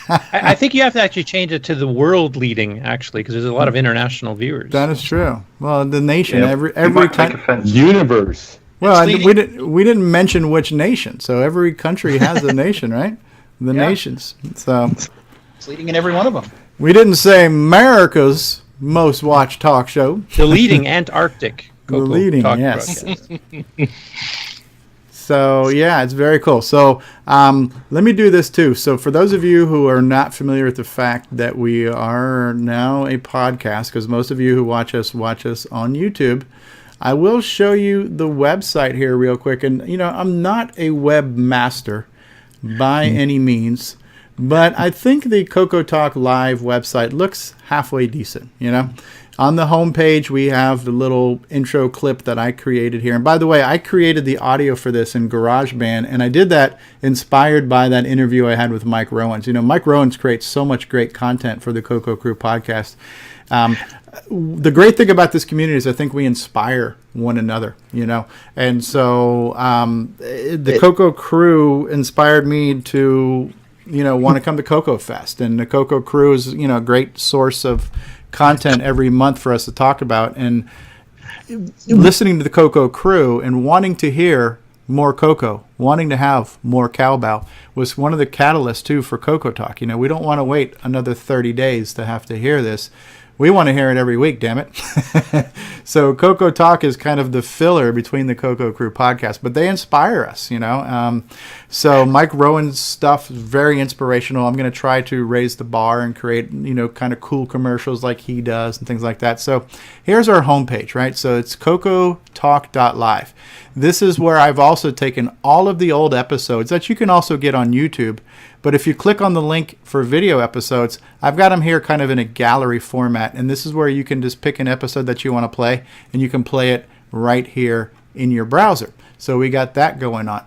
I think you have to actually change it to the world leading, actually, because there's a lot of international viewers. That is true. Well, the nation, Yeah, every country, universe. Well, we didn't mention which nation, so every country has a nation, right? The nations. So it's leading in every one of them. We didn't say America's most watched talk show. The leading Antarctic. The leading, talk yes. broadcast. So yeah, it's very cool. So let me do this too. So for those of you who are not familiar with the fact that we are now a podcast, because most of you who watch us on YouTube, I will show you the website here real quick. And you know, I'm not a webmaster by any means, but I think the CoCoTALK Live website looks halfway decent. You know, on the homepage we have the little intro clip that I created here. And by the way, I created the audio for this in GarageBand, and I did that inspired by that interview I had with Mike Rowans. You know, Mike Rowans creates so much great content for the CoCo Crew podcast. The great thing about this community is I think we inspire one another, you know, and so the CoCo Crew inspired me to, you know, want to come to CoCo Fest, and the CoCo Crew is, you know, a great source of content every month for us to talk about. And listening to the CoCo Crew and wanting to hear more CoCo, wanting to have more cowbell was one of the catalysts too for CoCoTALK. You know, we don't want to wait another 30 days to have to hear this. We want to hear it every week, damn it. So CoCoTALK is kind of the filler between the CoCo Crew podcast, but they inspire us, you know. So Mike Rowan's stuff is very inspirational. I'm going to try to raise the bar and create, you know, kind of cool commercials like he does and things like that. So here's our homepage, right? So it's CoCoTALK.live. This is where I've also taken all of the old episodes that you can also get on YouTube. But if you click on the link for video episodes, I've got them here kind of in a gallery format. And this is where you can just pick an episode that you want to play, and you can play it right here in your browser. So we got that going on.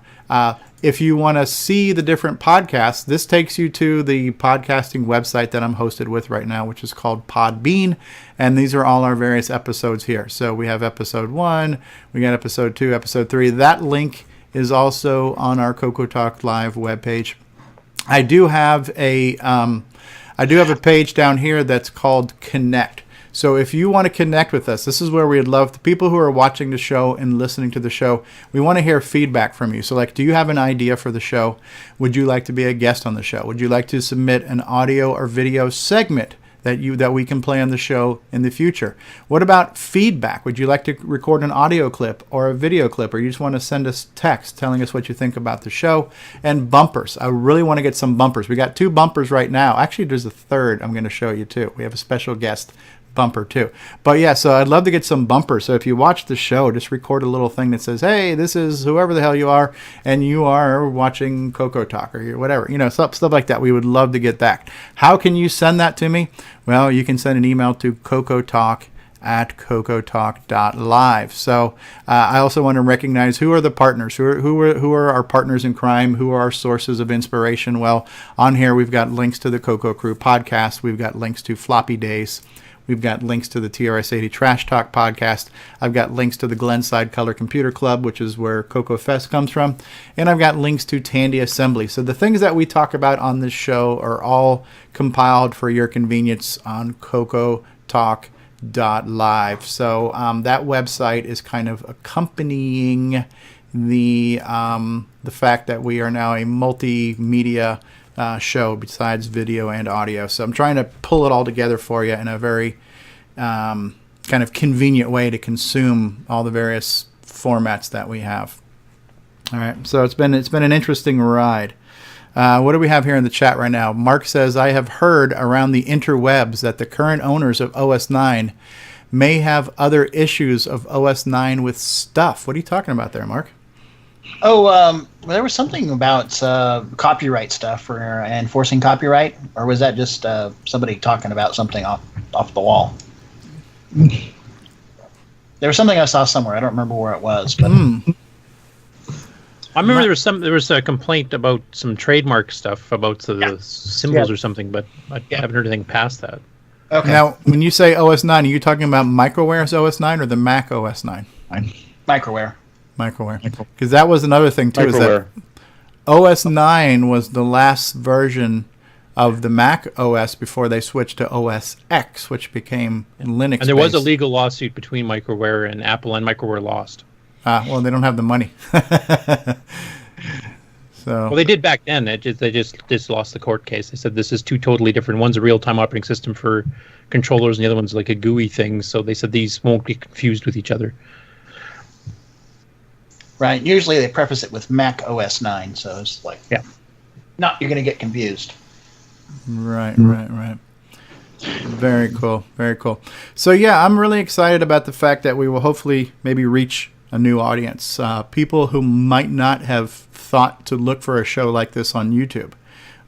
If you want to see the different podcasts, this takes you to the podcasting website that I'm hosted with right now, which is called Podbean. And these are all our various episodes here. So we have episode 1, we got episode 2, episode 3. That link is also on our CoCoTALK Live webpage. I do have a page down here that's called Connect. So if you want to connect with us, this is where we'd love the people who are watching the show and listening to the show. We want to hear feedback from you. So like, do you have an idea for the show? Would you like to be a guest on the show? Would you like to submit an audio or video segment that we can play on the show in the future? What about feedback? Would you like to record an audio clip or a video clip, or you just want to send us text telling us what you think about the show? And bumpers. I really want to get some bumpers. We got 2 bumpers right now. Actually, there's a third I'm going to show you too. We have a special guest bumper too. But yeah, so I'd love to get some bumpers. So if you watch the show, just record a little thing that says, hey, this is whoever the hell you are, and you are watching CoCoTALK or whatever, stuff like that. We would love to get that. How can you send that to me? Well, you can send an email to CoCoTalk@CoCoTalk.live. So I also want to recognize who are the partners, who are our partners in crime, who are our sources of inspiration. Well, on here we've got links to the CoCo Crew podcast. We've got links to Floppy Days. We've got links to the TRS-80 Trash Talk podcast. I've got links to the Glenside Color Computer Club, which is where Coco Fest comes from. And I've got links to Tandy Assembly. So the things that we talk about on this show are all compiled for your convenience on CoCoTalk.live. So that website is kind of accompanying the fact that we are now a multimedia show besides video and audio. So I'm trying to pull it all together for you in a very kind of convenient way to consume all the various formats that we have. All right, so it's been an interesting ride. What do we have here in the chat right now? Mark says, I have heard around the interwebs that the current owners of OS 9 may have other issues of OS 9 with stuff. What are you talking about there, Mark? Oh, well, there was something about copyright stuff or enforcing copyright, or was that just somebody talking about something off the wall? There was something I saw somewhere. I don't remember where it was, but I remember there was a complaint about some trademark stuff about the symbols or something, but I haven't heard anything past that. Okay. Now, when you say OS 9, are you talking about Microware's OS 9 or the Mac OS 9? Microware. Because that was another thing too. Is that OS 9 was the last version of the Mac OS before they switched to OS X, which became Linux. And there was a legal lawsuit between Microware and Apple, and Microware lost. Well, they don't have the money. Well, they did back then. They just lost the court case. They said this is 2 totally different. One's a real-time operating system for controllers, and the other one's like a GUI thing. So they said these won't be confused with each other. Right. Usually they preface it with Mac OS 9, so it's like, you're going to get confused. Right. Very cool. So yeah, I'm really excited about the fact that we will hopefully maybe reach a new audience. People who might not have thought to look for a show like this on YouTube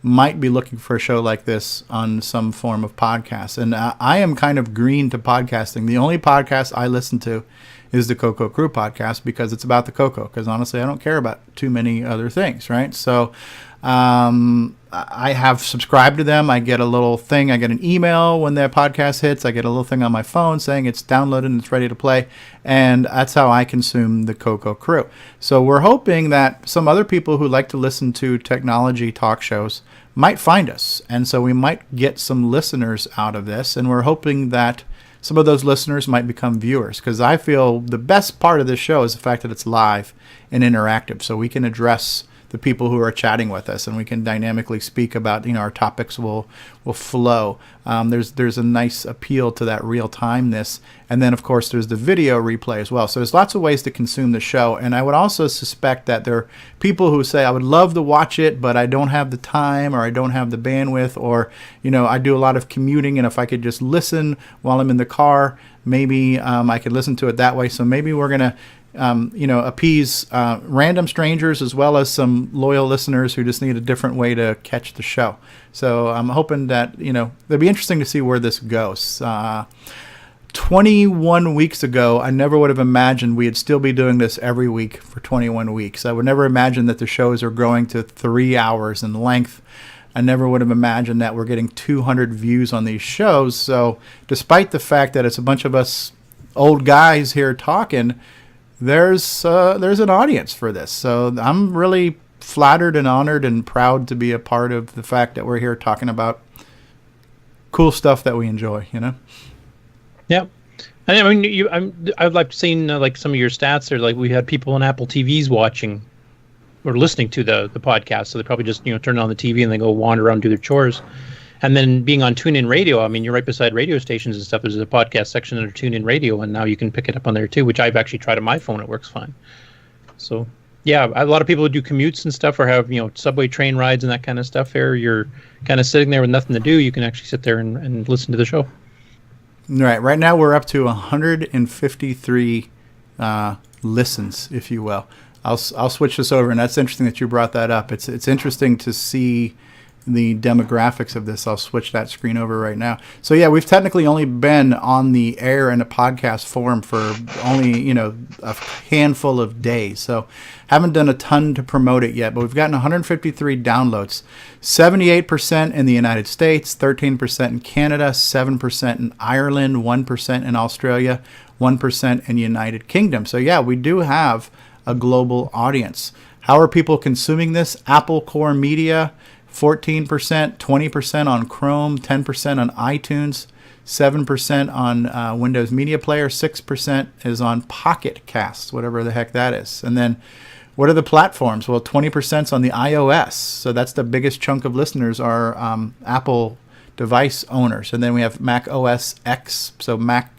might be looking for a show like this on some form of podcast. And I am kind of green to podcasting. The only podcast I listen to is the CoCo Crew podcast because it's about the CoCo. Because honestly, I don't care about too many other things, right? So I have subscribed to them. I get a little thing. I get an email when their podcast hits. I get a little thing on my phone saying it's downloaded and it's ready to play. And that's how I consume the CoCo Crew. So we're hoping that some other people who like to listen to technology talk shows might find us. And so we might get some listeners out of this. And we're hoping that some of those listeners might become viewers, because I feel the best part of this show is the fact that it's live and interactive, so we can address the people who are chatting with us, and we can dynamically speak about, our topics will flow. There's a nice appeal to that real timeness, and then of course there's the video replay as well. So there's lots of ways to consume the show, and I would also suspect that there are people who say, I would love to watch it, but I don't have the time, or I don't have the bandwidth, or I do a lot of commuting, and if I could just listen while I'm in the car, maybe I could listen to it that way. So maybe we're gonna appease random strangers as well as some loyal listeners who just need a different way to catch the show. So I'm hoping that, it'll be interesting to see where this goes. 21 weeks ago, I never would have imagined we'd still be doing this every week for 21 weeks. I would never imagine that the shows are growing to 3 hours in length. I never would have imagined that we're getting 200 views on these shows. So despite the fact that it's a bunch of us old guys here talking, there's an audience for this. So I'm really flattered and honored and proud to be a part of the fact that we're here talking about cool stuff that we enjoy, Yeah. I mean, I've like seen like some of your stats there. Like we had people on Apple TVs watching or listening to the podcast, so they probably just turn on the TV and they go wander around and do their chores. And then being on TuneIn Radio, I mean, you're right beside radio stations and stuff. There's a podcast section under TuneIn Radio, and now you can pick it up on there too, which I've actually tried on my phone. It works fine. So, yeah, a lot of people who do commutes and stuff or have, subway train rides and that kind of stuff there. You're kind of sitting there with nothing to do. You can actually sit there and listen to the show. Right now we're up to 153 listens, if you will. I'll switch this over, and that's interesting that you brought that up. It's interesting to see the demographics of this. I'll switch that screen over right now. So yeah, we've technically only been on the air in a podcast form for only a handful of days, so haven't done a ton to promote it yet, but we've gotten 153 downloads. 78% in the United States, 13% in Canada, 7% in Ireland, 1% in Australia, 1% in United Kingdom. So yeah, we do have a global audience. How are people consuming this? Apple Core Media, 14%, 20% on Chrome, 10% on iTunes, 7% on Windows Media Player, 6% is on Pocket Casts, whatever the heck that is. And then what are the platforms? Well, 20% is on the iOS. So that's the biggest chunk of listeners are Apple device owners. And then we have Mac OS X. So Mac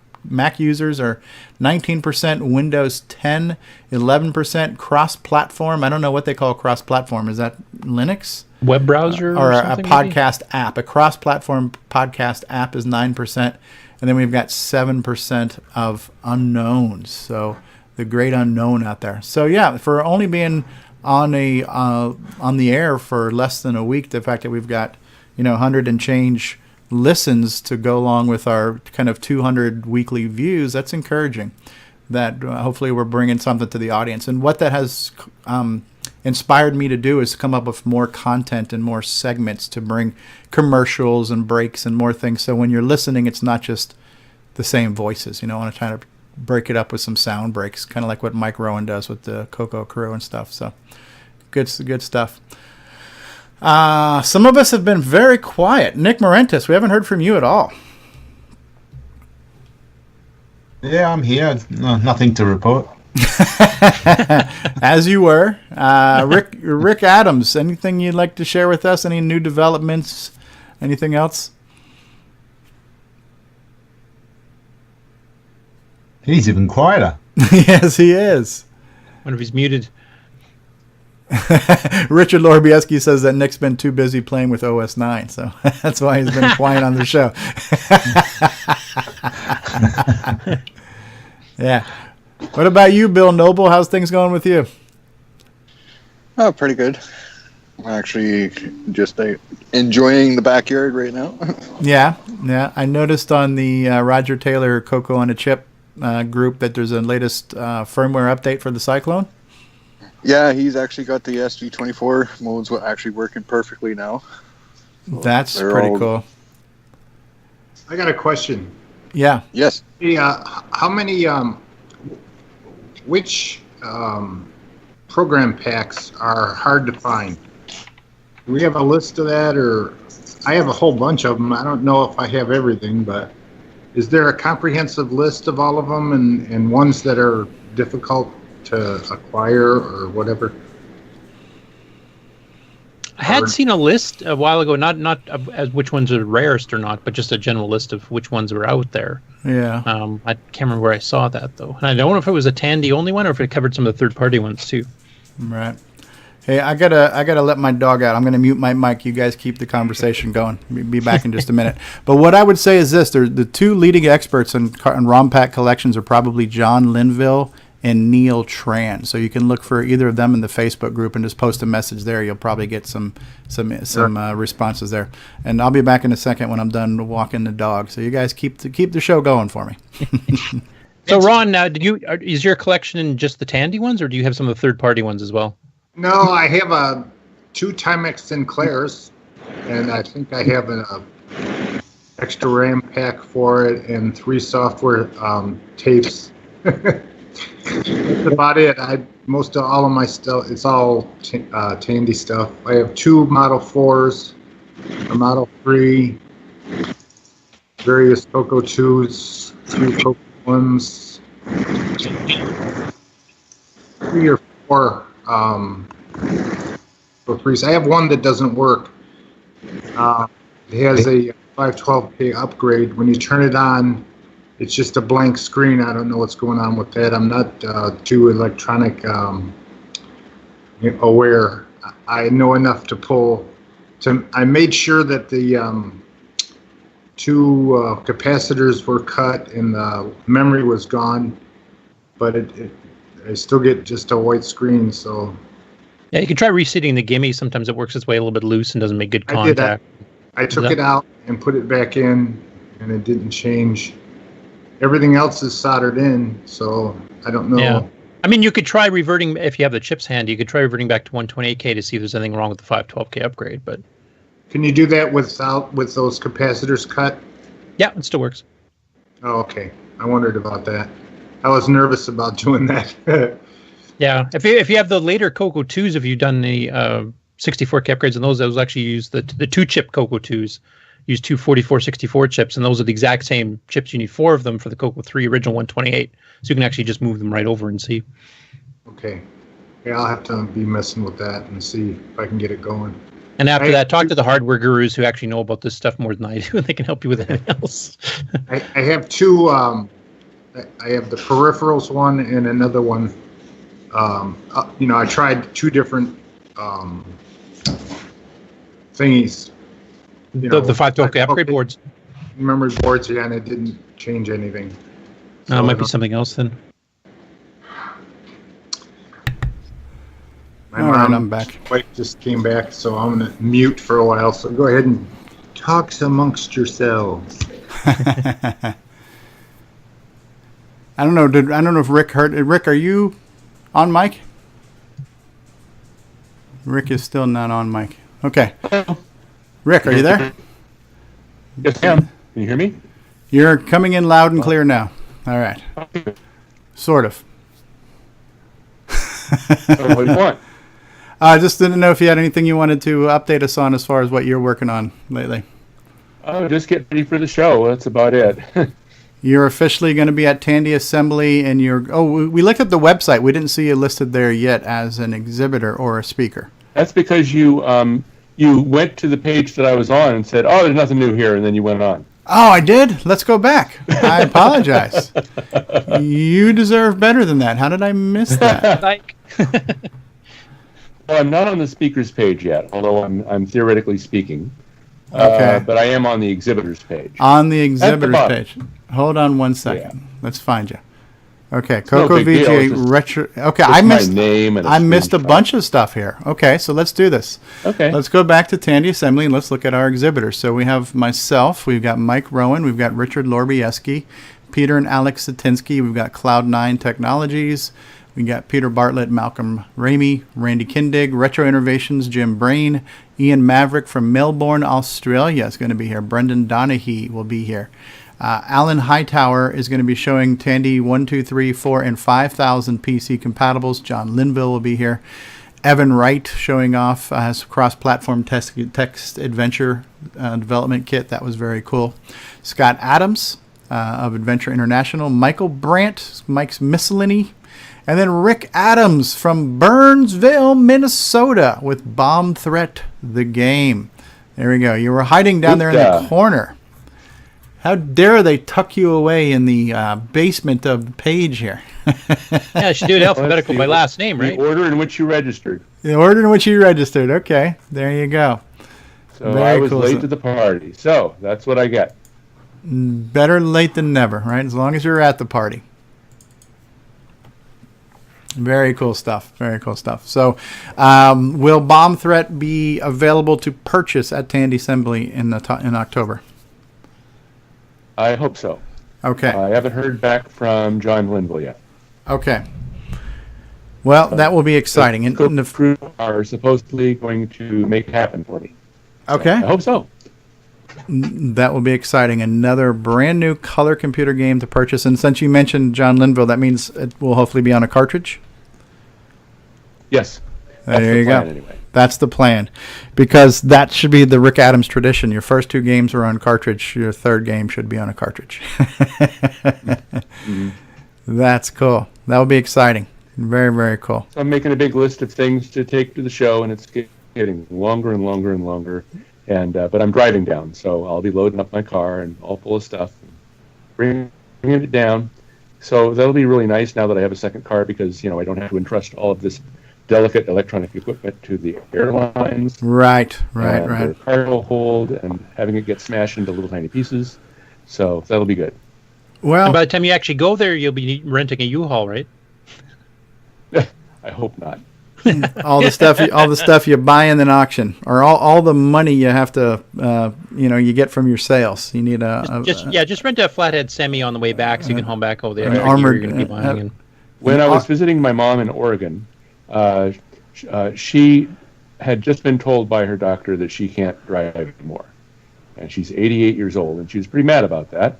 users are 19%, Windows 10, 11% cross-platform. I don't know what they call cross-platform. Is that Linux? Web browser or a podcast maybe? App. A cross-platform podcast app is 9%. And then we've got 7% of unknowns. So the great unknown out there. So yeah, for only being on the air for less than a week, the fact that we've got 100 and change listens to go along with our kind of 200 weekly views, that's encouraging. That hopefully we're bringing something to the audience. And what that has inspired me to do is come up with more content and more segments to bring commercials and breaks and more things. So when you're listening, it's not just the same voices. I want to try to break it up with some sound breaks, kind of like what Mike Rowan does with the CoCo crew and stuff. So good stuff. Some of us have been very quiet. Nick Morentis, we haven't heard from you at all. Yeah, I'm here. No, nothing to report. As you were. Rick Adams, anything you'd like to share with us? Any new developments? Anything else? He's even quieter. Yes, he is. I wonder if he's muted. Richard Lorbieski says that Nick's been too busy playing with OS 9, so that's why he's been quiet on the show. Yeah. What about you, Bill Noble? How's things going with you? Oh, pretty good. I'm actually just enjoying the backyard right now. Yeah. I noticed on the Roger Taylor CoCo on a Chip group that there's a latest firmware update for the Cyclone. Yeah, he's actually got the SV24 modes actually working perfectly now. That's pretty cool. I got a question. Yeah. Yes. How many, which program packs are hard to find? Do we have a list of that, or I have a whole bunch of them. I don't know if I have everything, but is there a comprehensive list of all of them and ones that are difficult to acquire or whatever? I had seen a list a while ago, not as which ones are rarest or not, but just a general list of which ones were out there. Yeah. I can't remember where I saw that though, and I don't know if it was a Tandy only one or if it covered some of the third-party ones too. Right. Hey, I gotta let my dog out. I'm gonna mute my mic. You guys keep the conversation going. Be back in just a minute. But what I would say is this: the two leading experts in ROM pack collections are probably John Linville and Neil Tran. So you can look for either of them in the Facebook group and just post a message there. You'll probably get some responses there. And I'll be back in a second when I'm done walking the dog. So you guys keep the show going for me. So Ron, now is your collection just the Tandy ones, or do you have some of the third-party ones as well? No, I have 2 Timex Sinclairs, and I think I have an extra RAM pack for it and 3 software tapes. That's about it. Most of all of my stuff, it's all Tandy stuff. I have 2 Model 4s, a Model 3, various CoCo 2s, few CoCo 1s, 3 or 4 CoCo 3s. I have one that doesn't work. It has a 512K upgrade. When you turn it on, it's just a blank screen. I don't know what's going on with that. I'm not too electronic aware. I know enough to pull. I made sure that the 2 capacitors were cut and the memory was gone, but I still get just a white screen. So yeah, you can try reseating the gimme. Sometimes it works its way a little bit loose and doesn't make good contact. I took it out and put it back in, and it didn't change. Everything else is soldered in, so I don't know. Yeah. I mean, you could try reverting, if you have the chips handy, you could try reverting back to 128K to see if there's anything wrong with the 512K upgrade. But can you do that with those capacitors cut? Yeah, it still works. Oh, okay. I wondered about that. I was nervous about doing that. Yeah, if you have the later CoCo 2s, if you've done the 64K upgrades on those actually use the 2-chip CoCo 2s. Use 2 4464 chips, and those are the exact same chips. You need 4 of them for the CoCo 3 original 128, so you can actually just move them right over and see. Okay. Yeah, I'll have to be messing with that and see if I can get it going. And after that, talk to the hardware gurus who actually know about this stuff more than I do, and they can help you with anything else. I have 2. I have the peripherals one and another one. I tried 2 different thingies. The 512K upgrade boards. Memory boards, yeah, and it didn't change anything. So it might be something else then. All right, I'm back. Wife just came back, so I'm going to mute for a while. So go ahead and talk amongst yourselves. I don't know. I don't know if Rick heard. Rick, are you on mic? Rick is still not on mic. Okay. Rick, are you there? Yes, I am. Can you hear me? You're coming in loud and clear now. All right. Sort of. What do you want? I just didn't know if you had anything you wanted to update us on as far as what you're working on lately. Oh, just get ready for the show. That's about it. You're officially going to be at Tandy Assembly, and we looked at the website. We didn't see you listed there yet as an exhibitor or a speaker. That's because you went to the page that I was on and said, "Oh, there's nothing new here," and then you went on. Oh, I did? Let's go back. I apologize. You deserve better than that. How did I miss that? Well, I'm not on the speakers page yet, although I'm theoretically speaking. Okay. But I am on the exhibitors page. On the exhibitors page. Hold on one second. Yeah. Let's find you. Okay, CoCo VGA Retro. Okay, I missed a bunch of stuff here. Okay, so let's do this. Okay. Let's go back to Tandy Assembly and let's look at our exhibitors. So we have myself, we've got Mike Rowan, we've got Richard Lorbieski, Peter and Alex Satinsky, we've got Cloud9 Technologies, we got Peter Bartlett, Malcolm Ramey, Randy Kindig, Retro Innovations, Jim Brain, Ian Maverick from Melbourne, Australia is going to be here. Brendan Donaghy will be here. Alan Hightower is going to be showing Tandy 1, 2, 3, 4, and 5,000 PC compatibles. John Linville will be here. Evan Wright showing off has cross-platform text adventure development kit. That was very cool. Scott Adams of Adventure International. Michael Brandt, Mike's Miscellany. And then Rick Adams from Burnsville, Minnesota with Bomb Threat the Game. There we go. You were hiding down there in the corner. How dare they tuck you away in the basement of the page here? Yeah, I should do it alphabetical by last name, right? The order in which you registered. The order in which you registered. Okay, there you go. So very I was late to the party. So that's what I get. Better late than never, right? As long as you're at the party. Very cool stuff. Very cool stuff. So will Bomb Threat be available to purchase at Tandy Assembly in October? I hope so. Okay. I haven't heard back from John Linville yet. Okay. Well, that will be exciting. And the crew are supposedly going to make it happen for me. Okay. So I hope so. That will be exciting. Another brand new color computer game to purchase. And since you mentioned John Linville, that means it will hopefully be on a cartridge? Yes. There you go. Anyway. That's the plan, because that should be the Rick Adams tradition. Your first 2 games are on cartridge. Your third game should be on a cartridge. That's cool. That would be exciting. Very, very cool. So I'm making a big list of things to take to the show, and it's getting longer and longer and longer. And but I'm driving down, so I'll be loading up my car and all full of stuff, bringing it down. So that'll be really nice now that I have a second car, because I don't have to entrust all of this delicate electronic equipment to the airlines. Right. The cargo hold and having it get smashed into little tiny pieces. So that'll be good. Well, and by the time you actually go there, you'll be renting a U-Haul, right? I hope not. all the stuff you buy in an auction, or all the money you have to, you get from your sales. You need just rent a flathead semi on the way back, so you can home back over there. Armored. You're going to be buying. When I was visiting my mom in Oregon, she had just been told by her doctor that she can't drive anymore, and she's 88 years old, and she was pretty mad about that.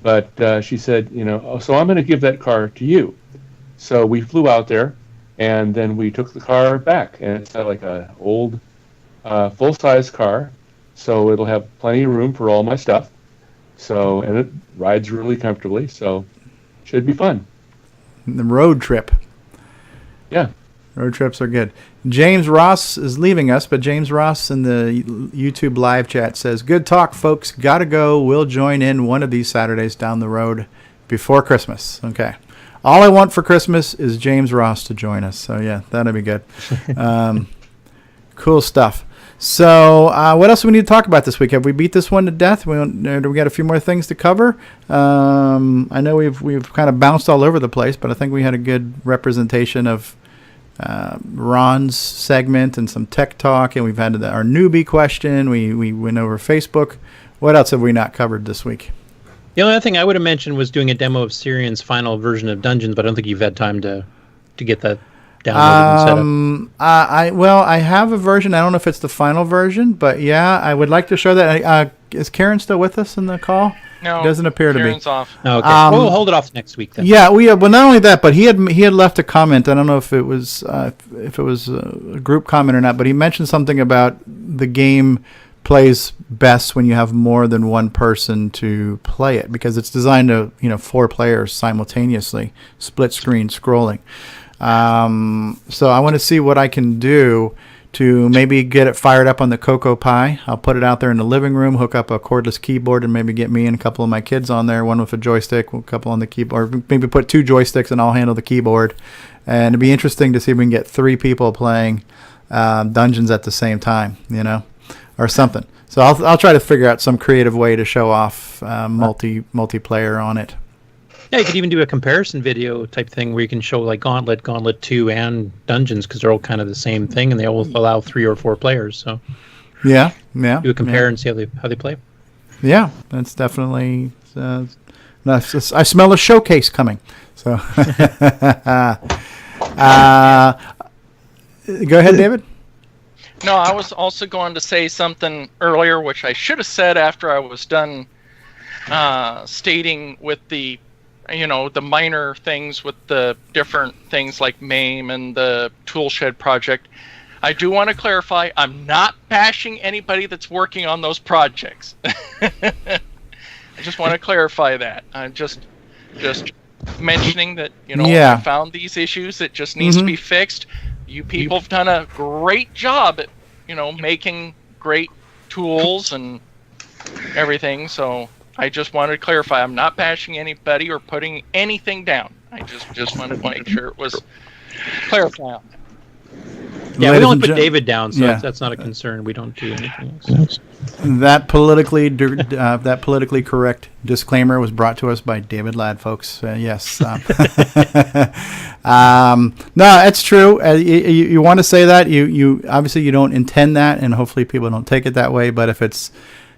But she said, so I'm going to give that car to you. So we flew out there, and then we took the car back, and it's like an old, full-size car, so it'll have plenty of room for all my stuff. So, and it rides really comfortably, so should be fun. The road trip. Yeah. Road trips are good. James Ross is leaving us, but James Ross in the YouTube live chat says, "Good talk, folks. Gotta go. We'll join in one of these Saturdays down the road before Christmas." Okay. All I want for Christmas is James Ross to join us. So, yeah, that'll be good. Cool stuff. So, what else do we need to talk about this week? Have we beat this one to death? Do we got a few more things to cover? I know we've kind of bounced all over the place, but I think we had a good representation of Ron's segment and some tech talk, and we've had our newbie question. We went over Facebook. What else have we not covered this week? The only other thing I would have mentioned was doing a demo of Syrian's final version of Dungeons, but I don't think you've had time to get that downloaded and set up. I have a version. I don't know if it's the final version, but yeah, I would like to show that. Is Karen still with us in the call? No, it doesn't appear Karen's to be. off. Oh, okay. We'll hold it off next week then. Yeah, well, not only that, but he had left a comment. I don't know if it was a group comment or not, but he mentioned something about the game plays best when you have more than one person to play it, because it's designed to 4 players simultaneously, split screen scrolling. So I want to see what I can do to maybe get it fired up on the CoCo Pi. I'll put it out there in the living room, hook up a cordless keyboard, and maybe get me and a couple of my kids on there, one with a joystick, a couple on the keyboard, or maybe put 2 joysticks and I'll handle the keyboard. And it'd be interesting to see if we can get 3 people playing Dungeons at the same time, or something. So I'll try to figure out some creative way to show off multiplayer on it. Yeah, you could even do a comparison video type thing where you can show like Gauntlet 2, and Dungeons, because they're all kind of the same thing, and they all allow 3 or 4 players. So yeah, do a compare and see how they play. Yeah, that's definitely. I smell a showcase coming. So go ahead, David. No, I was also going to say something earlier, which I should have said after I was done stating with the minor things with the different things like MAME and the Toolshed project. I do want to clarify, I'm not bashing anybody that's working on those projects. I just want to clarify that. I'm just mentioning that, I found these issues. It just needs to be fixed. You people have done a great job at, making great tools and everything. So I just wanted to clarify, I'm not bashing anybody or putting anything down. I just wanted to make sure it was clarified. Yeah, we only put David down, so that's not a concern. We don't do anything else. That politically correct disclaimer was brought to us by David Ladd, folks. Yes. No, it's true. You want to say that. You obviously you don't intend that, and hopefully people don't take it that way. But if it's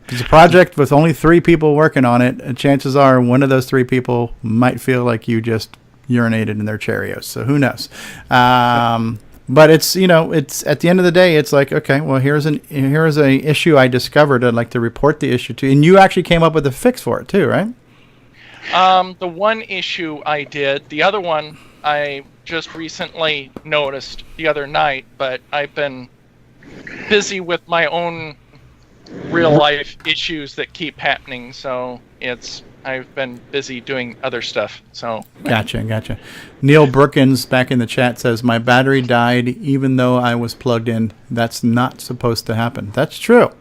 a project with only 3 people working on it, chances are one of those 3 people might feel like you just urinated in their Cheerios. So who knows? But it's it's at the end of the day, it's like, okay, well here's a issue I discovered. I'd like to report the issue to, and you actually came up with a fix for it too, right? The one issue I did, the other one I just recently noticed the other night, but I've been busy with my own real life issues that keep happening. So I've been busy doing other stuff. So Gotcha. Neil Brookins back in the chat says, my battery died even though I was plugged in. That's not supposed to happen. That's true.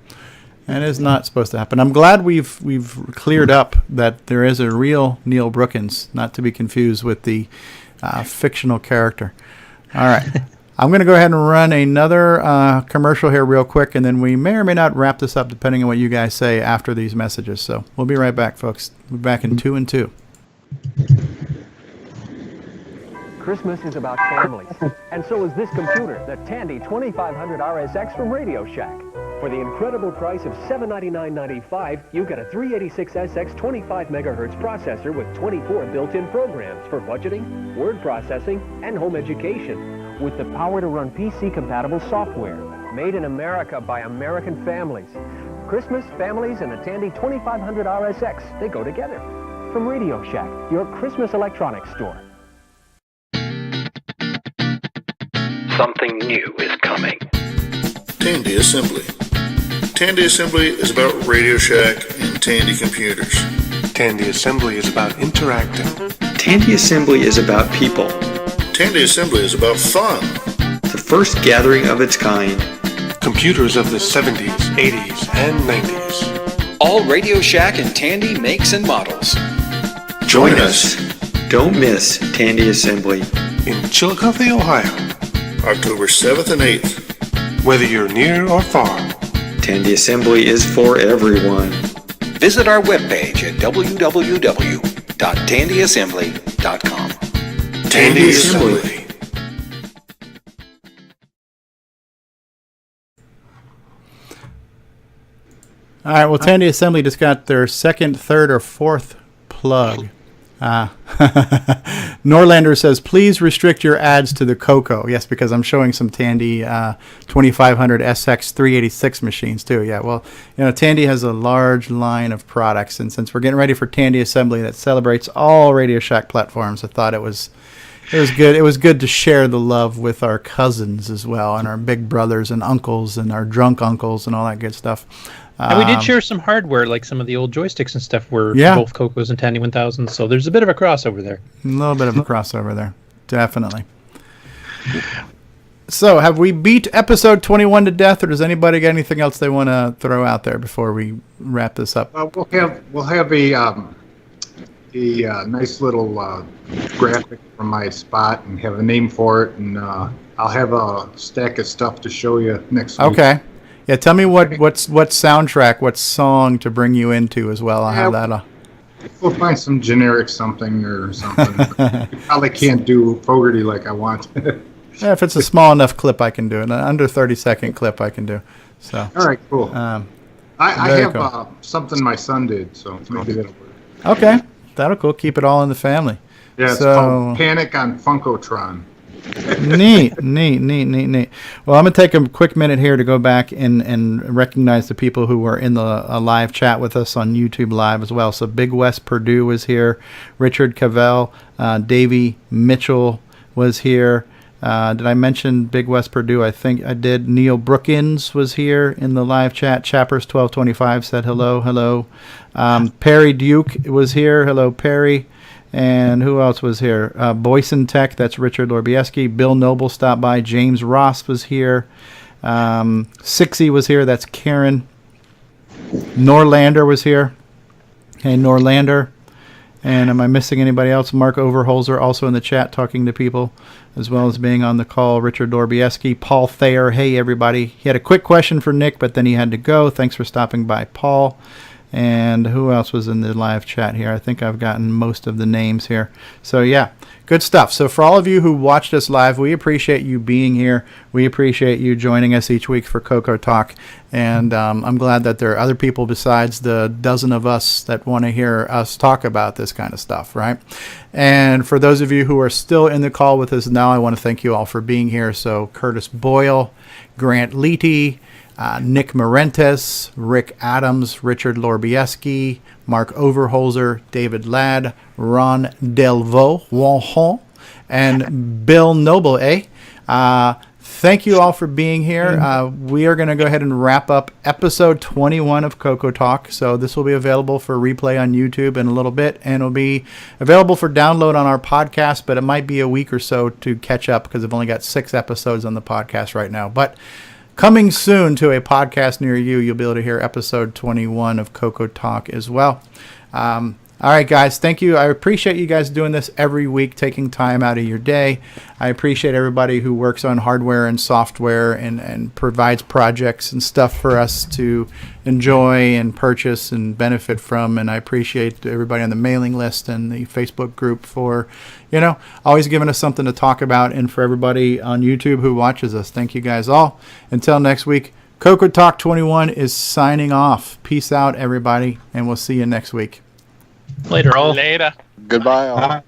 That is not supposed to happen. I'm glad we've cleared up that there is a real Neil Brookins, not to be confused with the fictional character. All right. I'm going to go ahead and run another commercial here real quick, and then we may or may not wrap this up depending on what you guys say after these messages. So we'll be right back, folks. We'll be back in 2 and 2. Christmas is about families, and so is this computer, the Tandy 2500 RSX from Radio Shack. For the incredible price of $799.95, you get a 386SX 25 megahertz processor with 24 built-in programs for budgeting, word processing, and home education, with the power to run PC-compatible software, made in America by American families. Christmas, families, and a Tandy 2500 RSX, they go together. From Radio Shack, your Christmas electronics store. Something new is coming. Tandy Assembly. Tandy Assembly is about Radio Shack and Tandy computers. Tandy Assembly is about interacting. Tandy Assembly is about people. Tandy Assembly is about fun. The first gathering of its kind. Computers of the 70s, 80s, and 90s. All Radio Shack and Tandy makes and models. Join us. Don't miss Tandy Assembly. In Chillicothe, Ohio. October 7th and 8th. Whether you're near or far. Tandy Assembly is for everyone. Visit our webpage at www.tandyassembly.com. Tandy Assembly. All right, well, Tandy Assembly just got their second, third, or fourth plug. Norlander says, please restrict your ads to the CoCo. Yes, because I'm showing some Tandy 2500 SX 386 machines too. Yeah, well, Tandy has a large line of products, and since we're getting ready for Tandy Assembly that celebrates all Radio Shack platforms, I thought it was good. It was good to share the love with our cousins as well, and our big brothers and uncles and our drunk uncles and all that good stuff. And we did share some hardware, like some of the old joysticks and stuff were both CoCos and Tandy 1000s, so there's a bit of a crossover there. A little bit of a crossover there, definitely. So, have we beat episode 21 to death, or does anybody got anything else they want to throw out there before we wrap this up? We'll have a nice little graphic from my spot and have a name for it, and I'll have a stack of stuff to show you next week. Okay. Yeah, tell me what soundtrack, what song to bring you into as well. I'll have that. We'll find some generic something or something. Probably can't do Fogarty like I want. Yeah, if it's a small enough clip, I can do it. An under 30-second clip, I can do. So. All right, cool. I have cool. Something my son did, so maybe that'll work. Okay, that'll cool. Keep it all in the family. Yeah, it's called Panic on Funkotron. Neat. Well, I'm going to take a quick minute here to go back and recognize the people who were in the live chat with us on YouTube Live as well. So Big West Purdue was here. Richard Cavell, Davey Mitchell was here. Did I mention Big West Purdue? I think I did. Neil Brookins was here in the live chat. Chappers1225 said hello. Perry Duke was here. Hello, Perry. And who else was here? Boyson Tech, that's Richard Lorbieski. Bill Noble stopped by. James Ross was here. Sixie was here, that's Karen. Norlander was here. Hey, Norlander. And am I missing anybody else? Mark Overholzer also in the chat talking to people, as well as being on the call. Richard Lorbieski. Paul Thayer, hey everybody. He had a quick question for Nick, but then he had to go. Thanks for stopping by, Paul. And who else was in the live chat here? I think I've gotten most of the names here. So, yeah, good stuff. So, for all of you who watched us live, we appreciate you being here. We appreciate you joining us each week for CoCoTALK. And I'm glad that there are other people besides the dozen of us that want to hear us talk about this kind of stuff, right? And for those of you who are still in the call with us now, I want to thank you all for being here. So, Curtis Boyle, Grant Leighty, Nick Marentes, Rick Adams, Richard Lorbieski, Mark Overholzer, David Ladd, Ron Delvaux, and Bill Noble, thank you all for being here. We are going to go ahead and wrap up episode 21 of CoCoTALK. So this will be available for replay on YouTube in a little bit, and it'll be available for download on our podcast, but it might be a week or so to catch up because I've only got 6 episodes on the podcast right now. But coming soon to a podcast near you, you'll be able to hear episode 21 of CoCoTALK as well. All right, guys, thank you. I appreciate you guys doing this every week, taking time out of your day. I appreciate everybody who works on hardware and software and provides projects and stuff for us to enjoy and purchase and benefit from. And I appreciate everybody on the mailing list and the Facebook group for, always giving us something to talk about. And for everybody on YouTube who watches us, thank you guys all. Until next week, CoCoTALK 21 is signing off. Peace out, everybody, and we'll see you next week. Later, all. Later. Goodbye, all.